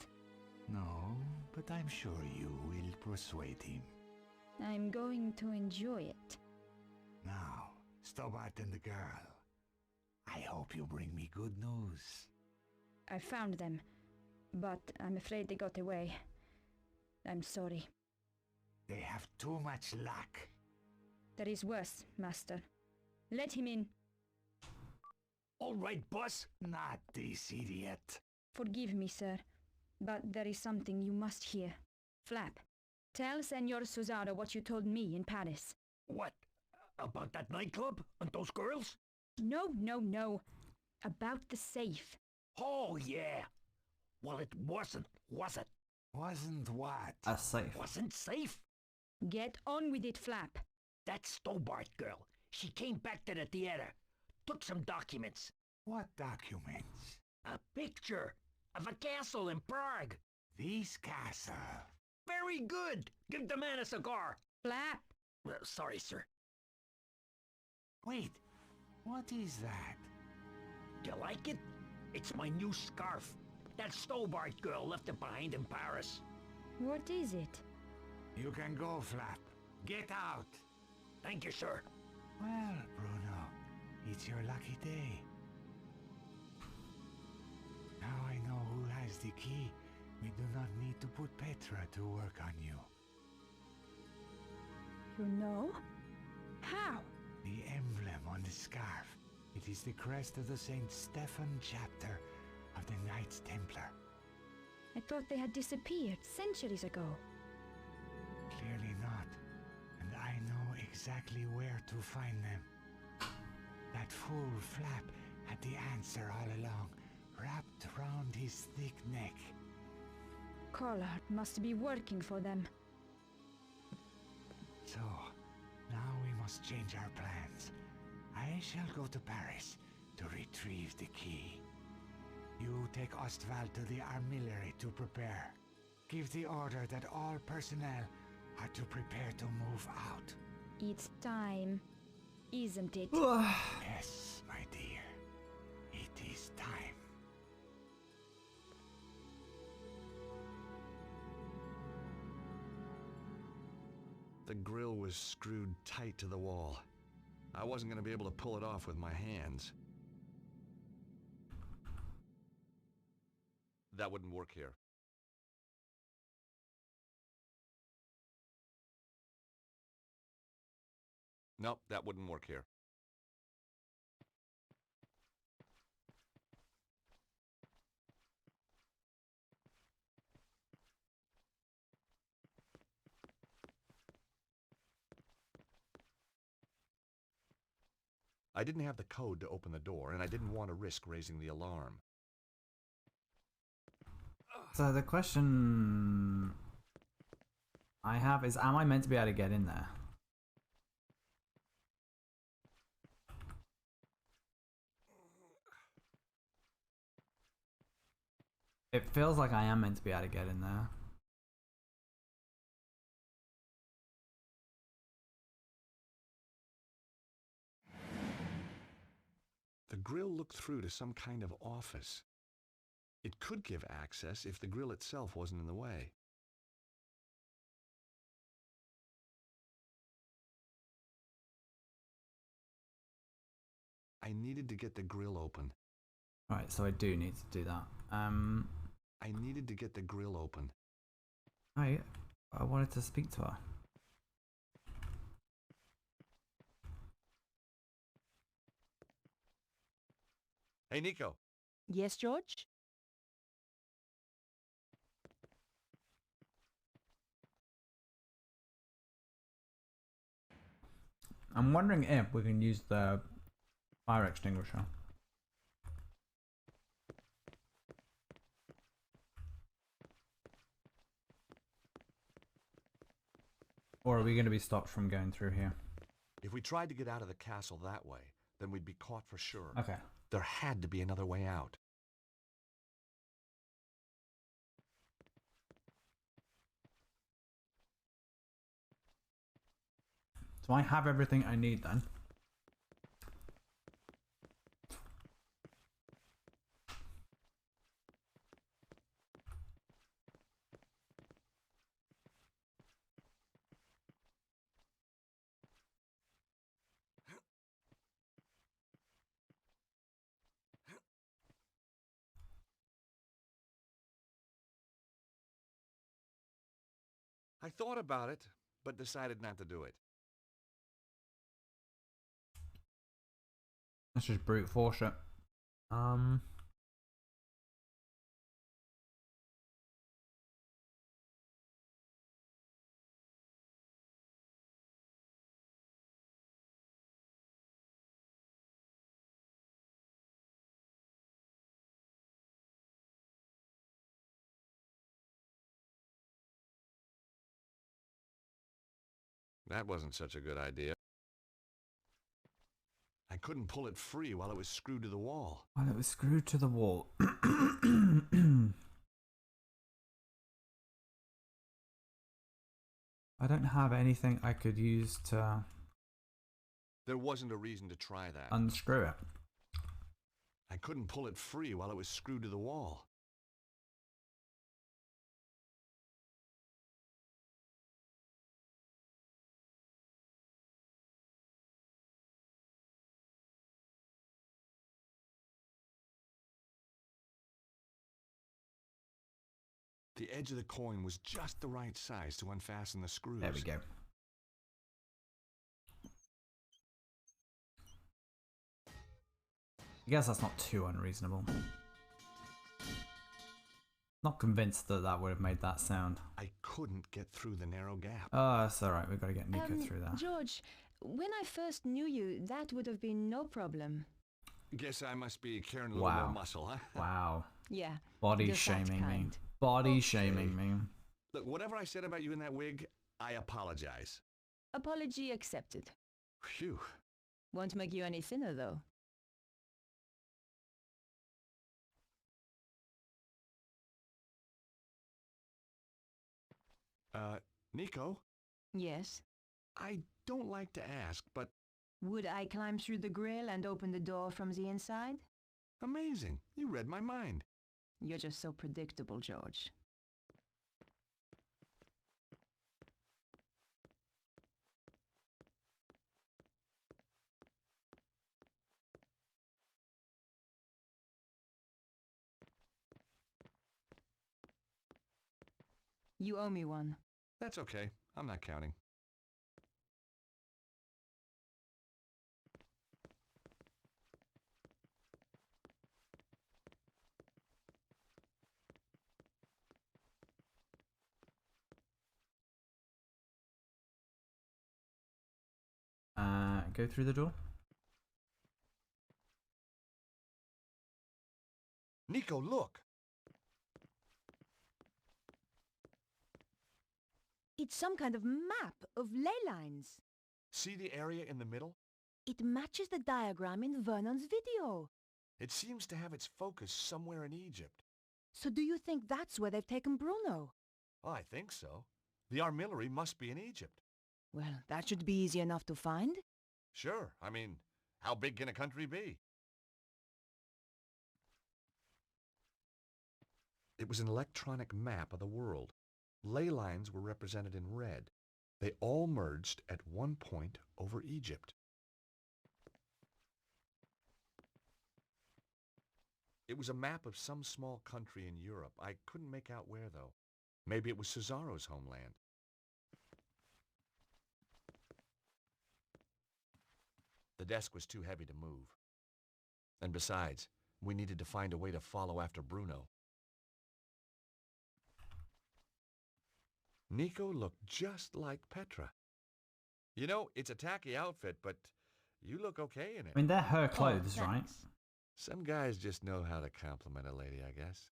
S10: No, but I'm sure you will persuade him.
S11: I'm going to enjoy it.
S10: Now, Stobart and the girl. I hope you bring me good news.
S11: I found them, but I'm afraid they got away. I'm sorry.
S10: They have too much luck.
S11: There is worse, Master. Let him in.
S4: All right, boss.
S10: Not this idiot.
S11: Forgive me, sir, but there is something you must hear. Flap, tell Senor Suzaro what you told me in Paris.
S4: What? About that nightclub and those girls?
S11: No. About the safe.
S4: Oh, yeah. Well, it wasn't, was it?
S10: Wasn't what?
S3: A safe.
S4: Wasn't safe?
S11: Get on with it, Flap.
S4: That Stobart girl. She came back to the theater. Took some documents.
S10: What documents?
S4: A picture of a castle in Prague.
S10: This castle.
S4: Very good. Give the man a cigar.
S11: Flap.
S4: Sorry, sir.
S10: Wait, what is that?
S4: Do you like it? It's my new scarf. That Stobart girl left it behind in Paris.
S11: What is it?
S10: You can go, Flap. Get out.
S4: Thank you, sir.
S10: Well, Bruno, it's your lucky day. Now I know who has the key. We do not need to put Petra to work on you.
S11: You know? How?
S10: The emblem on the scarf. It is the crest of the St. Stephen chapter of the Knights Templar.
S11: I thought they had disappeared centuries ago.
S10: Clearly not. And I know exactly where to find them. That fool Flap had the answer all along, wrapped round his thick neck.
S11: Collard must be working for them.
S10: So, now we must change our plans. I shall go to Paris to retrieve the key. You take Ostval to the armillery to prepare. Give the order that all personnel are to prepare to move out.
S11: It's time, isn't it?
S10: Yes, my dear. It is time.
S2: The grill was screwed tight to the wall. I wasn't going to be able to pull it off with my hands. That wouldn't work here. Nope, that wouldn't work here. I didn't have the code to open the door, and I didn't want to risk raising the alarm.
S3: So the question I have is, am I meant to be able to get in there? It feels like I am meant to be able to get in there.
S2: The grill looked through to some kind of office. It could give access if the grill itself wasn't in the way. I needed to get the grill open.
S3: Right, so I do need to do that.
S2: I needed to get the grill open.
S3: I wanted to speak to her.
S2: Hey, Nico.
S1: Yes, George?
S3: I'm wondering if we can use the fire extinguisher. Or are we going to be stopped from going through here?
S2: we tried to get out of the castle that way, then we'd be caught for sure.
S3: Okay.
S2: There had to be another way out.
S3: So I have everything I need then.
S2: I thought about it, but decided not to do it.
S3: Let's just brute force it.
S2: That wasn't such a good idea. I couldn't pull it free while it was screwed to the wall.
S3: While it was screwed to the wall. I don't have anything I could use to
S2: There wasn't a reason to try that.
S3: unscrew it.
S2: I couldn't pull it free while it was screwed to the wall. The edge of the coin was just the right size to unfasten the screws.
S3: There we go. I guess that's not too unreasonable. Not convinced that that would have made that sound.
S2: I couldn't get through the narrow gap.
S3: Oh, that's alright. We've got to get Nico through that.
S1: George, when I first knew you, that would have been no problem.
S2: Guess I must be carrying a little more muscle, huh?
S3: Wow.
S1: Yeah.
S3: Body
S1: you're that
S3: shaming me.
S1: kind.
S3: Body shaming me.
S2: Look, whatever I said about you in that wig, I apologize.
S1: Apology accepted.
S2: Phew.
S1: Won't make you any thinner, though.
S2: Nico?
S1: Yes?
S2: I don't like to ask, but...
S1: Would I climb through the grill and open the door from the inside?
S2: Amazing. You read my mind.
S1: You're just so predictable, George. You owe me one.
S2: That's okay. I'm not counting.
S3: Go through the door.
S2: Nico, look!
S1: It's some kind of map of ley lines.
S2: See the area in the middle?
S1: It matches the diagram in Vernon's video.
S2: It seems to have its focus somewhere in Egypt.
S1: So do you think that's where they've taken Bruno?
S2: Oh, I think so. The armillary must be in Egypt.
S1: Well, that should be easy enough to find.
S2: Sure. I mean, how big can a country be? It was an electronic map of the world. Ley lines were represented in red. They all merged at one point over Egypt. It was a map of some small country in Europe. I couldn't make out where, though. Maybe it was Cesaro's homeland. The desk was too heavy to move. And besides, we needed to find a way to follow after Bruno. Nico looked just like Petra. You know, it's a tacky outfit, but you look okay in it.
S3: I mean, they're her clothes, right?
S2: Some guys just know how to compliment a lady, I guess.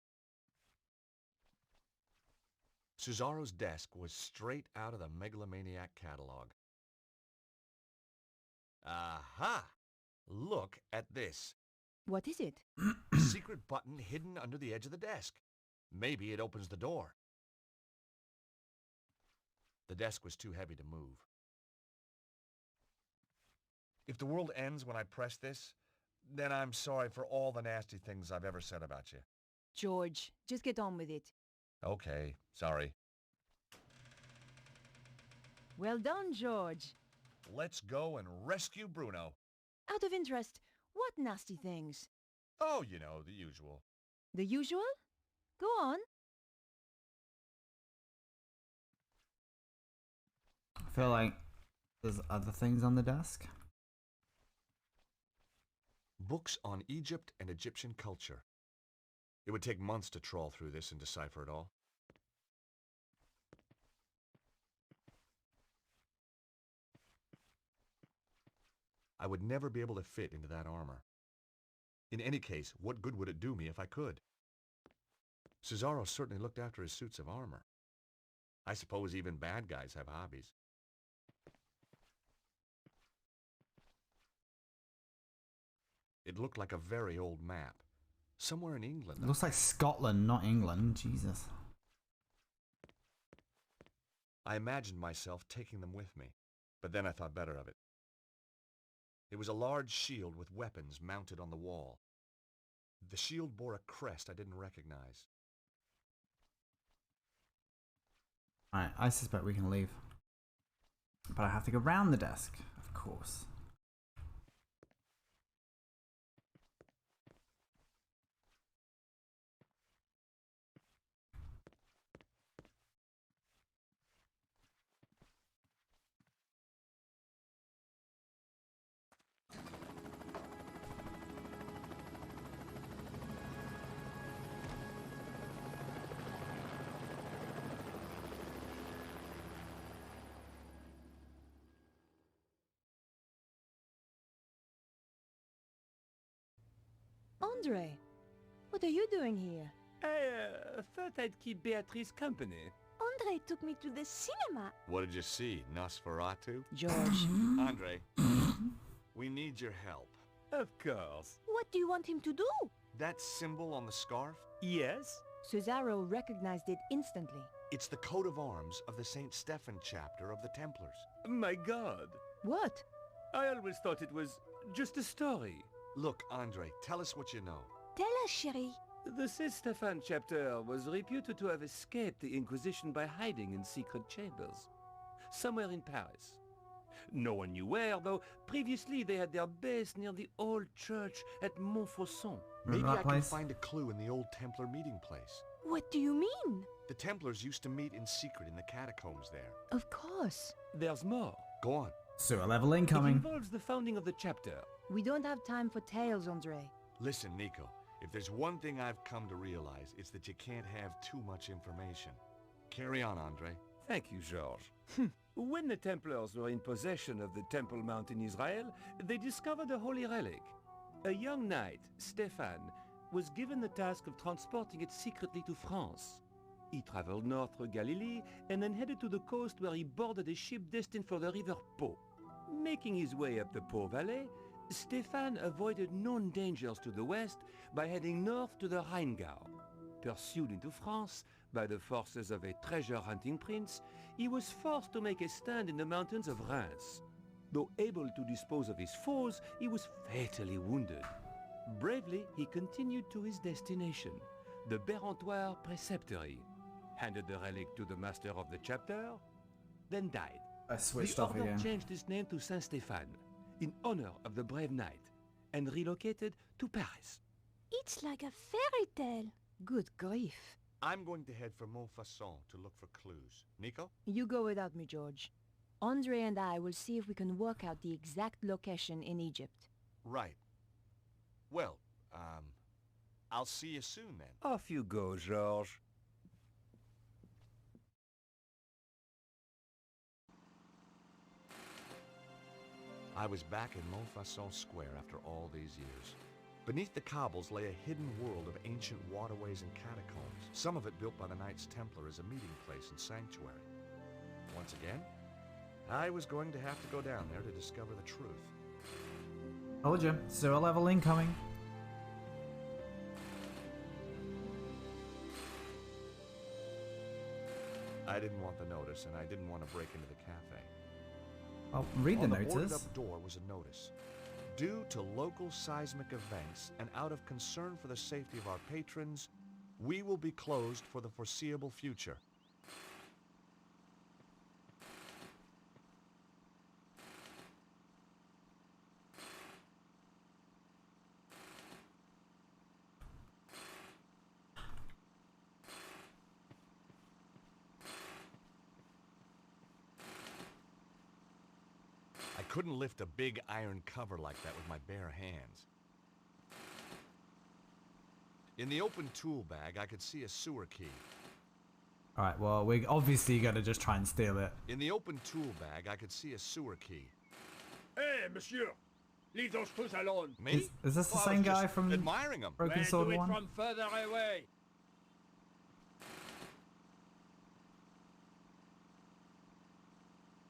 S2: Cesaro's desk was straight out of the Megalomaniac catalog. Aha! Look at this.
S1: What is it?
S2: Secret button hidden under the edge of the desk. Maybe it opens the door. The desk was too heavy to move. If the world ends when I press this, then I'm sorry for all the nasty things I've ever said about you.
S1: George, just get on with it.
S2: Okay, sorry.
S1: Well done, George.
S2: Let's go and rescue Bruno.
S1: Out of interest, what nasty things?
S2: Oh, you know, the usual.
S1: The usual? Go on.
S3: I feel like there's other things on the desk.
S2: Books on Egypt and Egyptian culture. It would take months to trawl through this and decipher it all. I would never be able to fit into that armor. In any case, what good would it do me if I could? Cesaro certainly looked after his suits of armor. I suppose even bad guys have hobbies. It looked like a very old map. Somewhere in England.
S3: It looks like Scotland, not England. Jesus.
S2: I imagined myself taking them with me, but then I thought better of it. It was a large shield with weapons mounted on the wall. The shield bore a crest I didn't recognize.
S3: Alright, I suspect we can leave. But I have to go round the desk, of course.
S1: Andre, what are you doing here?
S5: I thought I'd keep Beatrice company.
S12: Andre took me to the cinema.
S2: What did you see, Nosferatu?
S1: George.
S2: Andre, we need your help.
S5: Of course.
S12: What do you want him to do?
S2: That symbol on the scarf?
S5: Yes?
S1: Cesaro recognized it instantly.
S2: It's the coat of arms of the St. Stephen chapter of the Templars.
S5: My God.
S1: What?
S5: I always thought it was just a story.
S2: Look, Andre, tell us what you know.
S12: Tell us, chérie.
S5: The St. Stephen chapter was reputed to have escaped the Inquisition by hiding in secret chambers. Somewhere in Paris. No one knew where, though previously they had their base near the old church at Montfaucon.
S2: Maybe I can find a clue in the old Templar meeting place.
S12: What do you mean?
S2: The Templars used to meet in secret in the catacombs there.
S1: Of course.
S5: There's more.
S2: Go on.
S3: Sewer level
S5: It
S3: incoming.
S5: involves the founding of the chapter.
S1: We don't have time for tales, Andre.
S2: Listen, Nico. If there's one thing I've come to realize, it's that you can't have too much information. Carry on, Andre.
S5: Thank you, Georges. When the Templars were in possession of the Temple Mount in Israel, they discovered a holy relic. A young knight, Stefan, was given the task of transporting it secretly to France. He traveled north through Galilee and then headed to the coast where he boarded a ship destined for the river Po. Making his way up the Po Valley, Stefan avoided known dangers to the west by heading north to the Rheingau. Pursued into France by the forces of a treasure-hunting prince, he was forced to make a stand in the mountains of Reims. Though able to dispose of his foes, he was fatally wounded. Bravely, he continued to his destination, the Bérentoire Preceptory, handed the relic to the master of the chapter, then died.
S3: I switched
S5: The
S3: off
S5: order
S3: again.
S5: changed its name to Saint-Stéphane, in honor of the brave knight, and relocated to Paris.
S12: It's like a fairy tale.
S1: Good grief.
S2: I'm going to head for Montfaucon to look for clues. Nico?
S1: You go without me, George. Andre and I will see if we can work out the exact location in Egypt.
S2: Right. Well, I'll see you soon then.
S5: Off you go, Georges.
S2: I was back in Montfaucon Square after all these years. Beneath the cobbles lay a hidden world of ancient waterways and catacombs, some of it built by the Knights Templar as a meeting place and sanctuary. Once again, I was going to have to go down there to discover the truth.
S3: Told you. Sewer level incoming.
S2: I didn't want the notice, and I didn't want to break into the cafe.
S3: I'll read the
S2: On the boarded
S3: notice.
S2: up door was a notice. Due to local seismic events and out of concern for the safety of our patrons, we will be closed for the foreseeable future. I couldn't lift a big iron cover like that with my bare hands. In the open tool bag, I could see a sewer key.
S3: Alright, well, we obviously gotta just try and steal it.
S2: In the open tool bag, I could see a sewer key.
S4: Hey, monsieur! Leave those tools alone!
S2: Me?
S3: Is this the
S2: Well, I
S3: same
S2: was
S3: guy
S2: just
S3: from
S2: admiring him.
S3: Broken
S4: Well,
S3: Sword
S4: do it
S3: 1?
S4: from further away!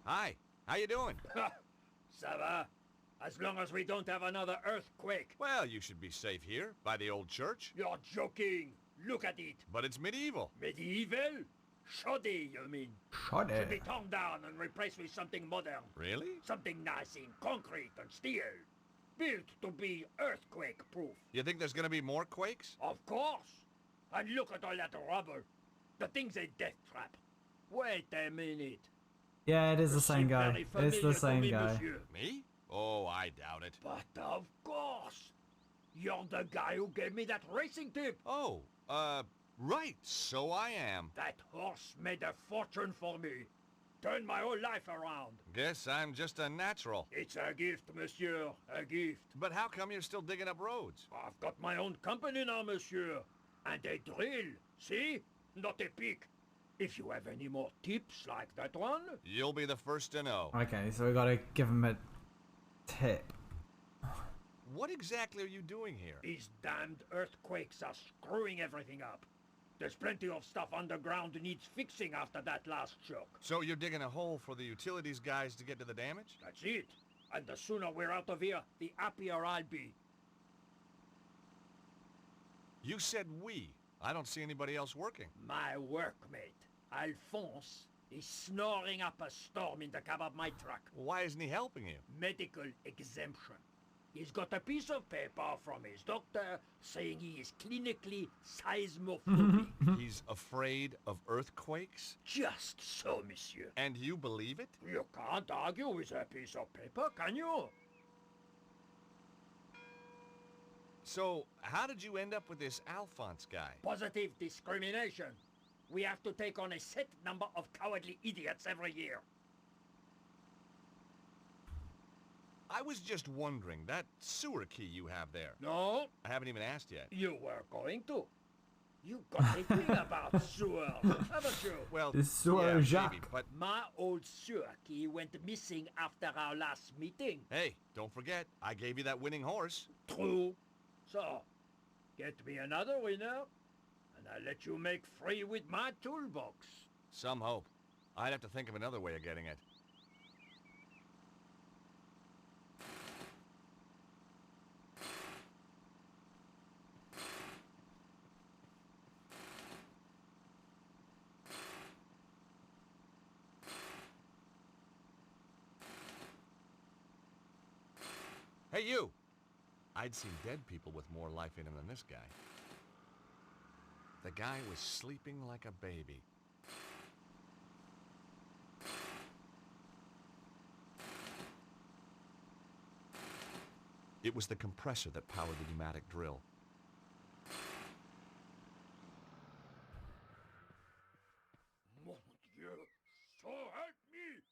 S2: Hi, how you doing?
S4: Ça va? As long as we don't have another earthquake.
S2: Well, you should be safe here, by the old church.
S4: You're joking. Look at it.
S2: But it's medieval.
S4: Medieval? Shoddy, you mean?
S3: Shoddy.
S4: Should be torn down and replaced with something modern.
S2: Really?
S4: Something nice in concrete and steel. Built to be earthquake-proof.
S2: You think there's gonna be more quakes?
S4: Of course. And look at all that rubble. The thing's a death trap. Wait a minute.
S3: Yeah, it is the same
S4: Seem
S3: guy.
S4: very
S3: It's the
S4: familiar to
S3: same
S4: me,
S3: guy.
S4: monsieur.
S2: Me? Oh, I doubt it.
S4: But of course. You're the guy who gave me that racing tip.
S2: Oh, right, so I am.
S4: That horse made a fortune for me. Turned my whole life around.
S2: Guess I'm just a natural.
S4: It's a gift, monsieur. A gift.
S2: But how come you're still digging up roads?
S4: I've got my own company now, monsieur. And a drill. See? Not a pick. If you have any more tips like that one...
S2: You'll be the first to know.
S3: Okay, so we gotta give him a tip.
S2: What exactly are you doing here?
S4: These damned earthquakes are screwing everything up. There's plenty of stuff underground needs fixing after that last shock.
S2: So you're digging a hole for the utilities guys to get to the damage?
S4: That's it. And the sooner we're out of here, the happier I'll be.
S2: You said we. I don't see anybody else working.
S4: My workmate, Alphonse, is snoring up a storm in the cab of my truck.
S2: Why isn't he helping you?
S4: Medical exemption. He's got a piece of paper from his doctor saying he is clinically seismophobic.
S2: He's afraid of earthquakes?
S4: Just so, monsieur.
S2: And you believe it?
S4: You can't argue with a piece of paper, can you?
S2: So, how did you end up with this Alphonse guy?
S4: Positive discrimination. We have to take on a set number of cowardly idiots every year.
S2: I was just wondering, that sewer key you have there.
S4: No?
S2: I haven't even asked yet.
S4: You were going to. You got a thing about sewers, haven't you?
S2: Well,
S3: This sewer
S2: yeah,
S3: Jacques.
S2: maybe, but
S4: My old sewer key went missing after our last meeting.
S2: hey, don't forget, I gave you that winning horse.
S4: True. So, get me another winner, and I'll let you make free with my toolbox.
S2: Some hope. I'd have to think of another way of getting it. Hey, you! I'd seen dead people with more life in him than this guy. The guy was sleeping like a baby. It was the compressor that powered the pneumatic drill.
S4: Mon Dieu, so help me!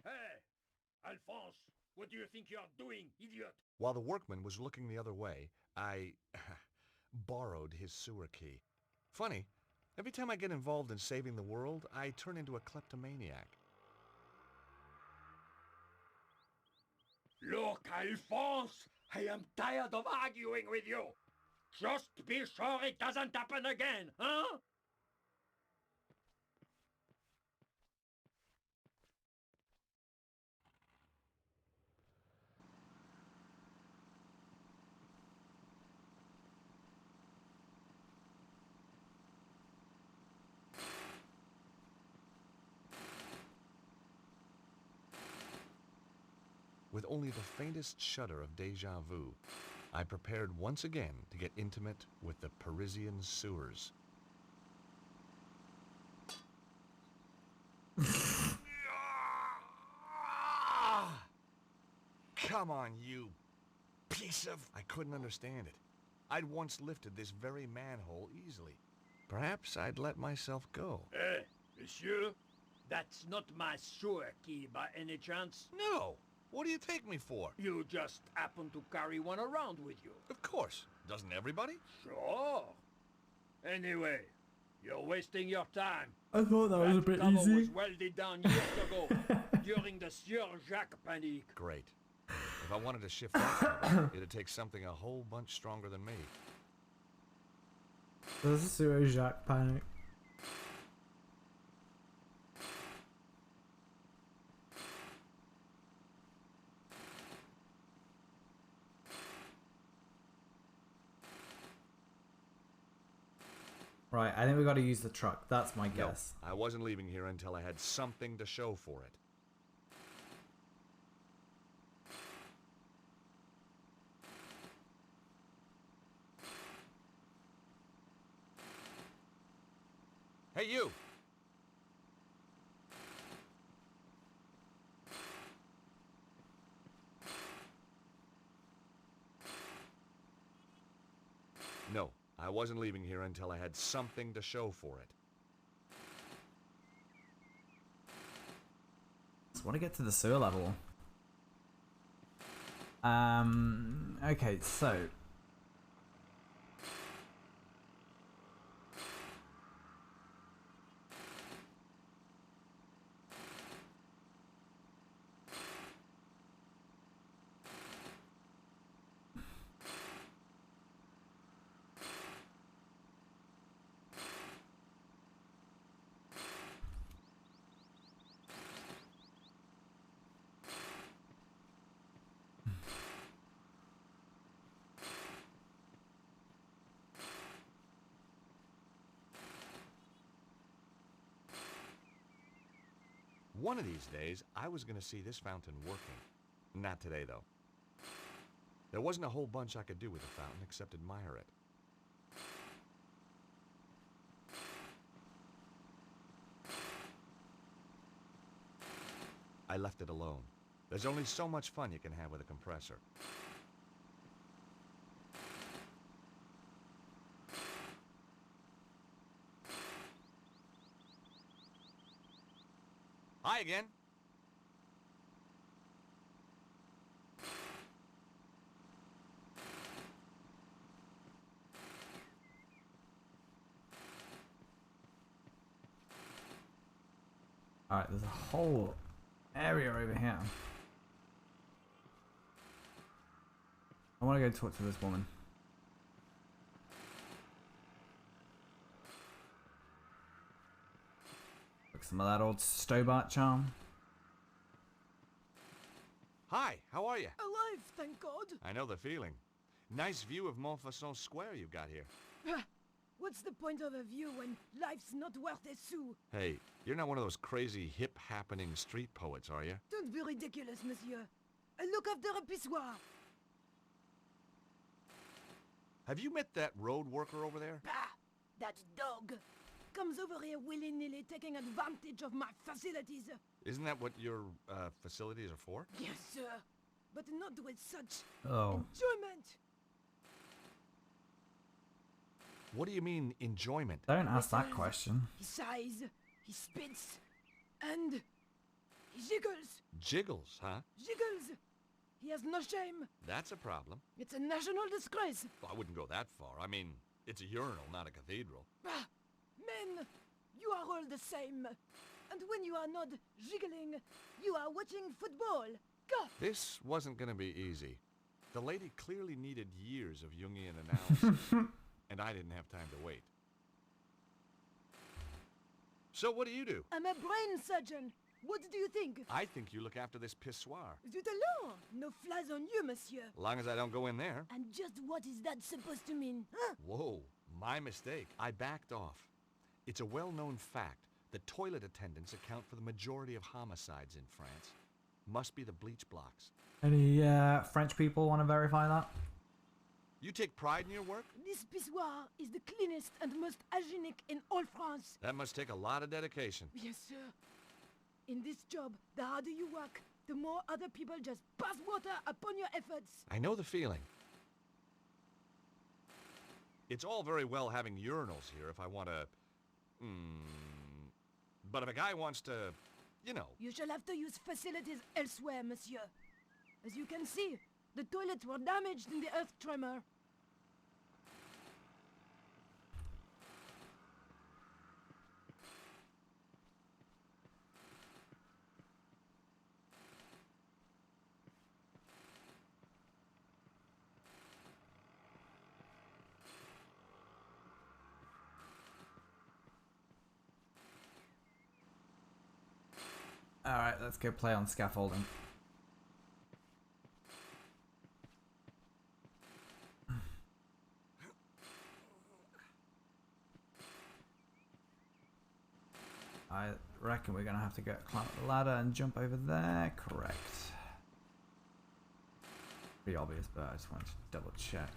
S4: Hey, Alphonse, what do you think you're doing, idiot?
S2: While the workman was looking the other way, I borrowed his sewer key. Funny, every time I get involved in saving the world, I turn into a kleptomaniac.
S4: Look, Alphonse, I am tired of arguing with you. Just be sure it doesn't happen again, huh?
S2: With only the faintest shudder of déjà vu, I prepared once again to get intimate with the Parisian sewers. Come on, you piece of... I couldn't understand it. I'd once lifted this very manhole easily. Perhaps I'd let myself go.
S4: Eh, monsieur? That's not my sewer key by any chance?
S2: No! What do you take me for?
S4: You just happen to carry one around with you.
S2: Of course. Doesn't everybody?
S4: Sure. Anyway, you're wasting your time.
S3: I thought that was a bit
S4: cover
S3: easy.
S4: was welded down years ago, during the Sieur Jacques panic.
S2: Great. If I wanted to shift that cover, it'd take something a whole bunch stronger than me.
S3: There's a Sieur Jacques panic. Right, I think we got to use the truck. That's my guess.
S2: No, I wasn't leaving here until I had something to show for it. Hey, you! No, I wasn't leaving here until I had something to show for it.
S3: Just want to get to the sewer level. Okay, so...
S2: One of these days, I was going to see this fountain working. Not today, though. There wasn't a whole bunch I could do with the fountain except admire it. I left it alone. There's only so much fun you can have with a compressor. Hi again.
S3: Alright, there's a whole area over here. I want to go talk to this woman. Look, some of that old Stobart charm.
S2: Hi, how are you?
S8: Alive, thank God.
S2: I know the feeling. Nice view of Montfaucon Square you've got here.
S8: What's the point of a view when life's not worth a sou?
S2: Hey, you're not one of those crazy hip-happening street poets, are you?
S8: Don't be ridiculous, monsieur. I look after a pissoir.
S2: Have you met that road worker over there?
S8: Bah! That dog comes over here willy-nilly taking advantage of my facilities.
S2: Isn't that what your facilities are for?
S8: Yes, sir. But not with such
S3: enjoyment.
S2: What do you mean, enjoyment?
S3: Don't ask that question.
S8: He sighs, he spits, and he jiggles.
S2: Jiggles, huh?
S8: Jiggles. He has no shame.
S2: That's a problem.
S8: It's a national disgrace.
S2: Well, I wouldn't go that far. I mean, it's a urinal, not a cathedral.
S8: Ah, men, you are all the same. And when you are not jiggling, you are watching football.
S2: This wasn't gonna be easy. The lady clearly needed years of Jungian analysis, and I didn't have time to wait. So what do?
S8: I'm a brain surgeon. What do you think?
S2: I think you look after this pissoir.
S8: Zut alors! No flies on you, monsieur.
S2: As long as I don't go in there.
S8: And just what is that supposed to mean? Huh?
S2: Whoa, my mistake. I backed off. It's a well-known fact that toilet attendants account for the majority of homicides in France. Must be the bleach blocks.
S3: Any French people want to verify that?
S2: You take pride in your work?
S8: This pissoir is the cleanest and most hygienic in all France.
S2: That must take a lot of dedication.
S8: Yes, sir. In this job, the harder you work, the more other people just pass water upon your efforts.
S2: I know the feeling. It's all very well having urinals here if I want to... But if a guy wants to, you know...
S8: You shall have to use facilities elsewhere, monsieur. As you can see, the toilets were damaged in the earth tremor.
S3: Alright, let's go play on scaffolding. I reckon we're gonna have to go climb up the ladder and jump over there. Correct. Pretty obvious, but I just wanted to double check.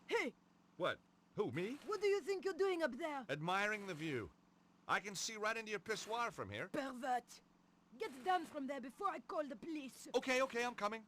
S8: Hey!
S2: What? Who, me?
S8: What do you think you're doing up there?
S2: Admiring the view. I can see right into your pissoir from here.
S8: Pervert! Get down from there before I call the police.
S2: Okay, I'm coming.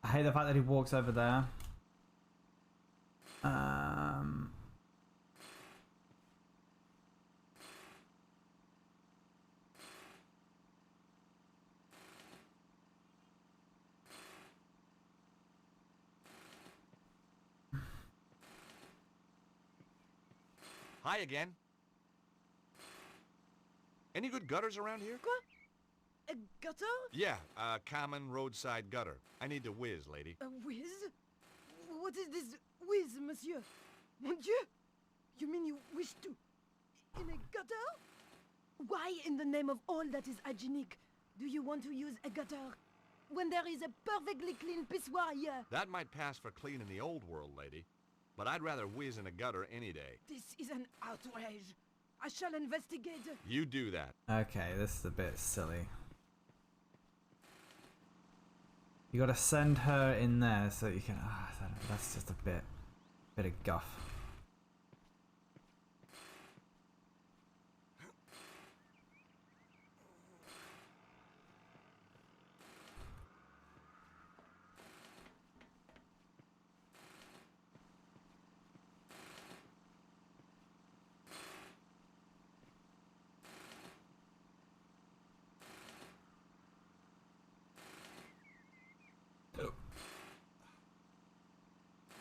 S3: I hate the fact that he walks over there.
S2: Hi again. Any good gutters around here?
S8: Quoi? A gutter?
S2: Yeah, a common roadside gutter. I need to whiz, lady.
S8: A whiz? What is this whiz, monsieur? Mon Dieu! You mean you wish to... in a gutter? Why, in the name of all that is hygienic, do you want to use a gutter when there is a perfectly clean pissoir here?
S2: That might pass for clean in the old world, lady. But I'd rather whiz in a gutter any day.
S8: This is an outrage. I shall investigate.
S2: You do that.
S3: Okay, this is a bit silly. You gotta send her in there so you can... that's just a bit of guff.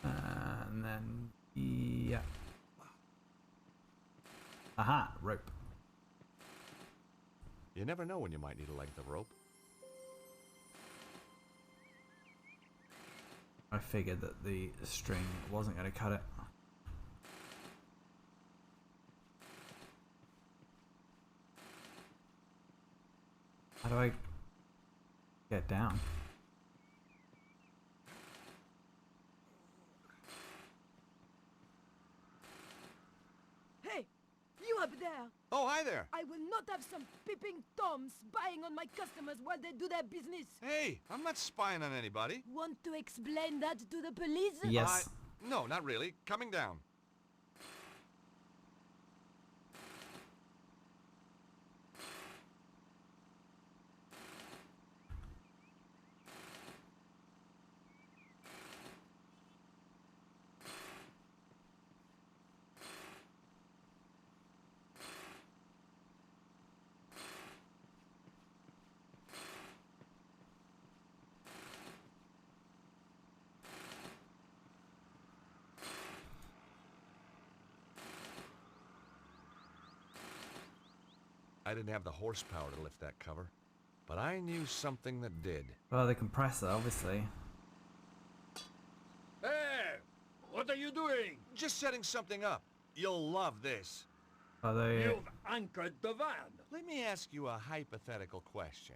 S3: And then, yeah. Aha, rope.
S2: You never know when you might need a length of rope.
S3: I figured that the string wasn't going to cut it. How do I get down?
S8: Hey! You up there!
S2: Oh, hi there.
S8: I will not have some peeping Toms spying on my customers while they do their business.
S2: Hey, I'm not spying on anybody.
S8: Want to explain that to the police?
S3: Yes.
S2: No, not really. Coming down. I didn't have the horsepower to lift that cover, but I knew something that did.
S3: Well, the compressor, obviously.
S6: Hey! What are you doing?
S2: Just setting something up. You'll love this.
S3: Although,
S6: You've anchored the van.
S2: Let me ask you a hypothetical question.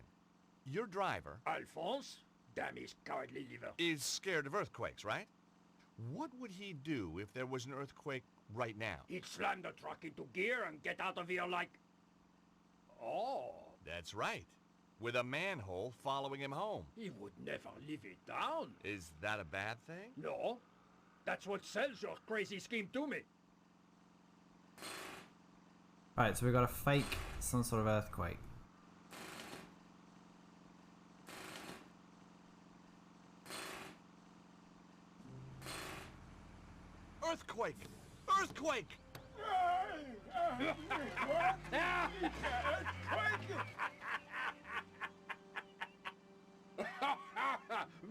S2: Your driver
S6: Alphonse, damn his cowardly liver.
S2: is scared of earthquakes, right? What would he do if there was an earthquake right now?
S6: He'd slam the truck into gear and get out of here like... Oh.
S2: That's right. With a manhole following him home.
S6: He would never leave it down.
S2: Is that a bad thing?
S6: No. That's what sells your crazy scheme to me.
S3: right, so we got to fake some sort of earthquake.
S2: Earthquake! Earthquake!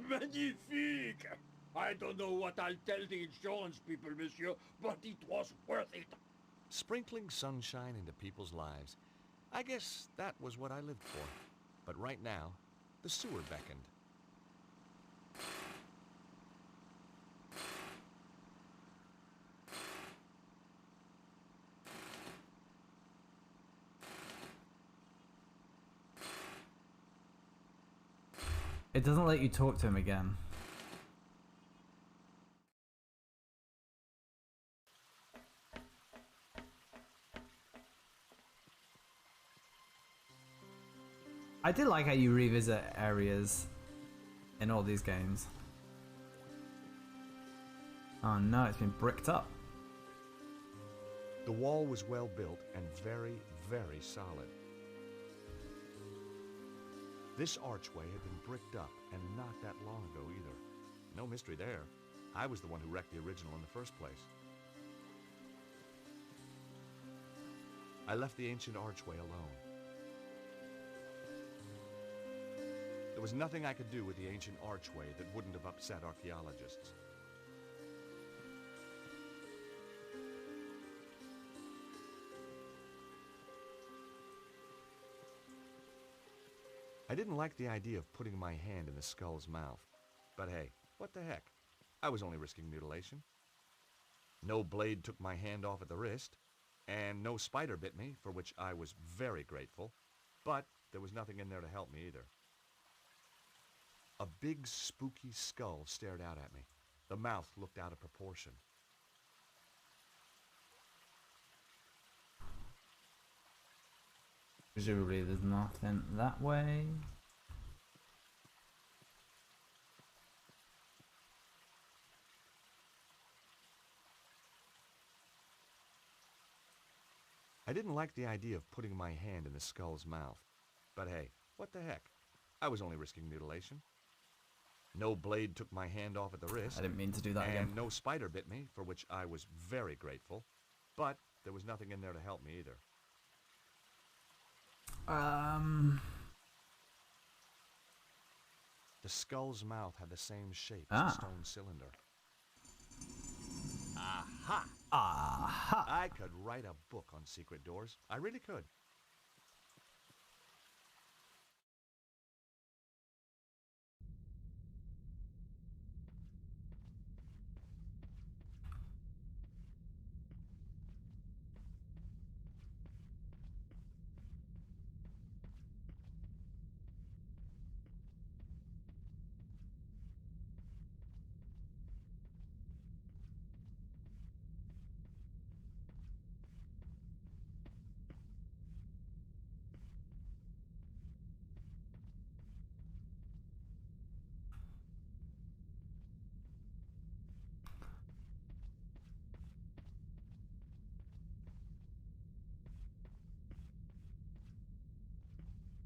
S6: Magnifique! I don't know what I'll tell the insurance people, monsieur, but it was worth it.
S2: Sprinkling sunshine into people's lives. I guess that was what I lived for. But right now, the sewer beckoned.
S3: It doesn't let you talk to him again. I did like how you revisit areas in all these games. Oh no, it's been bricked up.
S2: The wall was well built and very, very solid. This archway had been bricked up and not that long ago either. No mystery there. I was the one who wrecked the original in the first place. I left the ancient archway alone. There was nothing I could do with the ancient archway that wouldn't have upset archaeologists. I didn't like the idea of putting my hand in the skull's mouth. But hey, what the heck? I was only risking mutilation. No blade took my hand off at the wrist, and no spider bit me, for which I was very grateful. But there was nothing in there to help me either. A big, spooky skull stared out at me. The mouth looked out of proportion.
S3: Presumably there's nothing that way.
S2: I didn't like the idea of putting my hand in the skull's mouth. But hey, what the heck? I was only risking mutilation. No blade took my hand off at the wrist.
S3: I didn't mean to do that
S2: and
S3: again.
S2: no spider bit me, for which I was very grateful. But there was nothing in there to help me either. The skull's mouth had the same shape as a stone cylinder. Aha!
S3: Aha!
S2: I could write a book on secret doors. I really could.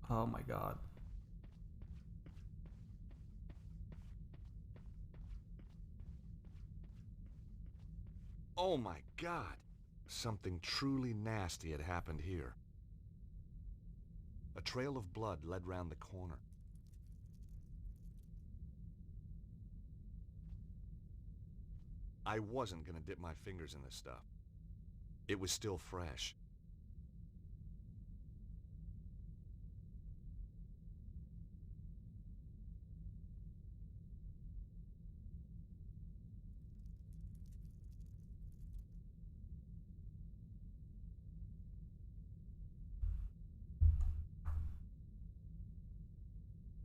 S3: Oh my god.
S2: Oh my god! Something truly nasty had happened here. A trail of blood led round the corner. I wasn't gonna dip my fingers in this stuff. It was still fresh.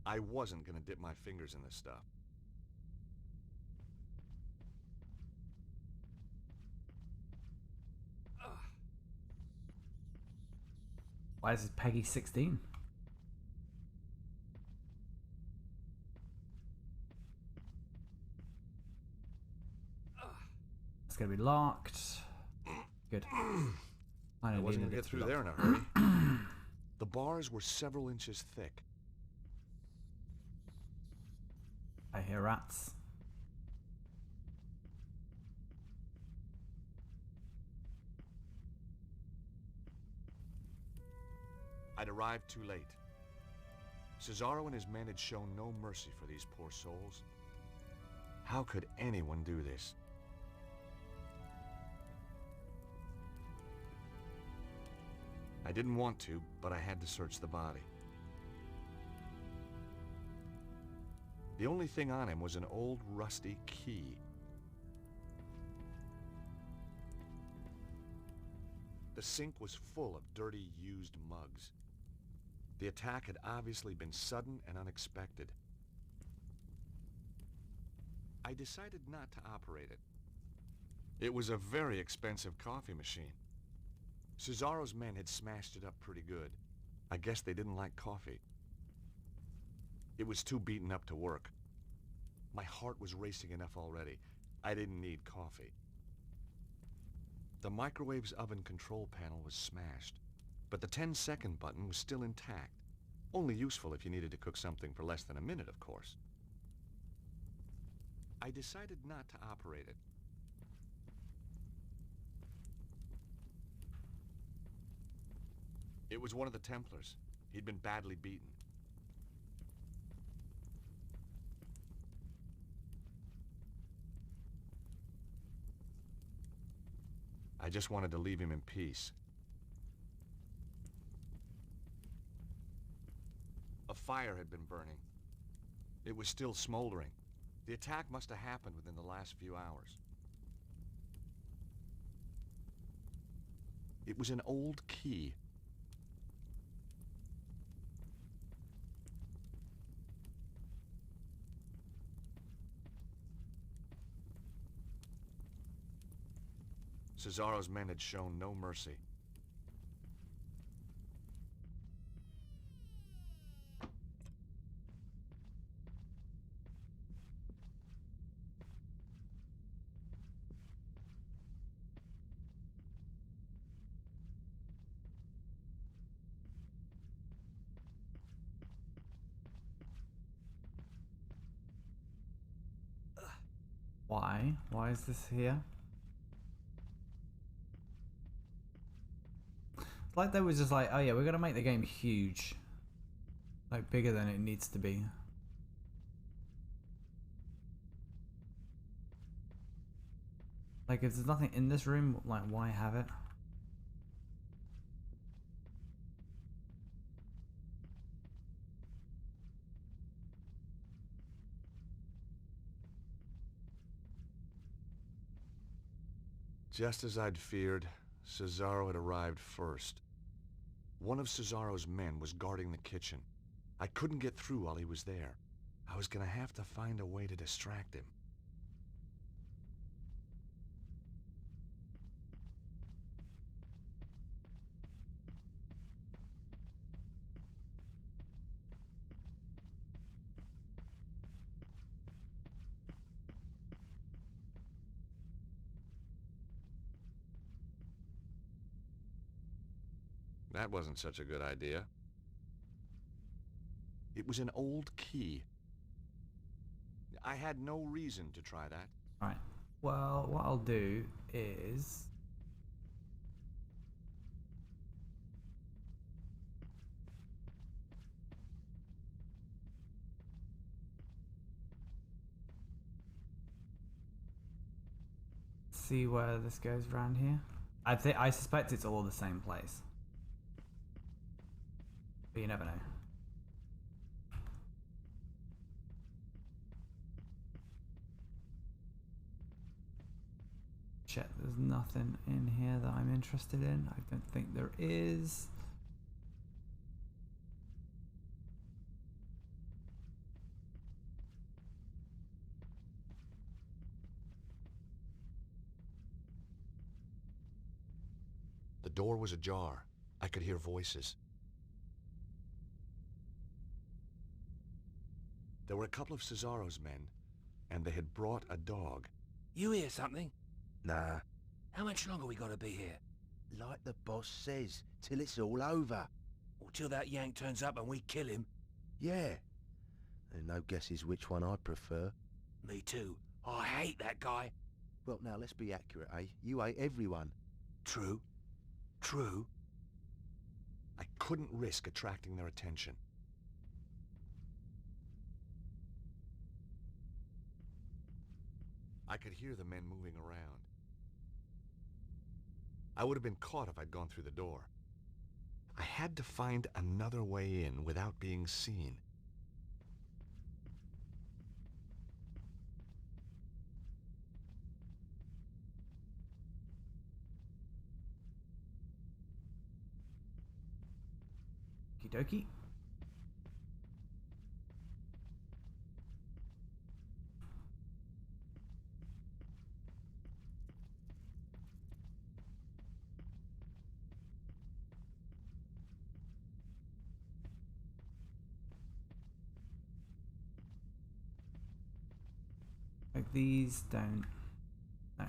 S2: I wasn't gonna dip my fingers in this stuff.
S3: Why is this Peggy 16? It's gonna be locked. Good.
S2: I wasn't gonna get through there in a hurry. The bars were several inches thick.
S3: I hear rats.
S2: I'd arrived too late. Cesaro and his men had shown no mercy for these poor souls. How could anyone do this? I didn't want to, but I had to search the body. The only thing on him was an old rusty key. The sink was full of dirty, used mugs. The attack had obviously been sudden and unexpected. I decided not to operate it. It was a very expensive coffee machine. Cesaro's men had smashed it up pretty good. I guess they didn't like coffee. It was too beaten up to work. My heart was racing enough already. I didn't need coffee. The microwave's oven control panel was smashed, but the 10-second button was still intact. Only useful if you needed to cook something for less than a minute, of course. I decided not to operate it. It was one of the Templars. He'd been badly beaten. I just wanted to leave him in peace. A fire had been burning. It was still smoldering. The attack must have happened within the last few hours. It was an old key. Cesaro's men had shown no mercy.
S3: Why? Why is this here? It's like they was just like, oh yeah, we're gonna make the game huge. Like bigger than it needs to be. Like if there's nothing in this room, like why have it?
S2: Just as I'd feared, Cesaro had arrived first. One of Cesaro's men was guarding the kitchen. I couldn't get through while he was there. I was gonna have to find a way to distract him. That wasn't such a good idea. It was an old key. I had no reason to try that.
S3: Right. Well, what I'll do is... see where this goes around here. I suspect it's all the same place. But you never know. Check, there's nothing in here that I'm interested in. I don't think there is.
S2: The door was ajar. I could hear voices. There were a couple of Cesaro's men, and they had brought a dog.
S5: You hear something?
S9: Nah.
S5: How much longer we gotta be here?
S9: Like the boss says, till it's all over.
S5: Or till that Yank turns up and we kill him?
S9: Yeah. And no guesses which one I'd prefer.
S5: Me too. I hate that guy.
S9: Well, now, let's be accurate, eh? You hate everyone.
S5: True. True.
S2: I couldn't risk attracting their attention. I could hear the men moving around. I would have been caught if I'd gone through the door. I had to find another way in without being seen.
S3: Okie dokie. Like these don't. No.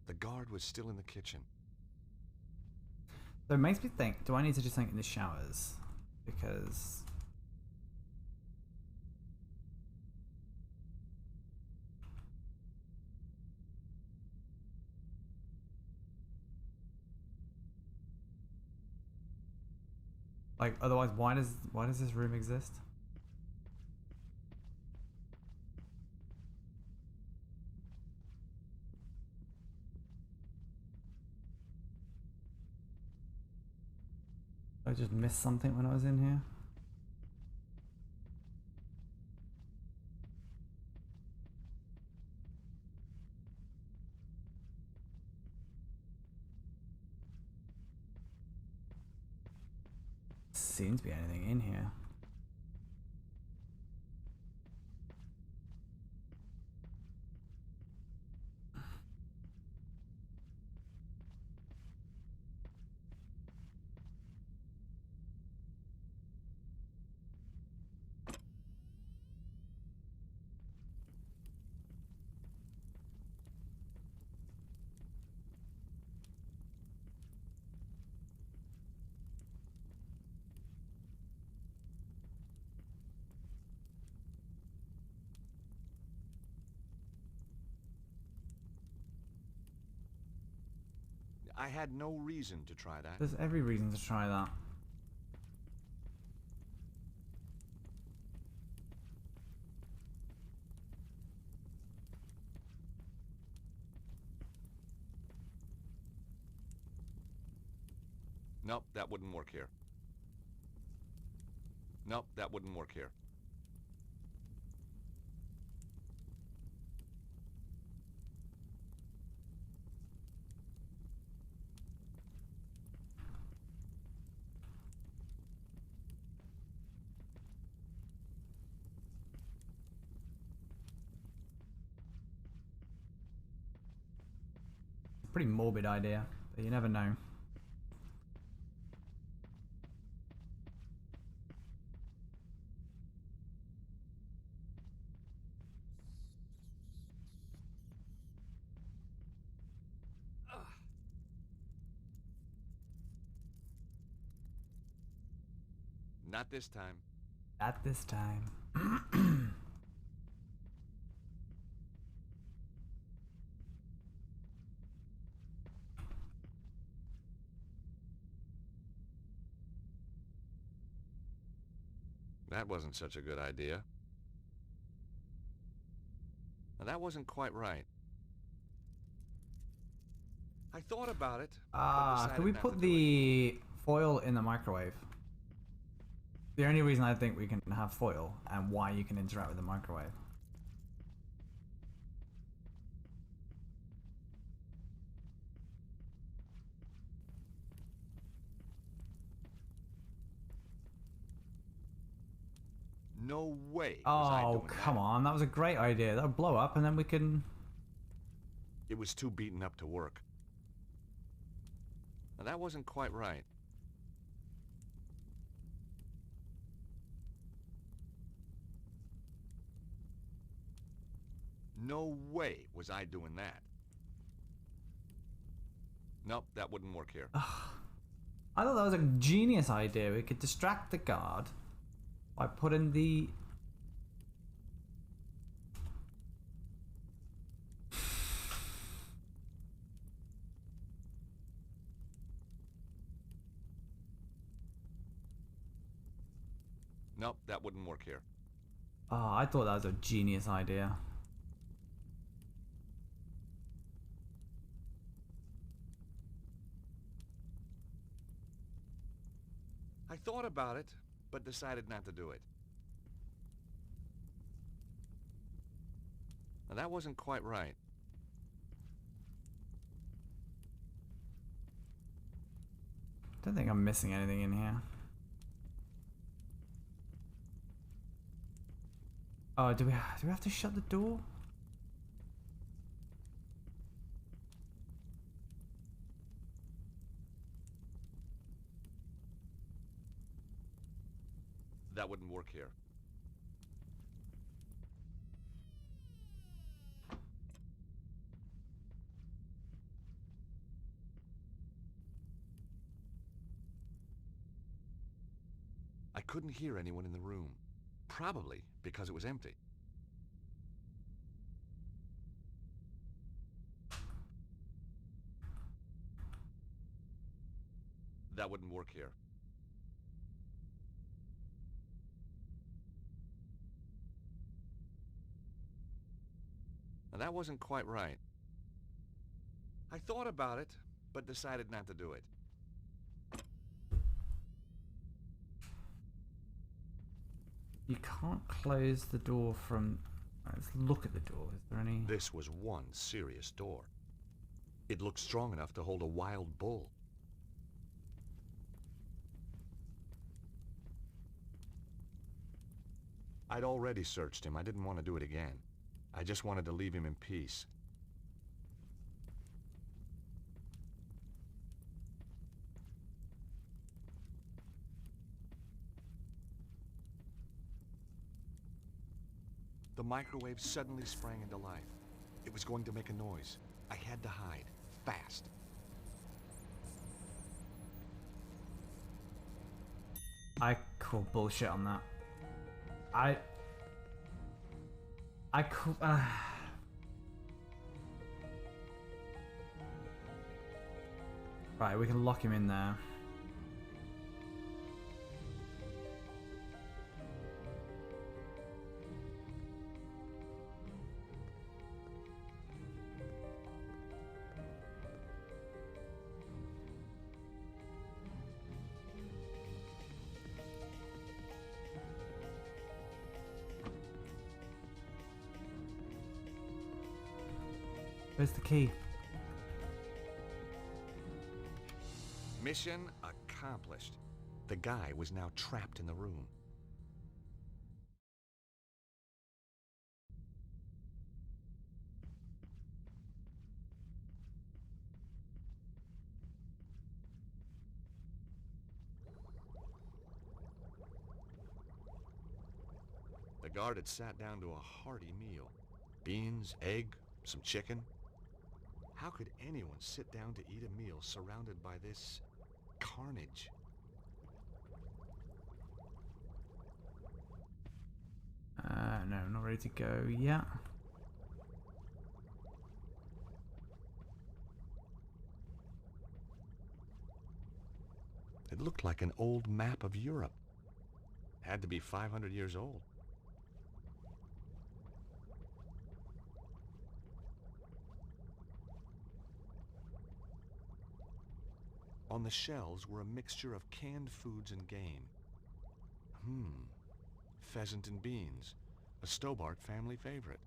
S2: The guard was still in the kitchen.
S3: So it makes me think, do I need to do something in the showers? Because... like, otherwise, why does this room exist? I just missed something when I was in here. Seems to be anything in here.
S2: I had no reason to try that.
S3: There's every reason to try that.
S2: Nope, that wouldn't work here. Nope, that wouldn't work here.
S3: Pretty morbid idea, but you never know.
S2: Not this time.
S3: At this time.
S2: That wasn't such a good idea. Now, that wasn't quite right. I thought about it.
S3: Can we put the foil in the microwave? The only reason I think we can have foil and why you can interact with the microwave.
S2: No way. Was I
S3: Oh,
S2: doing
S3: come
S2: that.
S3: on. That was a great idea. That'll blow up and then we can...
S2: It was too beaten up to work. Now, that wasn't quite right. No way was I doing that. Nope, that wouldn't work here.
S3: I thought that was a genius idea. We could distract the guard by putting the...
S2: Nope, that wouldn't work here.
S3: Oh, I thought that was a genius idea.
S2: I thought about it, but decided not to do it. Now, that wasn't quite right.
S3: Don't think I'm missing anything in here. Oh, do we have to shut the door?
S2: That wouldn't work here. I couldn't hear anyone in the room. Probably because it was empty. That wouldn't work here. Now, that wasn't quite right. I thought about it, but decided not to do it.
S3: You can't close the door from... Let's look at the door. Is there any...
S2: This was one serious door. It looked strong enough to hold a wild bull. I'd already searched him. I didn't want to do it again. I just wanted to leave him in peace. The microwave suddenly sprang into life. It was going to make a noise. I had to hide. Fast.
S3: I call bullshit on that. I call... Right, we can lock him in there. Where's the key?
S2: Mission accomplished. The guy was now trapped in the room. guard had sat down to a hearty meal. Beans, egg, some chicken. How could anyone sit down to eat a meal surrounded by this carnage?
S3: No, not ready to go yet.
S2: It looked like an old map of Europe. Had to be 500 years old. On the shelves were a mixture of canned foods and game. Pheasant and beans, a Stobart family favorite.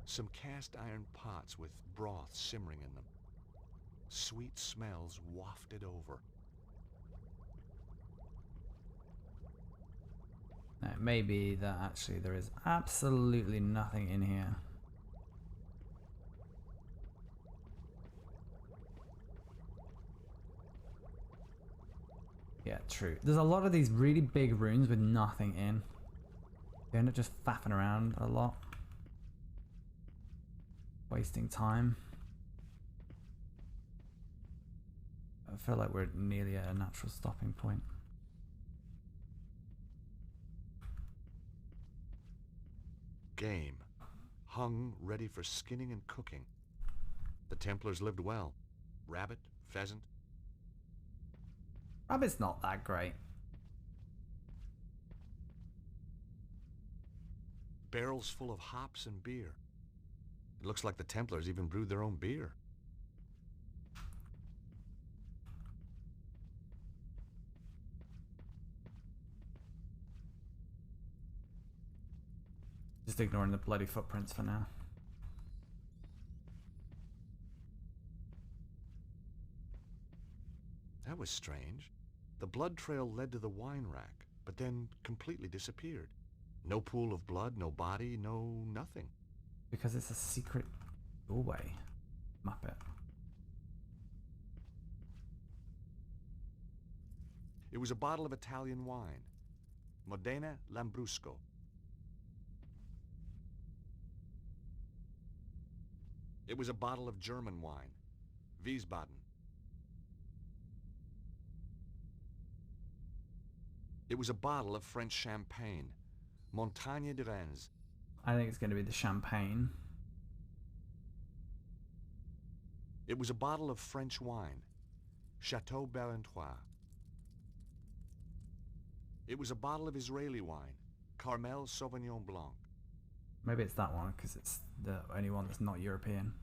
S2: Some cast iron pots with broth simmering in them. Sweet smells wafted over.
S3: Now, it may be that actually there is absolutely nothing in here. Yeah, true. There's a lot of these really big rooms with nothing in. They end up just faffing around a lot. Wasting time. I feel like we're nearly at a natural stopping point.
S2: Game. Hung, ready for skinning and cooking. The Templars lived well. Rabbit, pheasant.
S3: Rabbit's not that great.
S2: Barrels full of hops and beer. It looks like the Templars even brewed their own beer.
S3: Just ignoring the bloody footprints for now.
S2: That was strange. The blood trail led to the wine rack, but then completely disappeared. No pool of blood, no body, no nothing.
S3: Because it's a secret doorway. Muppet.
S2: It was a bottle of Italian wine. Modena Lambrusco. It was a bottle of German wine. Wiesbaden. It was a bottle of French champagne. Montagne de Reims.
S3: I think it's going to be the champagne.
S2: It was a bottle of French wine. Chateau Barentois. It was a bottle of Israeli wine. Carmel Sauvignon Blanc.
S3: Maybe it's that one, because it's the only one that's not European.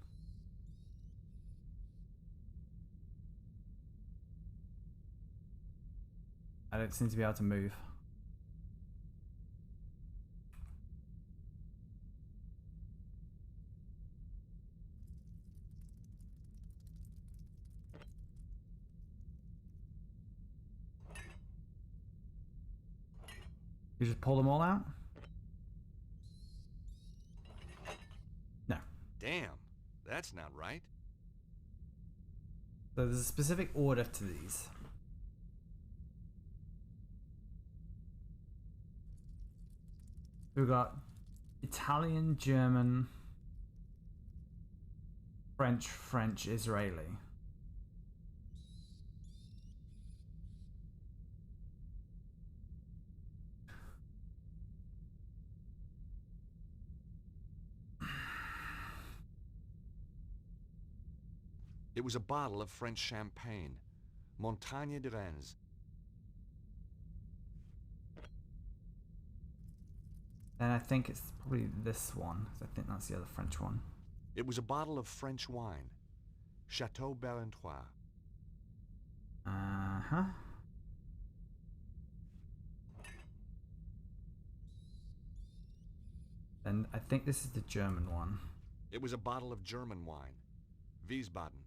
S3: I don't seem to be able to move. You just pull them all out? No.
S2: Damn, that's not right.
S3: So there's a specific order to these. We've got Italian, German, French, Israeli.
S2: It was a bottle of French champagne. Montagne de Reims.
S3: Then I think it's probably this one, 'cause I think that's the other French one.
S2: It was a bottle of French wine. Chateau Barentois.
S3: Uh-huh. And I think this is the German one.
S2: It was a bottle of German wine. Wiesbaden.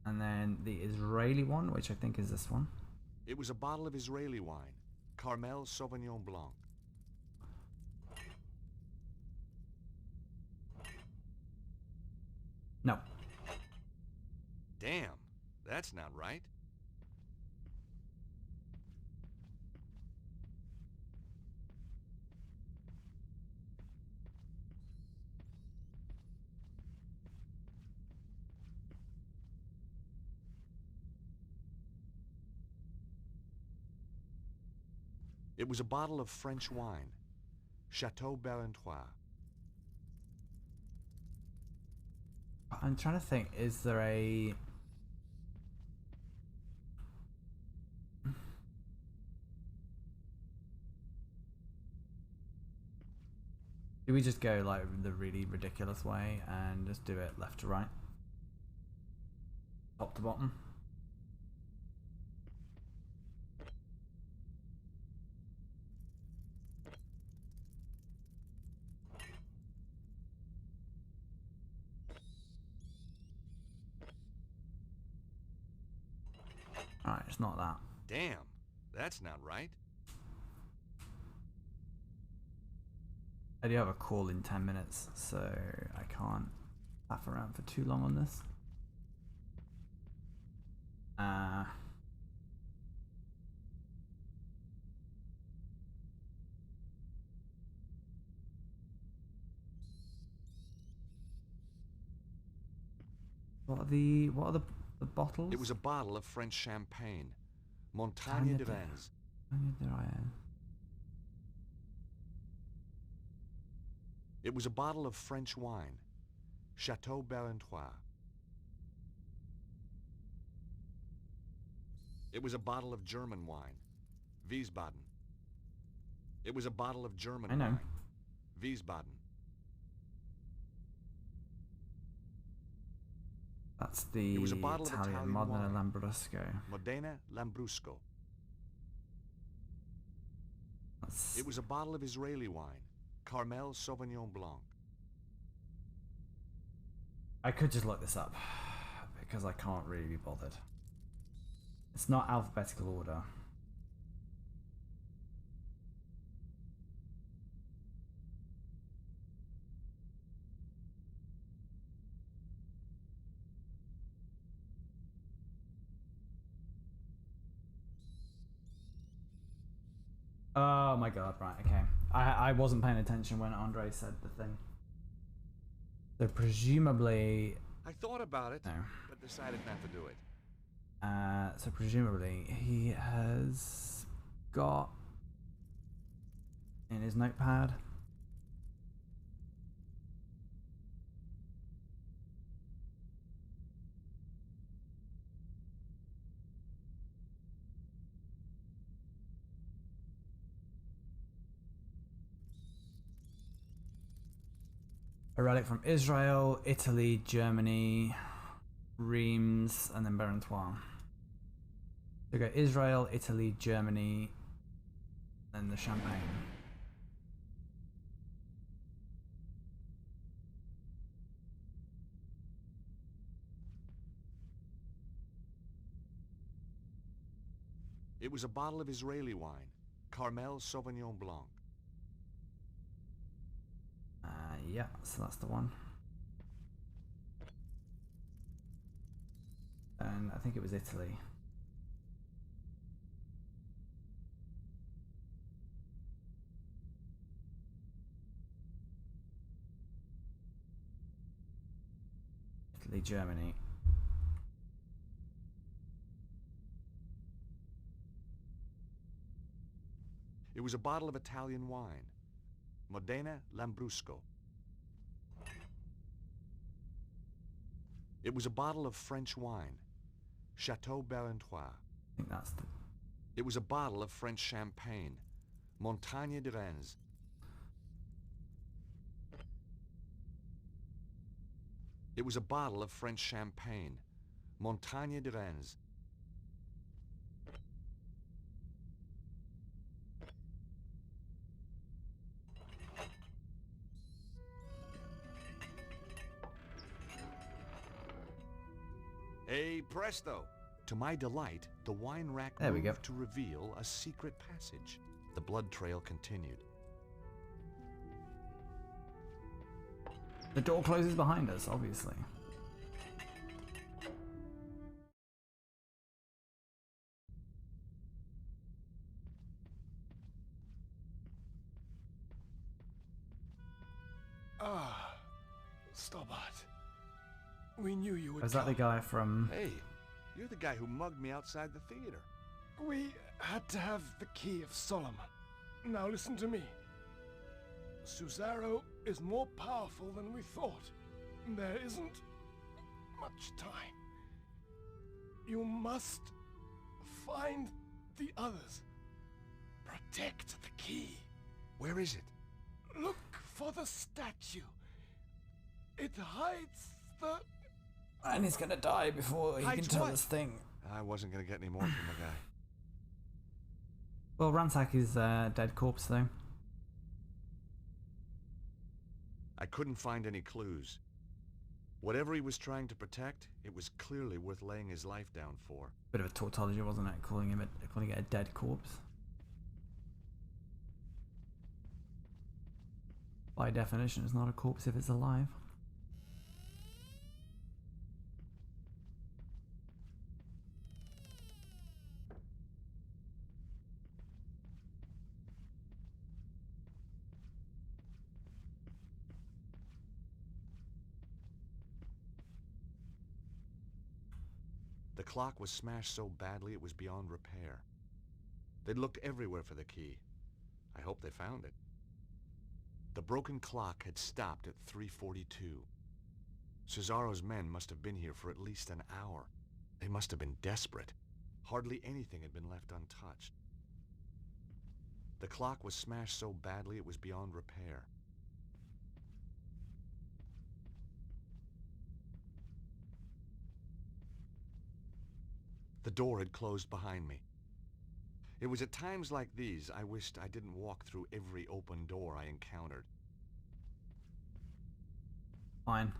S3: And then the Israeli one, which I think is this one.
S2: It was a bottle of Israeli wine. Carmel Sauvignon Blanc.
S3: No.
S2: Damn, That's not right. It was a bottle of French wine. Chateau Barentois.
S3: I'm trying to think, is there a... Do we just go like the really ridiculous way and just do it left to right? Top to bottom? Alright, it's not that.
S2: Damn, that's not right.
S3: I do have a call in 10 minutes, so I can't faff around for too long on this. What are the bottles?
S2: It was a bottle of French champagne. Montagne de Rennes. It was a bottle of French wine. Chateau Barentois. It was a bottle of German wine. Wiesbaden. It was a bottle of German wine. Wiesbaden.
S3: That's the
S2: It was a bottle of Italian
S3: Modena
S2: wine.
S3: Lambrusco.
S2: Modena Lambrusco. It was a bottle of Israeli wine. Carmel Sauvignon Blanc.
S3: I could just look this up, because I can't really be bothered. It's not alphabetical order. Oh my god, right, okay. I wasn't paying attention when Andre said the thing. So presumably...
S2: I thought about it,
S3: no.
S2: but decided not to do it.
S3: So presumably he has got in his notepad a relic from Israel, Italy, Germany, Reims, and then Barentois. So we go Israel, Italy, Germany, and the Champagne.
S2: It was a bottle of Israeli wine. Carmel Sauvignon Blanc.
S3: Yeah, so that's the one. And I think it was Italy. Italy, Germany.
S2: It was a bottle of Italian wine. Modena Lambrusco. It was a bottle of French wine. Chateau Barentois.
S3: I think that's the...
S2: It was a bottle of French champagne. Montagne de Rennes. It was a bottle of French champagne. Montagne de Rennes. Hey, presto! To my delight, the wine rack
S3: There we go.
S2: moved to reveal a secret passage. The blood trail continued.
S3: The door closes behind us, obviously.
S7: God. We knew you would
S3: Was that the
S7: come.
S3: guy from...
S2: Hey, you're the guy who mugged me outside the theater.
S7: We had to have the key of Solomon. Now listen to me. Cesaro is more powerful than we thought. There isn't much time. You must find the others. Protect the key.
S2: Where is it?
S7: Look for the statue. It hides the...
S3: And he's gonna die before he can
S2: Hides
S3: tell
S2: what?
S3: this thing.
S2: I wasn't gonna get any more from the guy.
S3: Well, ransack his dead corpse, though.
S2: I couldn't find any clues. Whatever he was trying to protect, it was clearly worth laying his life down for.
S3: Bit of a tautology, wasn't it? Calling it a dead corpse. By definition, it's not a corpse if it's alive.
S2: The clock was smashed so badly it was beyond repair. They'd looked everywhere for the key. I hope they found it. The broken clock had stopped at 3:42. Cesaro's men must have been here for at least an hour. They must have been desperate. Hardly anything had been left untouched. The clock was smashed so badly it was beyond repair. The door had closed behind me. It was at times like these I wished I didn't walk through every open door I encountered.
S3: Fine.